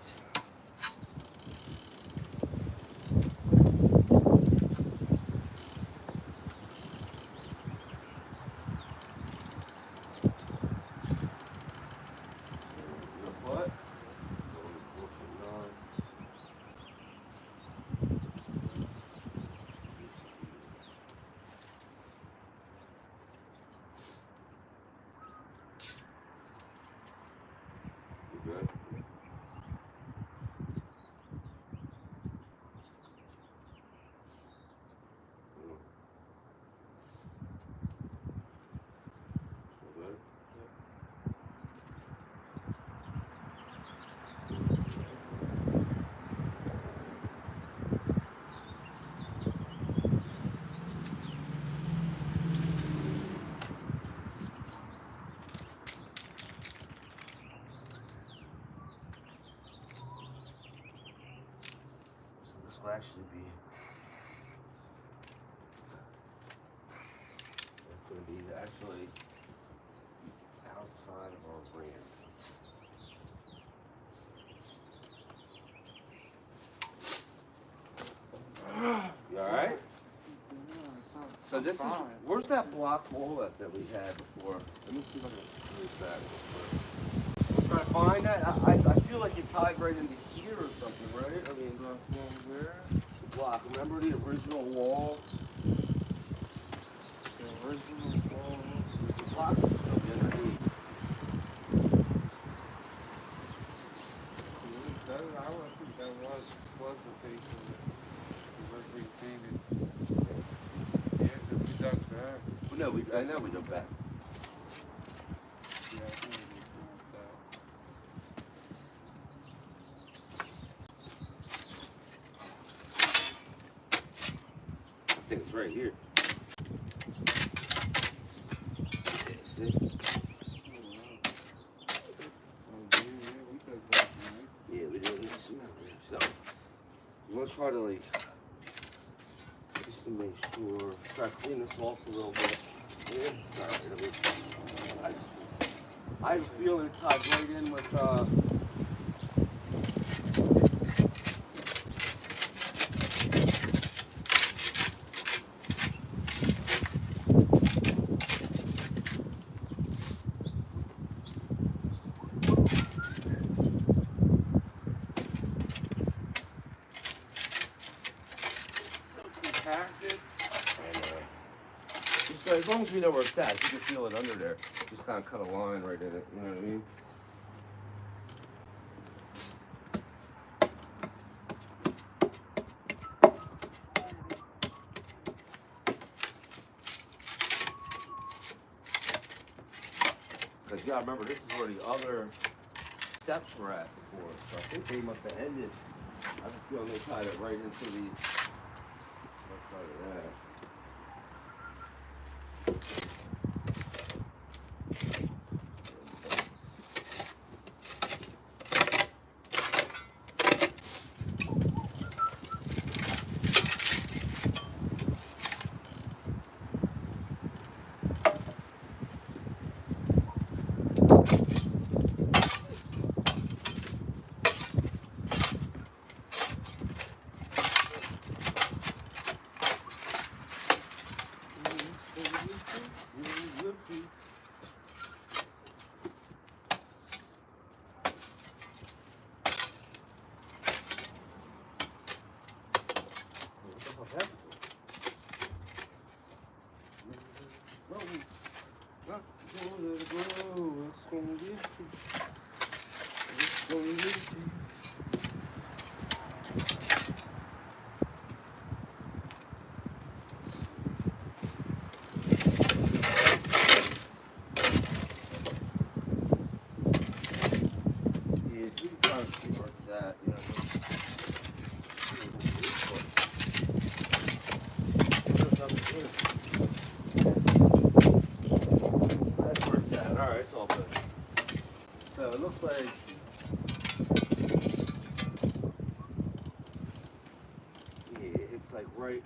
H: What? You good? Good. So this will actually be going to be actually outside of our ramp. You all right? So this is, where's that block wall that we had before? Let me see if I can move that. I'm trying to find that. I feel like it tied right into here or something, right? I mean, where? The block. Remember the original wall? The original wall. The block is still underneath.
C: I would think that was the case of the repainted. Yeah, because we dug back.
H: Well, no, I know we dug back.
C: Yeah, I think we dug that.
H: I think it's right here. Yeah, see? Yeah, we did need some memory. So, I'm gonna try to like, just to make sure, try to clean this off a little bit. Yeah, sorry, I feel it tied right in with,
C: packed it.
H: Just, as long as we know where it's at, you can feel it under there. Just kind of cut a line right in it, you know what I mean? Because you gotta remember, this is where the other steps were at before. So I think they must have ended. I have a feeling they tied it right into the left side of that. That's where it's at. Alright, it's all good. So it looks like it's like right.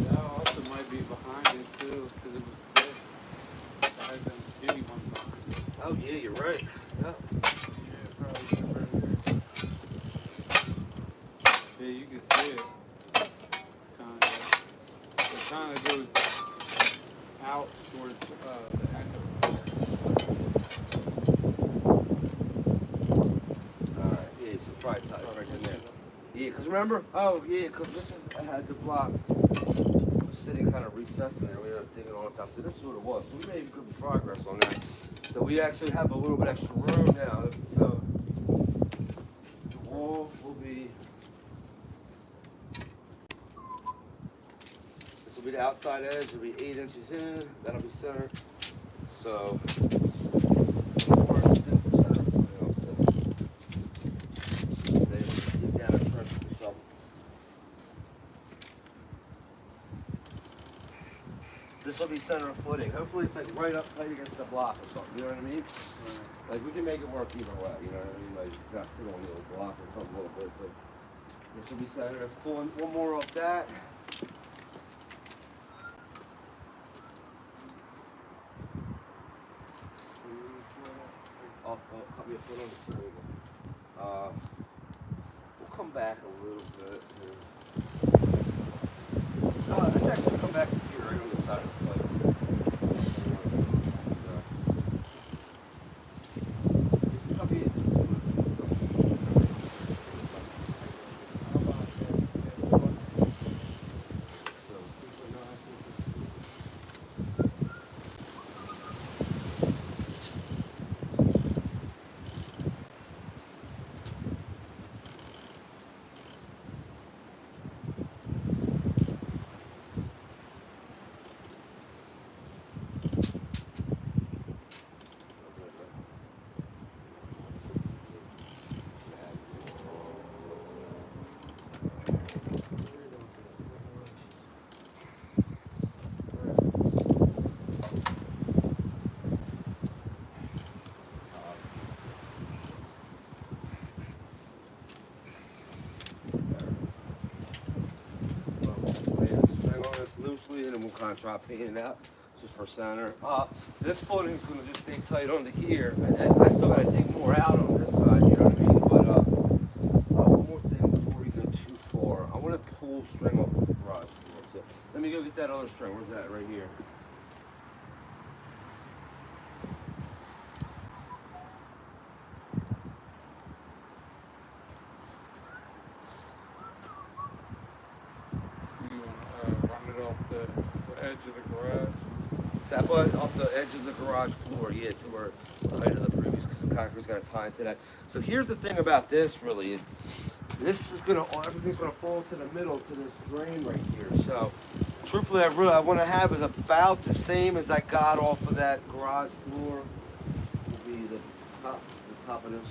C: That also might be behind it too, because it was thick. I had them skinny ones behind it.
H: Oh yeah, you're right. Yeah.
C: Yeah, probably right here. Yeah, you can see it. It kind of goes out towards the end of it.
H: Alright, yeah, so probably tied right in there. Yeah, because remember? Oh, yeah, because this is, I had the block was sitting kind of recessed in there. We ended up digging all the time. So this is what it was. So we made good progress on that. So we actually have a little bit extra room now. So the wall will be, this will be the outside edge. It'll be 8 inches in. That'll be center. So this will be center of footing. Hopefully it's like right up tight against the block or something, you know what I mean? Right. Like we can make it work either way, you know what I mean? Like it's not still on the old block or something a little bit, but this will be center. Let's pull in one more off that. Cut me a foot on the floor. We'll come back a little bit here. Let's actually come back here right on the side of the plate. Loosely, and then we'll kind of try painting it out just for center. This footing is going to just stay tight onto here, and then I still got to dig more out on this side, you know what I mean? But one more thing before we go too far. I want to pull string off the garage. Let me go get that other string. Where's that? Right here.
C: edge of the garage.
H: Tap on off the edge of the garage floor, yeah, to where the height of the previous, because the concrete's got to tie into that. So here's the thing about this, really, is this is gonna, everything's gonna fall to the middle to this drain right here. So, truthfully, I want to have is about the same as I got off of that garage floor. Will be the top of this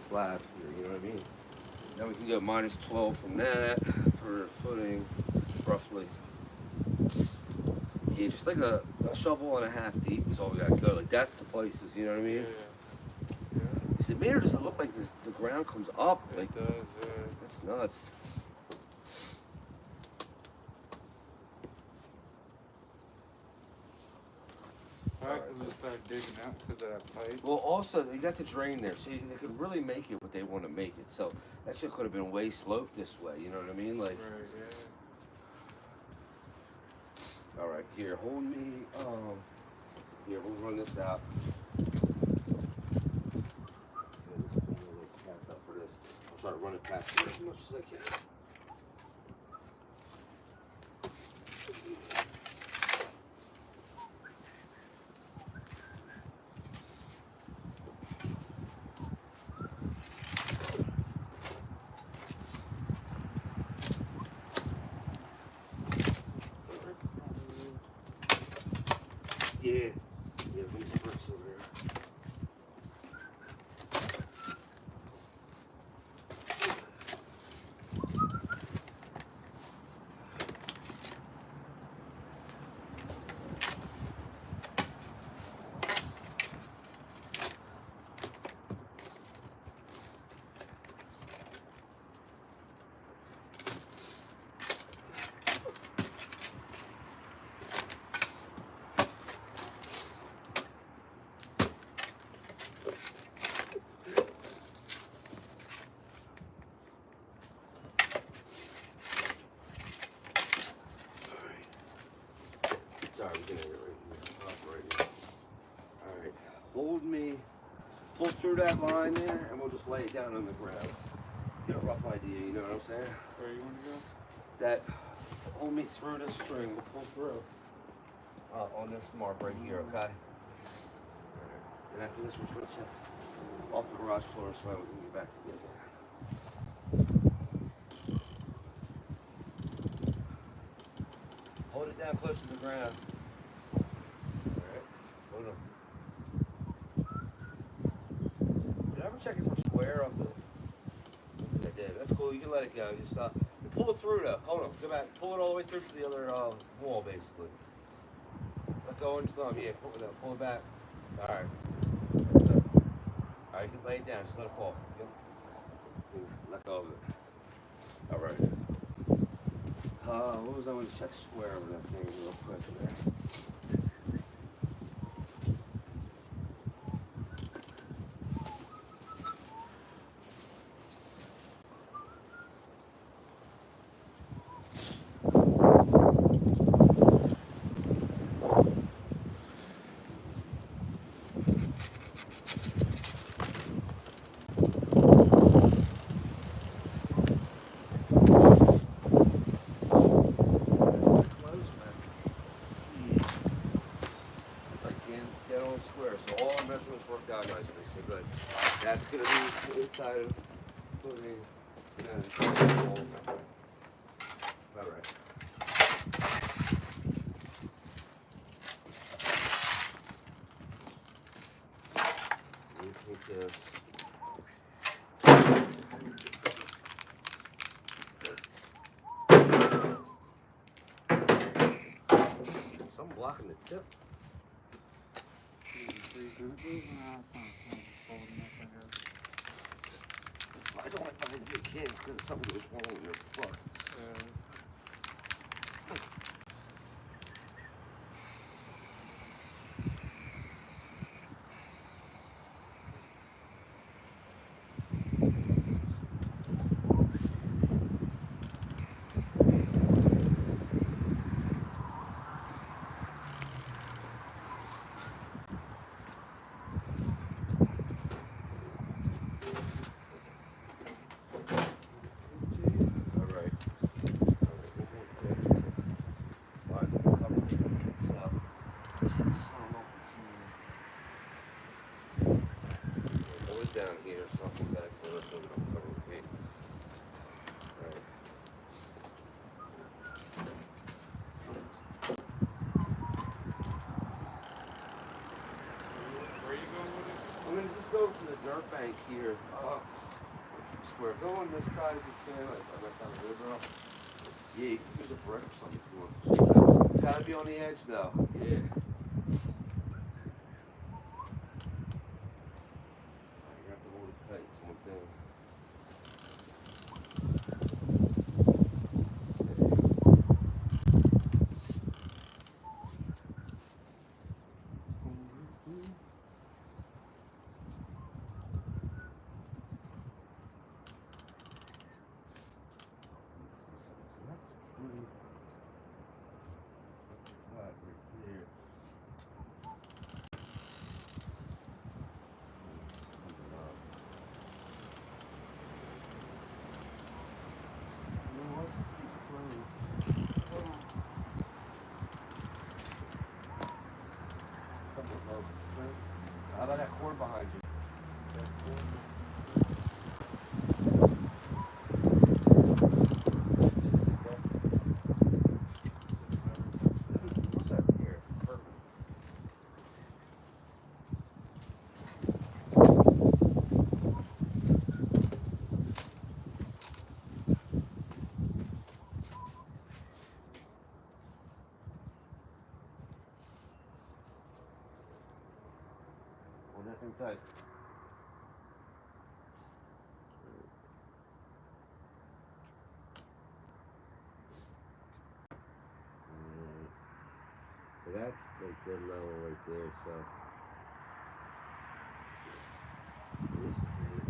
H: slab here. You know what I mean? Then we can go minus 12 from that for footing, roughly. Yeah, just like a shovel and a half deep is all we gotta go. Like that suffices, you know what I mean?
C: Yeah.
H: Is it me or does it look like this? The ground comes up? Like,
C: It does, yeah.
H: that's nuts.
C: Alright, let's start digging out to that pipe.
H: Well, also they got the drain there, so they could really make it what they want to make it. So that shit could have been way sloped this way. You know what I mean? Like,
C: Right, yeah.
H: all right, here, hold me. Here, we'll run this out. I'll try to run it past here as much as I can. Yeah, these bricks over there. Sorry, we're gonna get right here. Alright, hold me, pull through that line there, and we'll just lay it down on the ground. Get a rough idea, you know what I'm saying?
C: Where you want to go?
H: That, hold me through this string, we'll pull through. On this mark right here, okay? And after this, we're just gonna set off the garage floor so we can get back together. Hold it down close to the ground. Alright, hold on. Did I ever check it for square off the... I did. That's cool, you can let it go. Just pull it through though. Hold on, go back. Pull it all the way through to the other wall basically. Let go on your thumb. Yeah, pull it back. Alright. That's good. Alright, you can lay it down. Just let it fall. Yep. Let go of it. Alright. What was I going to check square over that thing real quick there? That's going to be the inside of footing and all right. Let me take this. Something blocking the tip. I don't like buying the big cans because if something goes wrong, you're fucked. down here, something back so let's go cover the feet. Alright.
C: Where you going with it?
H: I'm gonna just go to the dirt bank here. Square. Go on this side if you can, like on that side of the river. Yeah, you can use a brick or something if you want. It's gotta be on the edge though. Yeah. You have to hold it tight, it's one thing. How about that cord behind you? Hold that thing tight. So that's like dead level right there, so basically,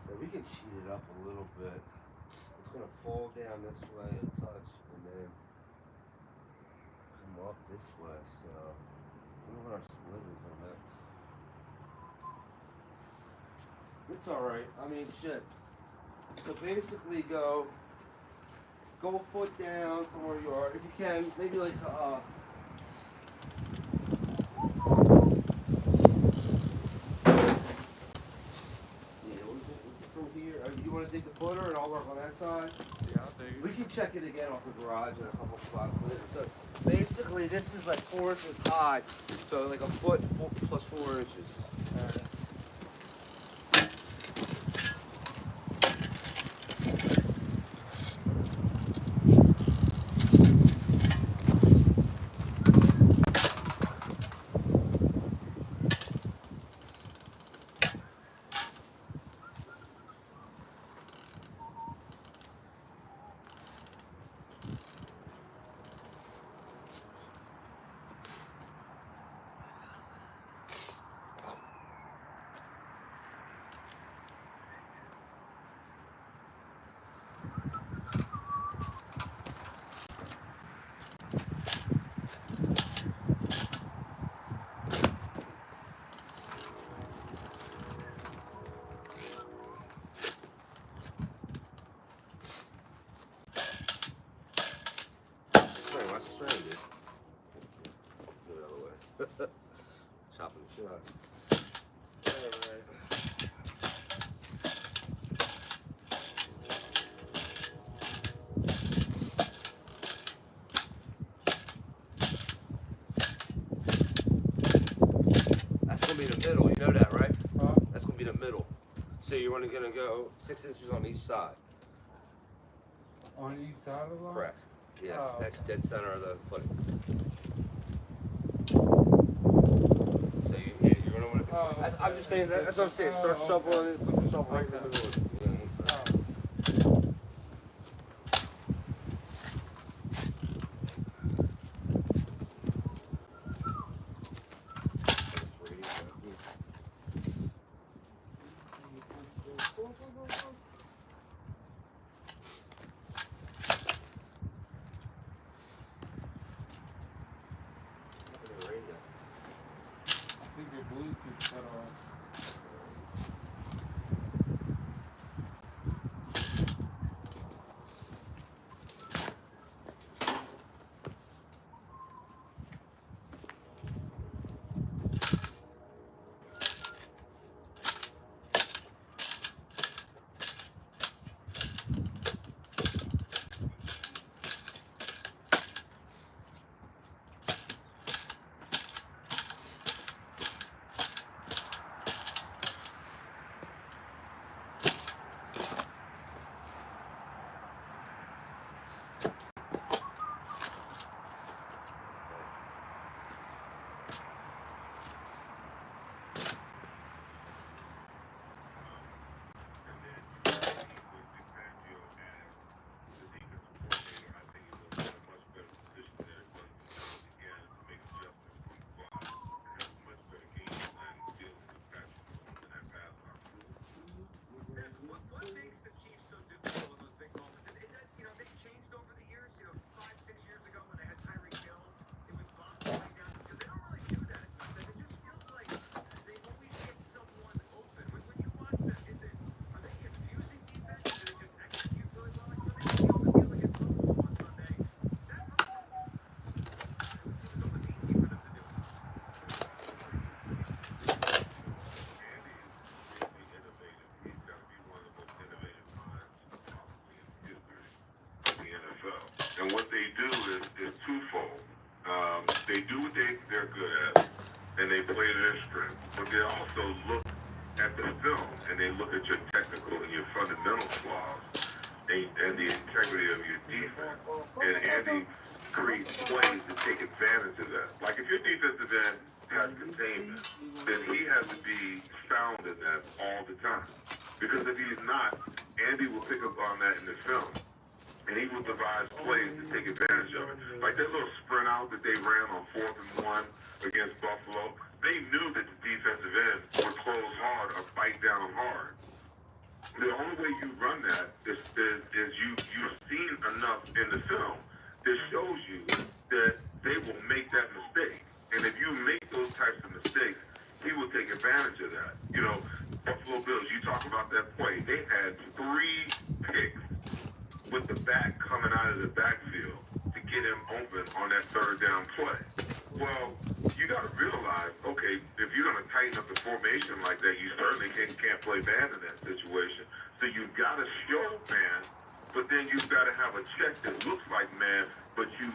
H: so we can cheat it up a little bit. It's gonna fall down this way and touch, and then come up this way, so I don't know what our split is on that. It's alright, I mean, shit. So basically go a foot down from where you are. If you can, maybe like, from here, you want to dig the footer and I'll work on that side?
C: Yeah, I'll dig it.
H: We can check it again off the garage in a couple spots later. So basically, this is like 4 inches high, so like a foot plus 4 inches. Chopping the shit out. Alright. That's gonna be the middle, you know that, right? That's gonna be the middle. So you're only gonna go 6 inches on each side.
C: On each side of the line?
H: Correct. Yeah, that's dead center of the footing. So you're gonna want to. I'm just saying that. That's what I'm saying. Start shoveling it. Put the shovel right in the middle of it.
C: I think your Bluetooth cut off.
F: are twofold. They do what they're good at, and they play to their strength. But they also look at the film, and they look at your technical and your fundamental flaws, and the integrity of your defense. And Andy creates plays to take advantage of that. Like if your defensive end has containment, then he has to be found in that all the time. Because if he's not, Andy will pick up on that in the film. And he will devise plays to take advantage of it. Like that little sprint out that they ran on 4th and 1 against Buffalo, they knew that the defensive end would close hard or fight down hard. The only way you run that is you've seen enough in the film that shows you that they will make that mistake. And if you make those types of mistakes, he will take advantage of that. You know, Buffalo Bills, you talk about that play. They had 3 picks with the back coming out of the backfield to get him open on that 3rd down play. Well, you got to realize, okay, if you're going to tighten up the formation like that, you certainly can't play man in that situation. So you've got to show man, but then you've got to have a check that looks like man, but you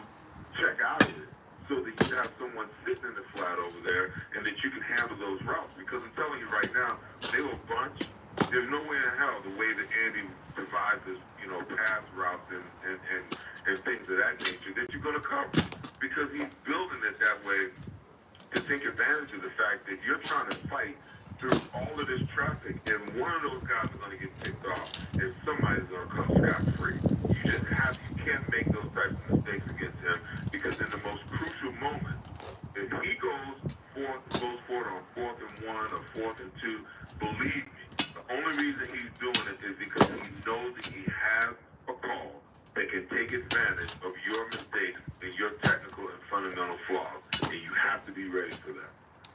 F: check out of it so that you have someone sitting in the flat over there and that you can handle those routes. Because I'm telling you right now, they will bunch. There's no way in hell the way that Andy provides us, you know, pass routes and things of that nature that you're going to cover. Because he's building it that way to take advantage of the fact that you're trying to fight through all of this traffic, and one of those guys are going to get picked off, and somebody's going to come scot-free. You can't make those types of mistakes against him, because in the most crucial moment, if he goes for it on 4th and 1 or 4th and 2, believe me, the only reason he's doing it is because he knows that he has a call that can take advantage of your mistakes and your technical and fundamental flaws, and you have to be ready for that.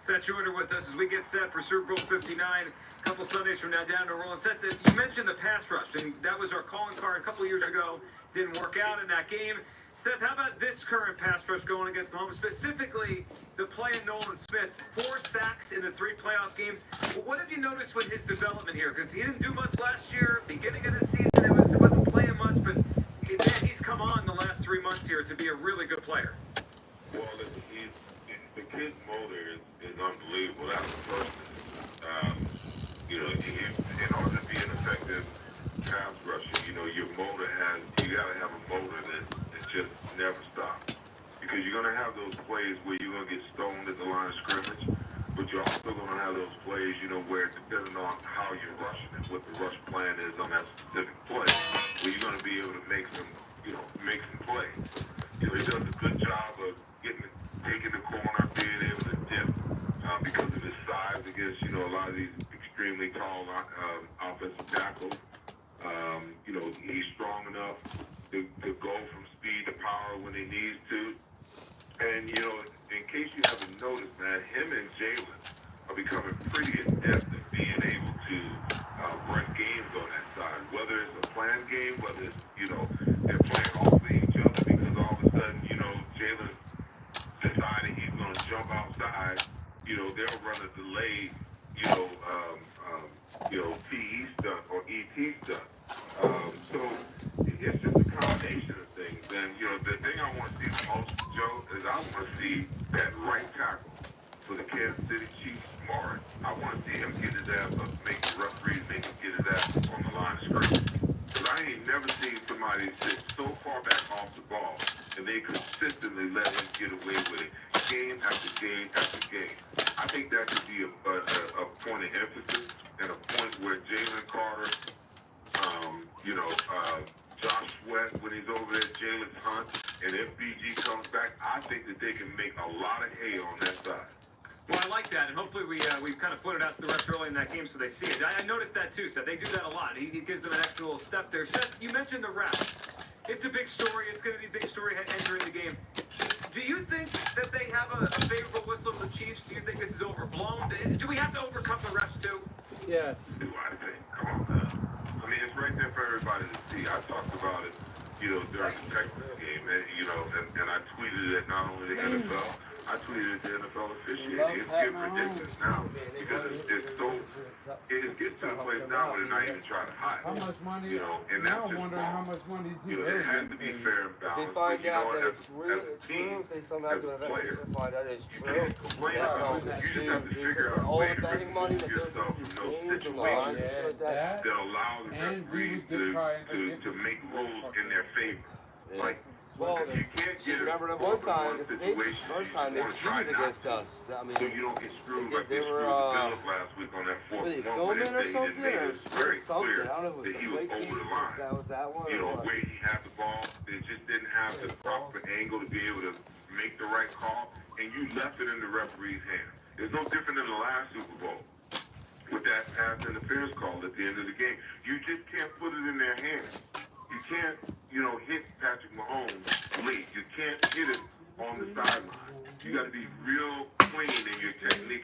D: Seth Joyner with us as we get set for Super Bowl 59. A couple Sundays from now down to Orleans. Seth, you mentioned the pass rush, and that was our calling card a couple years ago. Didn't work out in that game. Seth, how about this current pass rush going against Mahomes? Specifically, the play in Nolan Smith, 4 sacks in the 3 playoff games. Well, what have you noticed with his development here? Because he didn't do much last year. Beginning of the season, it wasn't playing much, but man, he's come on the last 3 months here to be a really good player.
F: Well, listen, the kid's motor is unbelievable. That's the first thing. You know, in order to be an effective pass rusher, you know, you got to have a motor that just never stops. Because you're going to have those plays where you're going to get stoned at the line of scrimmage, but you're also going to have those plays, you know, where depending on how you're rushing and what the rush plan is on that specific play, where you're going to be able to make some plays. You know, he does a good job of taking the corner, being able to dip because of his size against, you know, a lot of these extremely tall offensive tackles. You know, he's strong enough to go from speed to power when he needs to. And, you know, in case you haven't noticed, man, him and Jalen are becoming pretty adept at being able to run games on that side. Whether it's a planned game, whether it's, you know, they're playing off of each other because all of a sudden, you know, Jalen deciding he's going to jump outside, you know, they'll run a delayed, TE stunt or ET stunt. So it's just a combination of things. And, you know, the thing I want to see the most, Joe, is I want to see that right tackle for the Kansas City Chiefs, Morris. I want to see him get his ass up, make the referees make him get his ass up on the line of scrimmage. Because I ain't never seen somebody sit so far back off the ball and they consistently let him get away with it game after game after game. I think that could be a point of emphasis and a point where Jalen Carter, Josh Sweat when he's over there, Jalen Hunt, and if BG comes back, I think that they can make a lot of hay on that side.
D: Well, I like that, and hopefully we kind of put it out to the rest early in that game so they see it. I noticed that too, Seth. They do that a lot. He gives them an extra little step there. Seth, you mentioned the refs. It's a big story. It's going to be a big story entering the game. Do you think that they have a favorable whistle to the Chiefs? Do you think this is overblown? Do we have to overcome the refs too?
C: Yes.
F: Do I think? Come on, man. I mean, it's right there for everybody to see. I talked about it, during the Texas game, and I tweeted it not only the NFL, I tweeted the NFL officiating. It's getting ridiculous now because it's so
G: it gets to the place now where they're not even trying to hide.
C: How much money?
G: You know, and
C: Now
G: that's
C: I'm
G: just
C: wondering
G: wrong.
C: how much money is he
G: You know,
C: really
G: it has to be
C: getting
G: fair and
H: If they
G: balanced.
H: find
G: But, you
H: out
G: know,
H: that
G: as
H: it's
G: a
H: true,
G: team,
H: if they somehow
G: as
H: do
G: a
H: an
G: player,
H: investigation and find out it's
G: you
H: true,
G: can't complain
H: they're
G: about
H: going
G: it.
H: to
G: You just
H: sue
G: have to figure
H: because
G: out a
H: all
G: way
H: the
G: to
H: betting money
G: remove
H: that goes
G: yourself
H: into
G: from
H: these
G: those
H: games and the lines and shit like that.
G: that allow the referees to make rules in their favor. Like,
H: Well,
G: you can't
H: see,
G: get
H: remember
G: a
H: that one time, the
G: situation
H: first time they
G: you wanna try
H: cheated
G: not
H: against
G: to,
H: us. I mean,
G: so you don't get screwed
H: they
G: like they
H: were,
G: screwed the Bills last week on that fourth
H: were they
G: one
H: filming
G: when
H: or
G: they
H: something,
G: made
H: or
G: it very
H: something?
G: clear
H: I don't know if it was
G: that
H: the
G: he was
H: fake
G: over
H: game,
G: the
H: if
G: line.
H: that was that one
G: You
H: or
G: know,
H: what.
G: where he had the ball, they just didn't have the proper angle to be able to make the right call, and you left it in the referee's hand. It's no different than the last Super Bowl with that pass interference call at the end of the game. You just can't put it in their hands. You can't, you know, hit Patrick Mahomes late. You can't hit it on the sideline. You got to be real clean in your technique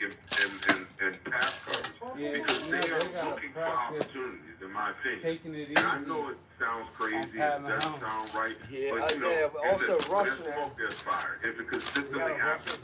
G: and pass coverage because they are looking for opportunities, in my opinion. And I know it sounds crazy, it doesn't sound right, but you know,
H: but also rushing
G: there's smoke, there's fire. If it consistently happens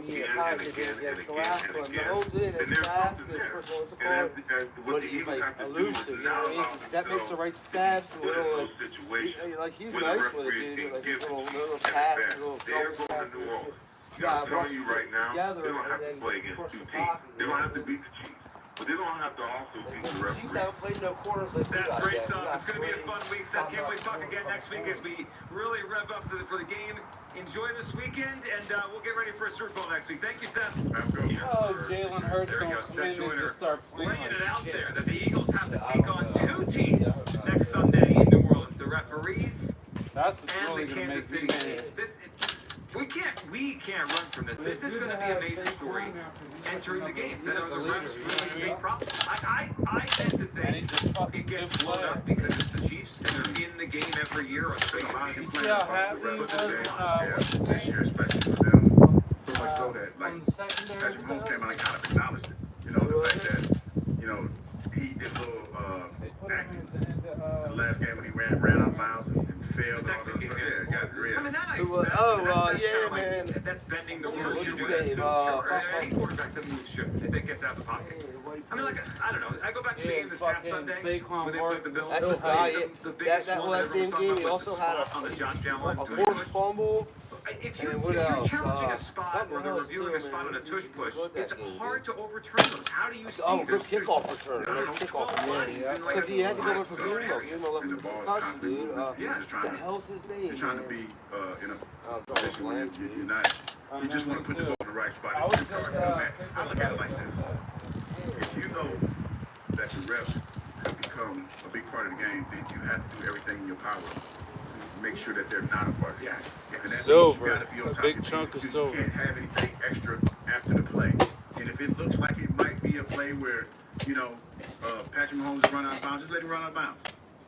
H: year
G: again
H: pass
G: and
H: they
G: again
H: did
G: and
H: against the
G: again
H: last
G: and
H: one.
G: again,
H: Mahomes did
G: then
H: it
G: there's
H: fast,
G: something
H: it's
G: there.
H: first what's it
G: And
H: called?
G: what
H: But
G: the
H: he's
G: Eagles
H: like
G: have to do is
H: elusive, you know
G: now
H: what I mean?
G: allow
H: That makes the right stabs, a
G: put in
H: little
G: those situations
H: like he's
G: where the
H: nice with it,
G: referees
H: dude.
G: can
H: Like
G: give
H: he's
G: it
H: little
G: to you
H: pass,
G: at
H: little
G: They're
H: couple
G: going to New
H: passes.
G: Orleans. I'm telling you right now,
H: together
G: they don't
H: and
G: have to
H: then
G: play against
H: push
G: two
H: the
G: teams.
H: pocket,
G: They don't have to beat the Chiefs, but they don't have to also beat the
H: Chiefs
G: referees.
H: haven't played no quarters like we
D: That's
H: got
D: great
H: yet.
D: stuff. It's going to be a fun week. So can't wait to talk again next week as we really rev up for the game. Enjoy this weekend, and we'll get ready for a Super Bowl next week. Thank you, Seth.
C: Oh, Jalen Hurts
D: There we
C: don't
D: go,
C: come
D: Seth
C: in and
D: Joyner
C: just start playing
D: laying
C: like
D: it out
C: shit.
D: there that the Eagles have to take on two teams next Sunday in New Orleans. The referees
C: That's what's
D: and
C: really
D: the
C: gonna
D: Kansas
C: make
D: City
C: me
D: Chiefs. We can't run from this. This is going to be a major story entering the game. That are the refs really big problem. I tend to think it gets blown up because it's the Chiefs and they're in the game every year.
C: You see how happy he was
E: this year, especially for them. So much so that, like,
C: on the secondary?
E: Patrick Mahomes came out and kind of acknowledged it. You know, the fact that, you know, he did a little acting the last game when he ran out of bounds and failed. And all that stuff. Yeah, got rid.
D: I mean, that I
H: Who,
D: expect.
H: yeah, man.
D: That's bending the
H: What's
D: rules.
H: his
D: You do that
H: name?
D: too. Any quarterback that moves should if it gets out of the pocket. I mean, like, I don't know. I go back to the game this past Sunday when they played the Bills.
H: That's his guy.
D: The biggest
H: That
D: one
H: was that same
D: everyone
H: game. He
D: talked
H: also
D: about
H: had
D: on the Josh Allen.
H: a forced fumble.
D: If
H: And
D: you're
H: what else?
D: challenging a spot or they're
H: else
D: reviewing
H: too,
D: a spot
H: man.
D: on a tush push,
H: Good
D: it's
H: that game,
D: hard to overturn those. How do you see
H: Oh, good
D: there's
H: kickoff return.
D: I don't
H: Nice
D: know,
H: kickoff
D: 12
H: return.
D: bodies in like
H: Because he had to go in
D: five
H: for
D: square
H: Bruno.
D: area.
H: Give him a
E: And the
H: little
E: ball's
H: concussion,
E: constantly
H: dude.
E: moving. You're
H: What
E: just
H: the
E: trying to,
H: hell's his name,
E: you're trying to
H: man?
E: be in a
H: I'll draw a
E: position where
H: blank, dude.
E: you're not. You just want to put the ball in the right spot.
C: I was
E: It's
C: just,
E: hard to come back. I look at it like this. If you know that the refs have become a big part of the game, then you have to do everything in your power to make sure that they're not a part of the game. And that
C: Silver.
E: means you gotta be on
C: A
E: top
C: big
E: of your
C: chunk
E: P's,
C: of
E: because
C: silver.
E: You can't have anything extra after the play. And if it looks like it might be a play where, you know, Patrick Mahomes is running out of bounds, just let him run out of bounds.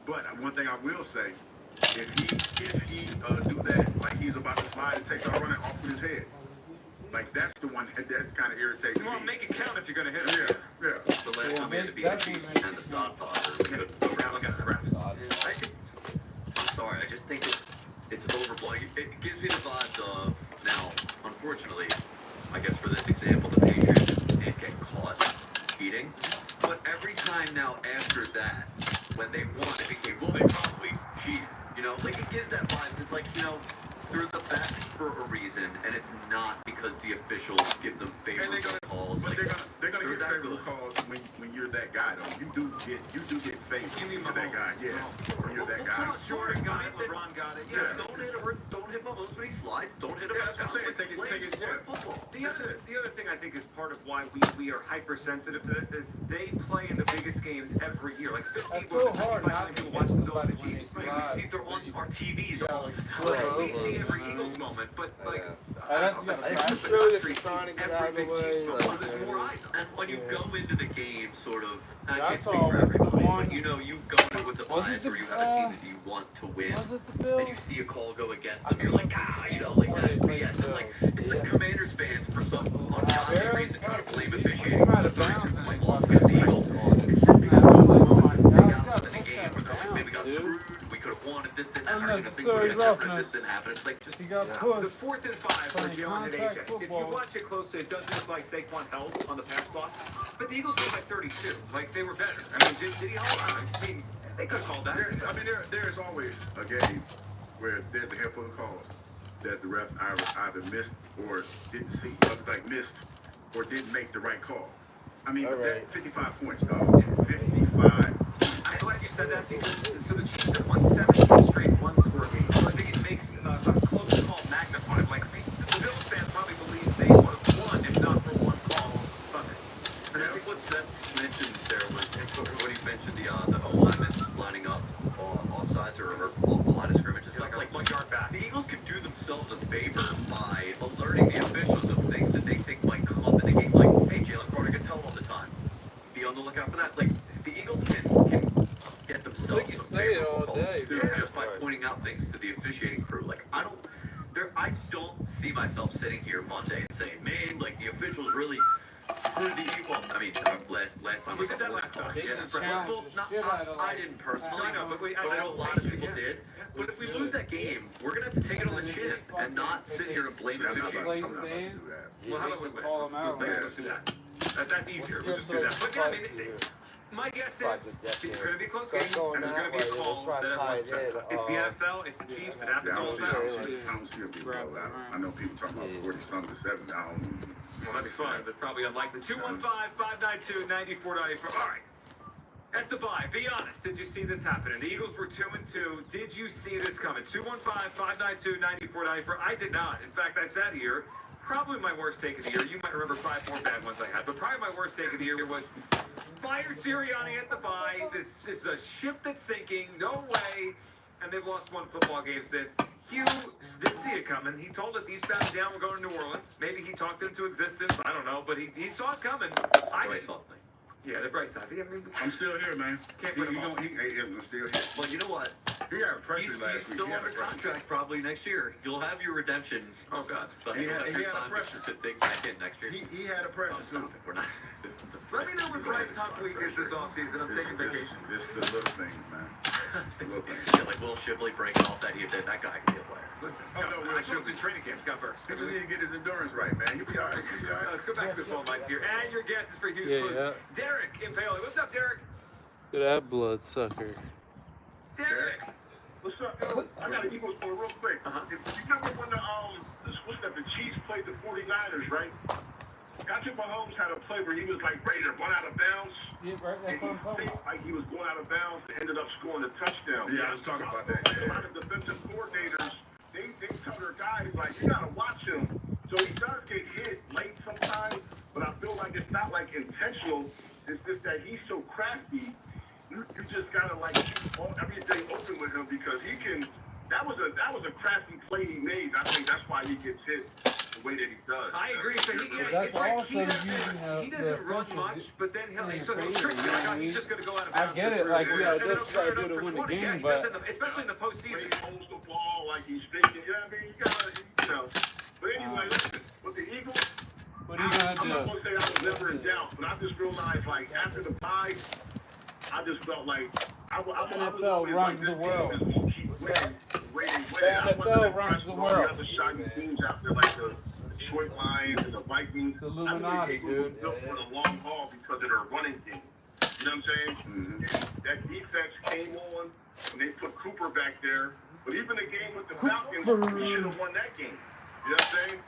E: But one thing I will say, if he do that, like he's about to slide and take off running off with his head, like that's the one that's kind of irritating
D: Well,
E: me.
D: make it count if you're going to hit it.
E: Yeah.
J: The last time we had to beat the Chiefs and the Sodfather, we could
D: Now look at the refs.
J: Sorry, I just think it's overblown. It gives me the vibes of, now, unfortunately, I guess for this example, the Patriots did get caught cheating. But every time now after that, when they won, it became, well, they probably cheated. You know, like it gives that vibes. It's like, you know, they're the best for a reason, and it's not because the officials give them favorable calls.
E: But
J: Like,
E: they're gonna get
J: that
E: favorable
J: good.
E: calls when you're that guy though. You do get favors when you're that guy. Yeah, when you're that guy.
D: Jordan got it, LeBron got it. Yeah.
J: Don't hit Mahomes when he slides. Don't hit him
E: Yeah,
J: out
E: that's
J: of
E: what I'm saying.
J: bounds.
E: Take it,
J: Play
E: yeah.
J: football.
D: The other thing I think is part of why we are hypersensitive to this is they play in the biggest games every year. Like 15
C: That's so hard
D: 55
C: not
D: million
C: to
D: people
C: get
D: watch the Bills
C: somebody
D: and
C: when they
D: Chiefs.
J: Like,
C: slide.
J: we see they're on our TVs all the
D: Like,
J: time.
D: we see every Eagles moment, but like,
C: That's
D: I don't know,
C: just-
H: It's
D: especially
H: just really
D: the
H: that you're trying to get
D: every
H: out of the
D: big
H: way.
D: Chiefs moment,
H: Like,
D: there's more eyes on.
J: And when you go into the game, sort of, I
C: That's
J: can't speak
C: all
J: for
C: with the
J: everybody,
C: one-
J: but you know, you go in with the
C: Was it
J: bias
C: the-
J: where you have a team that you want to win,
C: Was it the Bills?
J: and you see a call go against them, you're like, you know, like that. But yes, it's like Commanders fans for some ungodly reason trying to blame officiating for the 32 point loss against the Eagles. Maybe got screwed. We could have won if this didn't happen. And things were going to happen if this didn't happen. It's like just
C: He got
D: The
C: pushed.
D: 4th and 5 for
C: Playing
D: Jalen and
C: contact
D: AJ. If you
C: football.
D: watch it closely, it does look like Saquon held on the pass block. But the Eagles won by 32. Like, they were better. I mean, did he hold on? I mean, they could have called that.
E: There's always a game where there's a handful of calls that the ref either missed or didn't see, like missed or didn't make the right call. I mean, but that 55 points, dog. 55.
D: I'm glad you said that because so the Chiefs have won 17 straight one-score games. So I think it makes a close call magnified. Like, the Bills fans probably believe they would have won if not for one call on Sunday.
J: And I think what Seth mentioned there was when he mentioned the O-linemen lining up offsides or off the line of scrimmage. It's like
D: 1 yard back.
J: The Eagles could do themselves a favor by alerting the officials of things that they think might come up in the game. Like, hey, Jalen Carter gets held all the time. Be on the lookout for that. Like, the Eagles can get themselves some favorable calls just by pointing out things to the officiating crew. Like, I don't see myself sitting here Monday and saying, man, like, the officials really screwed the Eagles. Well, I mean, last time
D: we did that last time.
J: I didn't personally, but I know a lot of people did. But if we lose that game, we're going to have to take it on the chin and not sit here and blame officiating.
D: Well, how about we call them out? Let's do that. That's easier. We'll just do that. But yeah, I mean, my guess is it's going to be a close game, and there's going to be a call that everyone's upset. It's the NFL, it's the Chiefs, it happens all the time.
E: I don't see it being blown out. I know people talking about 40-something to 7. I don't.
D: Well, that'd be fun, but probably unlikely. 215-592-9494. All right. At the bye, be honest. Did you see this happening? The Eagles were 2-2. Did you see this coming? 215-592-9494. I did not. In fact, I sat here. Probably my worst take of the year. You might remember 5 more bad ones I had, but probably my worst take of the year was fire Sirianni at the bye. This is a ship that's sinking. No way. And they've lost 1 football game since. Hugh didn't see it coming. He told us eastbound and down we're going to New Orleans. Maybe he talked into existence. I don't know, but he saw it coming. Yeah, the bright side.
E: I'm still here, man.
D: Can't put him on.
E: I'm still here.
J: Well, you know what?
E: He had a pressure last week.
J: He's still under contract probably next year. You'll have your redemption.
D: Oh, God.
J: But
E: he had a
J: time
E: pressure
J: to dig back in next year.
E: He had a pressure.
J: Stop it. We're not.
D: Let me know what Bryce Huntley is this offseason. I'm taking vacation.
E: It's the little things, man. The little things.
J: Yeah, like Will Shipley breaking off that guy can be a player.
D: Listen, I showed in training camp. Scott Burks.
E: He just need to get his endurance right, man. He'll be all right.
D: Let's go back to the phone lines here. And your guess is for Houston. Derek in Paoli. What's up, Derek?
C: Look at that bloodsucker.
D: Derek.
G: What's up, yo? I got an Eagles story real quick. You remember when the Chiefs played the 49ers, right? Patrick Mahomes had a play where he was like ready to run out of bounds.
C: Yeah, right. That's what I'm talking about.
G: Like he was going out of bounds and ended up scoring a touchdown.
E: Yeah, I was talking about that.
G: A lot of defensive coordinators, they tell their guys, like, you gotta watch him. So he does get hit late sometimes, but I feel like it's not like intentional. It's just that he's so crafty. You just gotta like keep everything open with him because he can. That was a crafty play he made. I think that's why he gets hit the way that he does.
D: I agree. So it's like he doesn't run much, but then he'll trick you. Like, he's just gonna go out of bounds.
C: I get it. Like, yeah, that's what I do to win the game, but
D: especially in the postseason.
G: He holds the ball like he's thinking. You know what I mean? You gotta. But anyway, listen. With the Eagles,
C: what are you gonna do?
G: I'm not gonna say I was never in doubt, but I just realized like after the bye, I just felt like
C: NFL runs the world.
G: The
C: NFL runs the world.
G: Other shocking teams out there like the Detroit Lions and the Vikings.
C: It's Illuminati, dude.
G: Built for the long haul because of their running game. You know what I'm saying? And that defense came on and they put Cooper back there. But even the game with the Falcons, we should have won that game. You know what I'm saying?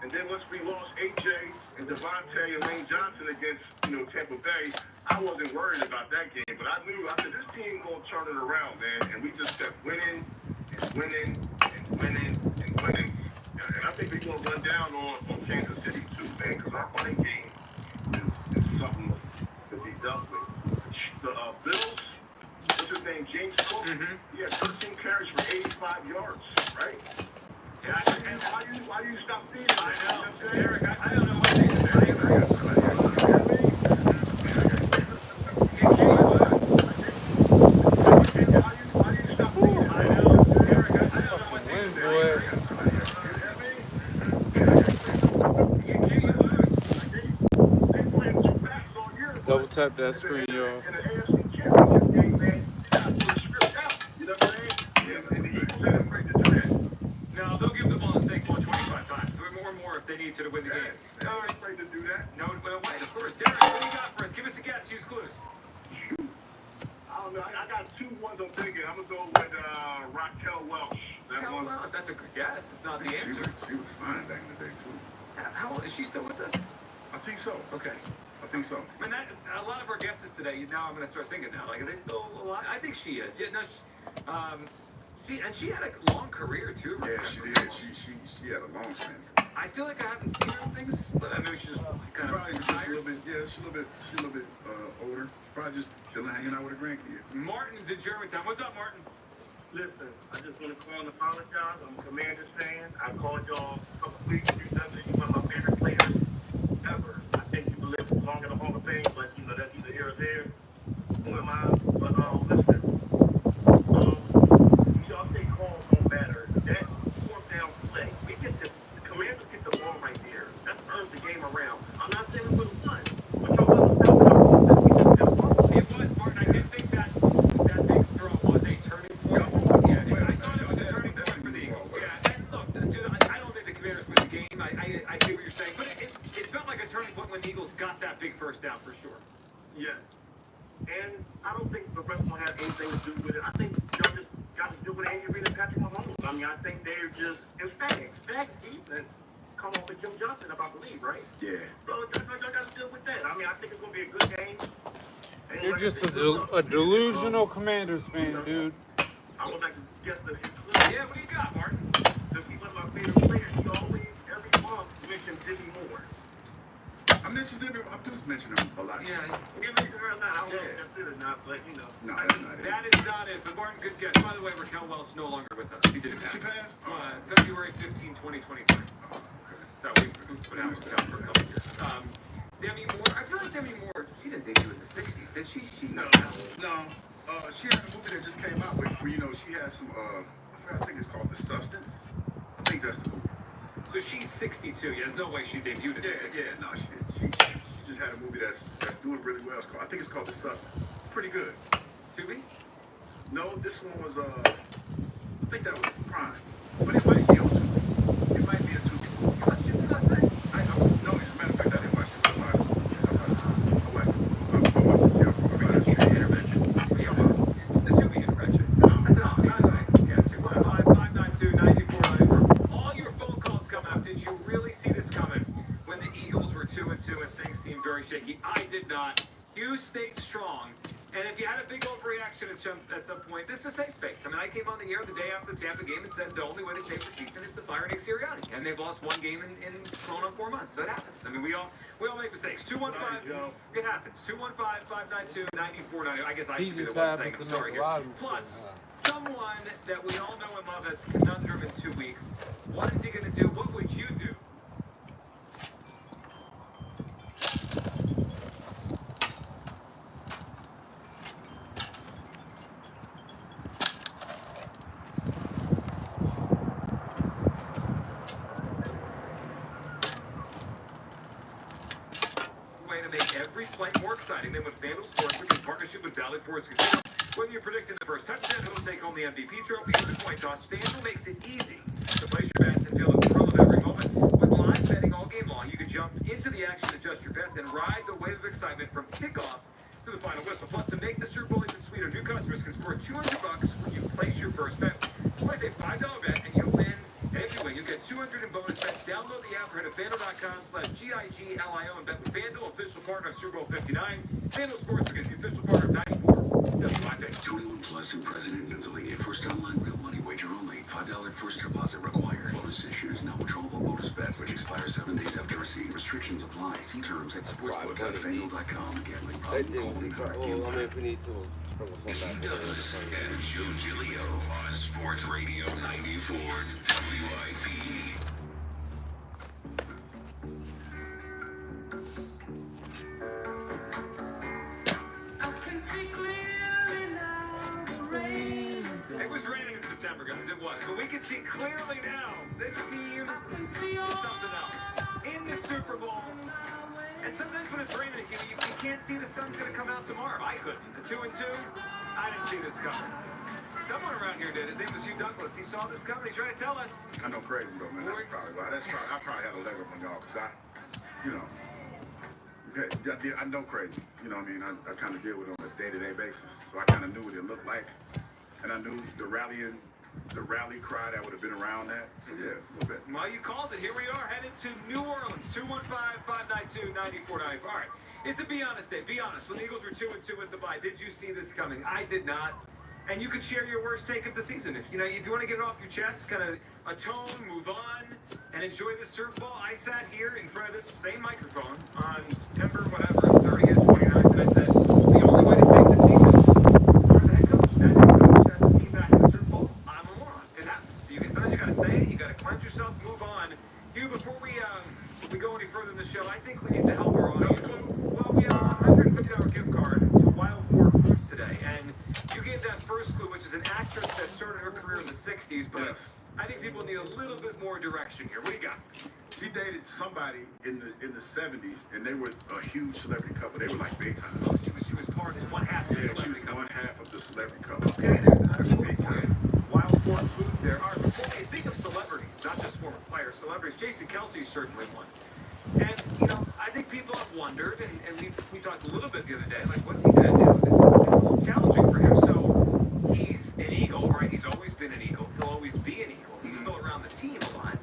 G: And then once we lost AJ and Devontae and Lane Johnson against, Tampa Bay, I wasn't worried about that game. But I said, this team going to turn it around, man. And we just kept winning and winning and winning and winning. And I think we're going to run down on Kansas City too, man, because our running game is something to be dealt with. The Bills, what's his name, James Cook, he had 13 carries for 85 yards, right? Yeah, and why do you stop feeding him? I know. Eric, I don't know what they do. I agree. Why do you stop feeding him? I know. Eric, I don't know what they
C: do. Double tap that screen, y'all.
D: No, they'll give the ball to Saquon 25 times. So more and more if they need to win the game.
G: They're not afraid to do that.
D: No, wait, of course. Derek, what do you got for
G: so thinking. I'm gonna go with Raquel Welch.
D: Raquel Welch. That's a good guess. It's not the answer.
E: She was fine back in the day too.
D: How old is she still with us?
E: I think so.
D: Okay.
E: I think so.
D: I mean, a lot of our guesses today. Now I'm going to start thinking now. Like, are they still alive? I think she is. Yeah. No. She had a long career too.
E: Yeah, she did. She had a long span.
D: I feel like I haven't seen her in things, but I know she's kind of
E: probably just a little bit. Yeah, she's a little bit older. She's probably just chilling, hanging out with her grandkids.
D: Martin's in Germantown. What's up, Martin?
G: Listen, I just want to call and apologize. I'm a Commanders fan. I called y'all a couple weeks ago. You're one of my favorite players ever. I think you live long in the Hall of Fame, but you know that's either here or there. Who am I? But listen, y'all say calls don't matter. That fourth down play, we get the Commanders get the ball right there. That turns the game around. I'm not saying we would have won, but y'all wasn't stopping.
D: It was, Martin. I did think that big throw was a turning point. Yeah, I thought it was a turning point for the Eagles. Yeah, and look, dude, I don't think the Commanders win the game. I see what you're saying, but it felt like a turning point when the Eagles got that big first down for sure.
G: Yes. And I don't think the rest will have anything to do with it. I think y'all just got to do with Andy Reid and Patrick Mahomes. I mean, I think they're just stagnant defense. Come on with Jim Johnson, if I believe, right?
E: Yeah.
G: So y'all got to deal with that. I mean, I think it's going to be a good game. And
C: You're
G: like
C: just
G: I said,
C: a delusional Commanders fan, dude.
G: I would like to guess that
D: Yeah, what do you got, Martin?
G: to be one of my favorite players. He always, every month, mentions Jimmy Moore.
E: I mentioned him. I do mention him a lot.
D: Yeah.
G: You mentioned her or not. I don't know if that's it or not, but you know.
E: No, that's not it.
D: That is not it. But Martin, good guess. By the way, Raquel Welch no longer with us. She did pass.
E: She passed?
D: February 15, 2023. So we put out for a couple years. Demi Moore. I feel like Demi Moore. She didn't debut in the '60s, did she? She's not.
E: No. She had a movie that just came out where you know she has some. I think it's called The Substance. I think that's the movie.
D: So she's 62. Yeah, there's no way she debuted in the '60s.
E: Yeah. No, she just had a movie that's doing really well. I think it's called The Substance. It's pretty good.
D: Tubi?
E: No, this one was I think that was Prime, but it might be on Tubi. It might be a Tubi.
D: You watched it last night?
E: No, as a matter of fact, I didn't watch it. I watched the
D: Intervention. The Tubi intervention. That's an awesome night. Yeah, 215-592-9494. All your phone calls coming up. Did you really see this coming when the Eagles were 2-2 and things seemed very shaky? I did not. Hughes stayed strong. And if you had a big overreaction at some point, this is a safe space. I mean, I came on the air the day after the Tampa game and said the only way to save the season is to fire Nick Sirianni. And they've lost one game in going on 4 months. So it happens. I mean, we all make mistakes. 215, it happens. 215-592-9490. I guess I should be the one saying I'm sorry here. Plus, someone that we all know and love as Conundrum in 2 weeks. What is he going to do? What would you do? Way to make every play more exciting than with FanDuel Sportsbook in partnership with Valley Forge Casino. Whether you're predicting the first touchdown, who will take home the MVP trophy, or the coin toss, FanDuel makes it easy to place your bets and feel the thrill of every moment. With live betting all game long, you can jump into the action, adjust your bets, and ride the wave of excitement from kickoff to the final whistle. Plus, to make the Super Bowl even sweeter, new customers can score $200 when you place your first bet. Place a $5 bet and you'll win. And if you win, you'll get $200 in bonus bets. Download the app or head to FanDuel.com/GIGLIO and bet with FanDuel, official partner of Super Bowl 59. FanDuel Sportsbook is the official partner of 94 WIP.
X: 21 plus in President, Pennsylvania. First online real money wager only. $5 first deposit required. Bonus issues, non-withdrawable bonus bets, which expire 7 days after receipt. Restrictions apply. See terms at sportsbook.fanduel.com. Gambling problem, call 1-800-GAMBLER. He does. And Joe Giglio on Sports Radio 94 WIP.
D: It was raining in September, guys. It was. But we can see clearly now this team is something else. In the Super Bowl. And sometimes when it's raining, you can't see the sun's going to come out tomorrow. I couldn't. The 2-2, I didn't see this coming. Someone around here did. His name was Hugh Douglas. He saw this coming. He's trying to tell us.
E: I know crazy though, man. That's probably why. I probably had a leg up on y'all because I know crazy. You know what I mean? I kind of deal with it on a day-to-day basis. So I kind of knew what it looked like. and I knew the rally cry that would have been around that. So yeah, a little bit.
D: Well, you called it. Here we are, headed to New Orleans. 215-592-9494. All right. It's a be honest day. Be honest. When the Eagles were 2-2 with the bye, did you see this coming? I did not. And you could share your worst take of the season. If you want to get it off your chest, kind of atone, move on, and enjoy the surf ball. I sat here in front of this same microphone on September 30th, 29th, and I said, the only way to save the season for the head coach, that head coach has to be back in the surf ball. I'm a moron. It happens. Sometimes you got to say it. You got to cleanse yourself, move on. Hugh, before we go any further in the show, I think we need to help our audience. Well, we have a $150 gift card to Wild Fork Foods today, and you gave that first clue, which is an actress that started her career in the 60s, but
E: Yes.
D: I think people need a little bit more direction here. What do you got?
E: She dated somebody in the 70s, and they were a huge celebrity couple. They were like big time.
D: Oh, she was part of one half of the
E: Yeah, she was
D: celebrity couple.
E: one half of the celebrity couple.
D: Okay, there's another clue. Big time. Wild Fork Foods there. All right, okay, speaking of celebrities, not just former players, celebrities, Jason Kelsey's certainly one. And, I think people have wondered, and we talked a little bit the other day, like, what's he going to do? It's a little challenging for him. So he's an Eagle, right? He's always been an Eagle. He'll always be an Eagle. He's still around the team a lot.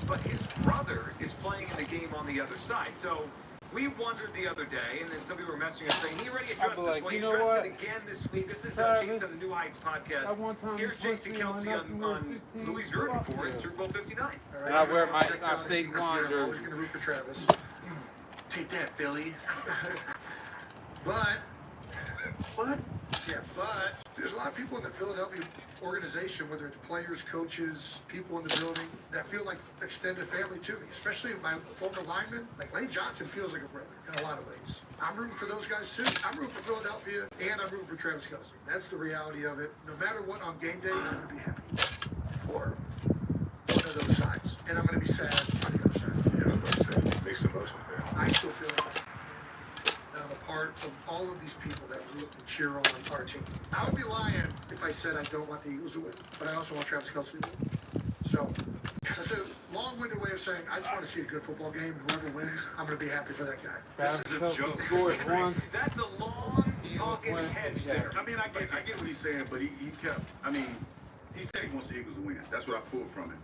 D: But his brother is playing in the game on the other side. So we wondered the other day, and then some people were messaging us saying, he already addressed this.
C: like,
D: Well, he
C: you know
D: addressed
C: what?
D: it again this week. This is
C: Travis,
D: Jason on the New Heights podcast.
C: At one time
D: Here's
C: before
D: Jason
C: seeing my
D: Kelsey
C: nephew
D: on
C: was 16,
D: who he's rooting for in
C: yeah.
D: Super Bowl 59.
C: And I wear my Saquon
I: I'm
C: jersey.
I: always going to root for Travis.
E: Take that, Philly.
I: But, there's a lot of people in the Philadelphia organization, whether it's players, coaches, people in the building, that feel like extended family to me, especially my former lineman. Like Lane Johnson feels like a brother in a lot of ways. I'm rooting for those guys too. I'm rooting for Philadelphia, and I'm rooting for Travis Kelce. That's the reality of it. No matter what on game day, I'm going to be happy for one of those sides, and I'm going to be sad on the other side.
E: Yeah, I was about to say, mixed emotions there.
I: I still feel like I'm a part of all of these people that root and cheer on our team. I would be lying if I said I don't want the Eagles to win, but I also want Travis Kelce to win. So that's a long-winded way of saying I just want to see a good football game. Whoever wins, I'm going to be happy for that guy.
C: Travis
D: This is a
C: Kelce
D: joke.
C: scores once.
D: That's a long talking
C: win.
D: hedge there.
E: I mean, I get what he's saying, but he kept, he said he wants the Eagles to win. That's what I pulled from it.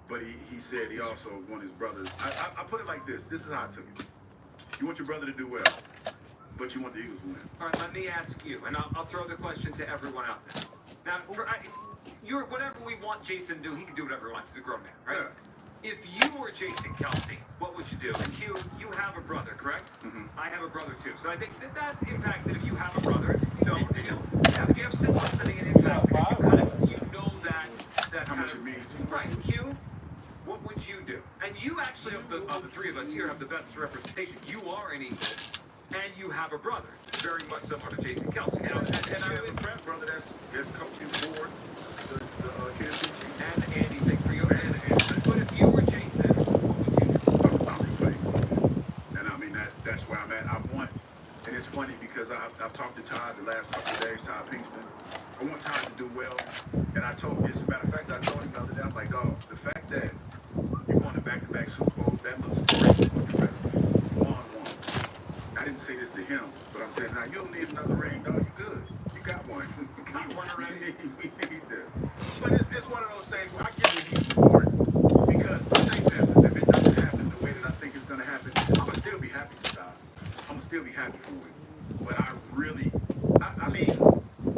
E: But he said he also wants his brothers. I put it like this. This is how I took it. You want your brother to do well, but you want the Eagles to win.
D: All right, let me ask you, and I'll throw the question to everyone out there. Now, whatever we want Jason to do, he can do whatever he wants. He's a grown man, right?
E: Yeah.
D: If you were Jason Kelsey, what would you do? And Hugh, you have a brother, correct?
E: Mm-hmm.
D: I have a brother too. So I think that impacts it if you have a brother. If you have siblings, I think it impacts it. You know that
E: How much it means.
D: Right, Hugh. What would you do? And you actually, of the three of us here, have the best representation. You are an Eagle, and you have a brother, very much similar to Jason Kelsey.
E: And I have a friend, brother, that's coaching for the Kansas City Chiefs.
D: And Andy, thank for you. But if you were Jason, what would you do?
E: I would play. And that's where I'm at. And it's funny because I've talked to Todd the last couple of days, Todd Pinkston. I want Todd to do well. And I told him, as a matter of fact, I told him the other day, I'm like, dog, the fact that you're going to back-to-back Super Bowls, that looks great for the president. One. I didn't say this to him, but I'm saying, now, you don't need another ring, dog. You good. You got one.
D: You got one already.
E: We need this. But it's one of those things where I get what he's support. Because I think this is, if it doesn't happen the way that I think it's going to happen, I'm going to still be happy for Todd. I'm going to still be happy for him. But I really, I mean,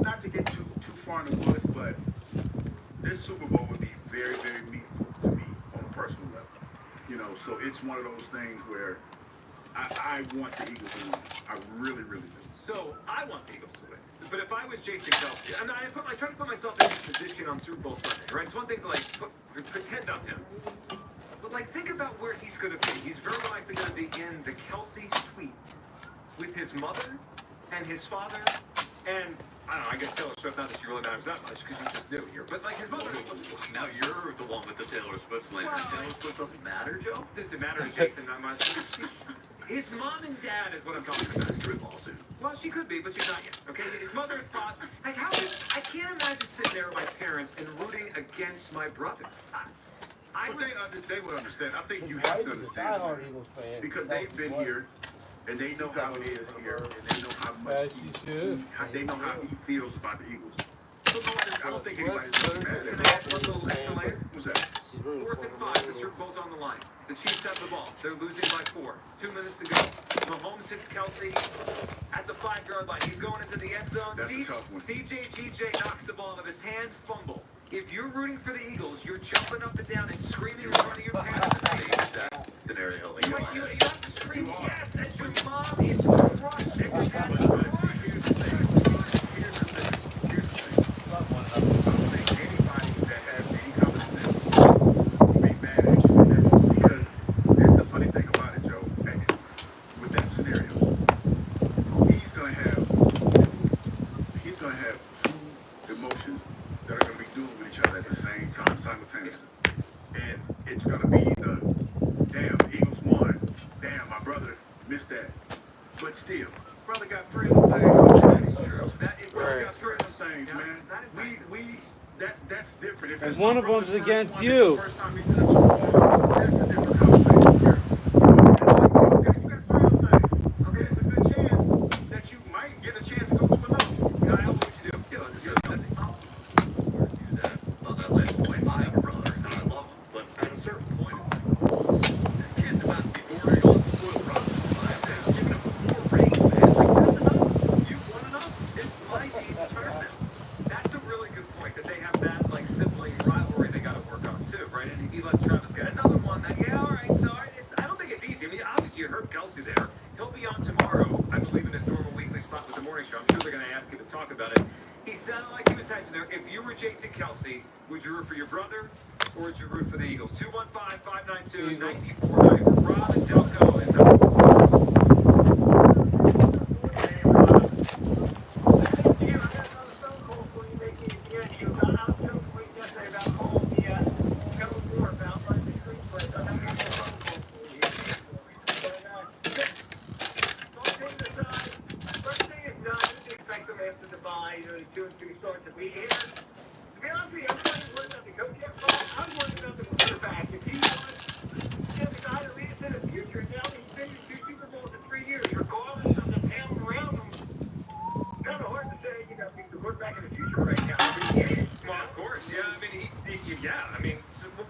E: not to get too far in the woods, but this Super Bowl would be very, very meaningful to me on a personal level. So it's one of those things where I want the Eagles to win. I really, really do.
D: So I want the Eagles to win. But if I was Jason Kelsey, and I try to put myself in his position on Super Bowl Sunday, right? It's one thing to pretend I'm him. But think about where he's going to be. He's very likely going to be in the Kelsey suite with his mother and his father and I don't know, I guess Taylor Swift, not that she really matters that much because you just knew here. But his mother.
J: Now you're the one with the Taylor Swift slander.
D: Well,
J: Taylor Swift doesn't matter, Joe?
D: Does it matter to Jason? His mom and dad is what I'm talking about.
J: Sister-in-law soon.
D: Well, she could be, but she's not yet. Okay, his mother and father. I can't imagine sitting there with my parents and rooting against my brother.
E: They would understand. I think you have to understand because they've been here and they know how it is here and they know how much they know how he feels about the Eagles.
D: I don't think anybody's mad. Can I add one little extra layer?
E: What's that?
D: 4th and 5, the Super Bowl's on the line. The Chiefs have the ball. They're losing by 4. 2 minutes to go. Mahomes hits Kelsey at the 5-yard line. He's going into the end zone.
E: That's a tough one.
D: CJ knocks the ball out of his hand, fumble. If you're rooting for the Eagles, you're jumping up and down and screaming in front of your parents.
J: Scenario like
D: You have to scream yes as your mom is crushed and your dad is crushed.
E: Here's the thing. I don't think anybody that has any common sense will be mad at you because here's the funny thing about it, Joe. With that scenario, he's gonna have two emotions that are gonna be doing with each other at the same time, simultaneously. And it's gonna be the damn Eagles won. Damn, my brother missed that. But still, brother got 3 of them things.
D: That's true.
E: Brother got 3 of those things, man. That's different. If
C: And
E: it's
C: one
E: my
C: of them's
E: brother's first
C: against
E: one,
C: you.
E: it's the first time he's in the Super Bowl, that's a different conversation. You got 3 of them things. Okay, it's a good chance that you might get a chance to go to another one.
D: Kyle, what you do?
J: Yeah, this is on that last point. I have a brother, and I love him, but at a certain point, this kid's about to be bordering on spoiled rotten. I'm giving him 4 rings, man. Like, that's enough. You've won enough. It's my team's tournament.
D: That's a really good point that they have that like sibling rivalry they got to work on too, right? And he lets Travis get another one. That all right. So I don't think it's easy. I mean, obviously you heard Kelsey there. He'll be on tomorrow, I believe, in his normal weekly spot with the morning show. I'm sure they're going to ask you to talk about it. He sounded like he was hedging there. If you were Jason Kelsey, would you root for your brother or would you root for the Eagles? 215-592-9490. Rob and Delco is up.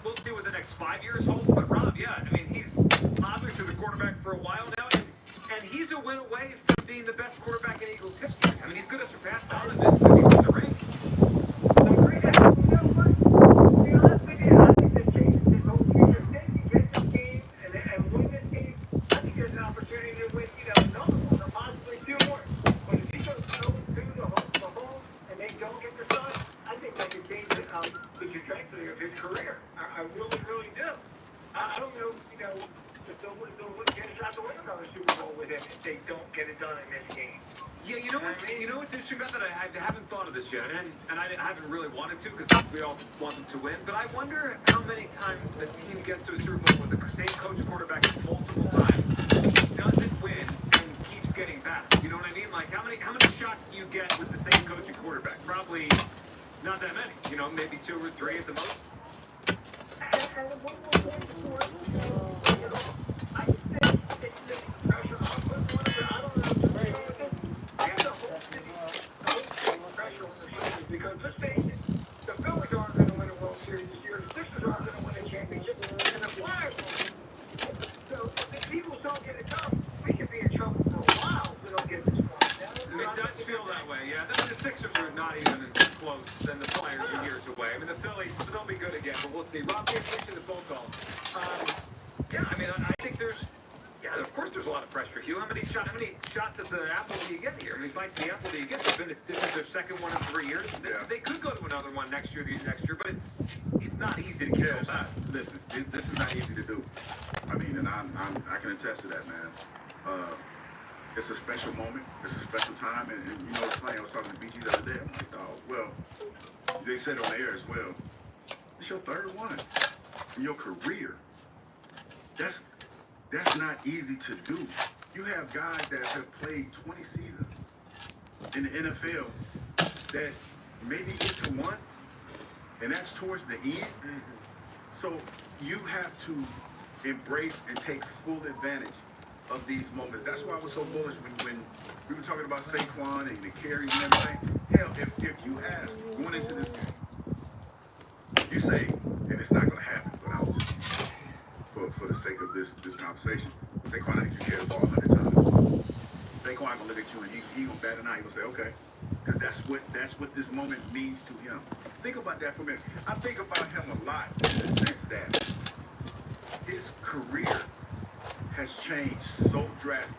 D: We'll see what the next 5 years hold. But Rob, yeah, I mean, he's obviously the quarterback for a while now, and he's a win away from being the best quarterback in Eagles history. I mean, he's going to surpass Donovan if he wins the ring. Yeah, you know what's interesting about that? I haven't thought of this yet, and I haven't really wanted to because we all want them to win. But I wonder how many times a team gets to a Super Bowl with the same coach quarterback multiple times, doesn't win, and keeps getting back. You know what I mean? Like how many shots do you get with the same coach and quarterback? Probably not that many. You know, maybe 2 or 3 at the most.
I: Because let's face it, the Phillies aren't going to win a World Series this year. The Sixers aren't going to win a championship, and the Flyers won't. So if the Eagles don't get it done, we could be in trouble for a while if we don't get this one.
D: It does feel that way, yeah. The Sixers are not even close, and the Flyers are years away. I mean, the Phillies, they'll be good again, but we'll see. Rob, we appreciate the phone call. Yeah, I mean, I think there's. Yeah, of course there's a lot of pressure, Hugh. How many shots at the apple do you get here? How many bites of the apple do you get? This is their second one in 3 years. They could go to another one next year, but it's not easy to get those out.
E: Listen, this is not easy to do. I mean, and I can attest to that, man. It's a special moment. It's a special time, and you know, it's funny. I was talking to BG the other day. I'm like, oh, well, they said on the air as well. It's your 3rd one in your career. That's not easy to do. You have guys that have played 20 seasons in the NFL that maybe get to 1, and that's towards the end. So you have to embrace and take full advantage of these moments. That's why I was so bullish when we were talking about Saquon and the carries and everything. hell, if you ask going into this game, you say, and it's not going to happen, but I'll just, for the sake of this conversation, Saquon, I think you carry the ball 100 times. Saquon going to look at you and he going to bat an eye. He going to say, okay. Because that's what this moment means to him. Think about that for a minute. I think about him a lot in the sense that his career has changed so drastic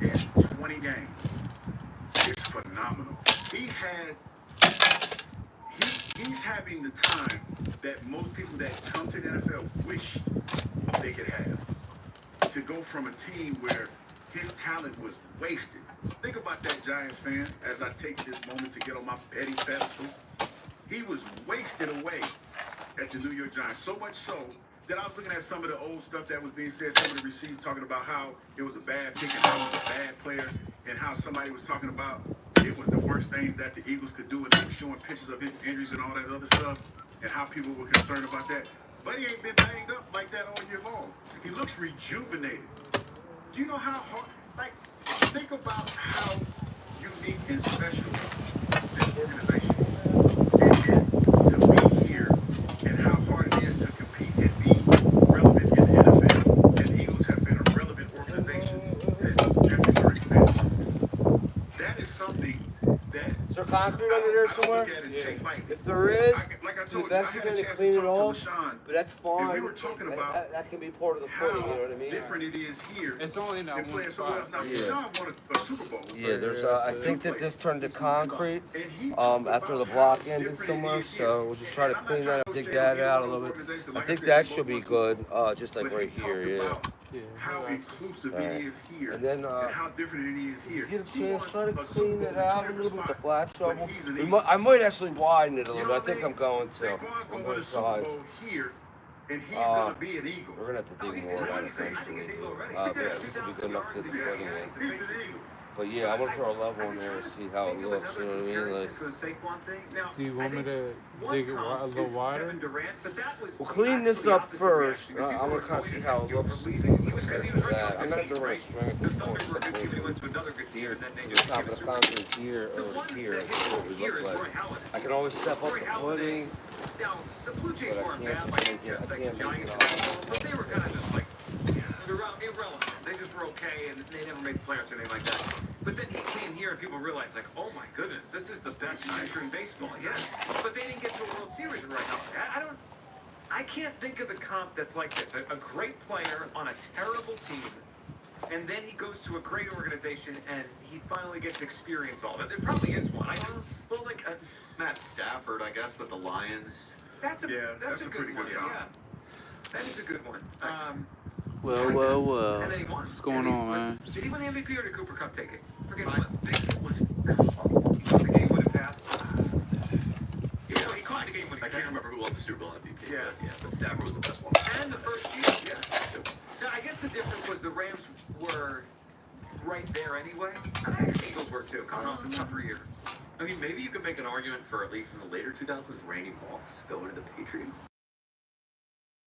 E: in 20 games. It's phenomenal. He's having the time that most people that come to the NFL wish they could have. To go from a team where his talent was wasted. Think about that, Giants fans, as I take this moment to get on my petty pedestal. He was wasted away at the New York Giants, so much so that I was looking at some of the old stuff that was being said, some of the receipts talking about how it was a bad pick and how he was a bad player, and how somebody was talking about it was the worst thing that the Eagles could do, and they were showing pictures of his injuries and all that other stuff, and how people were concerned about that. But he ain't been banged up like that all year long. He looks rejuvenated. Do you know how hard, like, think about how unique and special this organization is to be here and how hard it is to compete and be relevant in the NFL. And the Eagles have been a relevant organization since Jeffrey Lurie been. That is something that...
H: Is there concrete under there somewhere? If there is, the best you're going to clean it off, but that's fine.
E: We were talking about
H: that can be part of the footing, you know what I mean?
E: different it is here.
C: It's only in that one spot.
E: Now, Sean won a Super Bowl.
H: Yeah, there's. I think that this turned to concrete after the block ended somewhere, so we'll just try to clean that up, dig that out a little bit. I think that should be good, just like right here, yeah.
E: How inclusive it is here,
H: and then
E: and how different it is here.
H: get a chance, try to clean it out a little bit with the flat shovel. I might actually widen it a little bit. I think I'm going to. On both sides.
E: Here, and he's gonna be an Eagle.
H: We're gonna have to dig more of that eventually. But yeah, this will be good enough to get the footing in.
E: He's an Eagle.
H: But yeah, I'm gonna throw a level in there and see how it looks. You know what I mean? Like,
C: Do you want me to dig it a little wider?
H: we'll clean this up first. I'm gonna kind of see how it looks. After that, I'm gonna have to run a string at this point. Here, the top of the concrete here or here. That's what we look like. I can always step up the footing,
D: The Blue Jays
H: but
D: weren't
H: I
D: bad
H: can't
D: like
H: make it
D: Giants,
H: all.
D: but they were kind of just like irrelevant. They just were okay, and they never made the playoffs or anything like that. But then he came here, and people realized, like, oh my goodness, this is the best pitcher in baseball. Yes, but they didn't get to a World Series right now. I can't think of a comp that's like this. A great player on a terrible team, and then he goes to a great organization, and he finally gets to experience all of it. There probably is one.
J: Well, like Matt Stafford, I guess, with the Lions.
D: That's a good
E: pretty
D: one.
E: good comp.
D: Yeah, that is a good one.
C: Well.
D: And then he won.
C: What's going on, man?
D: Did he win the MVP or did Cooper Cup take it? Forget what. I think it was. He caught the game when it passed. Yeah, he caught the game when it
J: I
D: passed.
J: can't remember who won the Super Bowl MVP.
D: Yeah.
J: But Stafford was the best one.
D: And the first year. Yeah. Now, I guess the difference was the Rams were right there anyway. I think the Eagles were too, coming off a tougher year.
J: I mean, maybe you could make an argument for, at least in the later 2000s, Randy Moss going to the Patriots.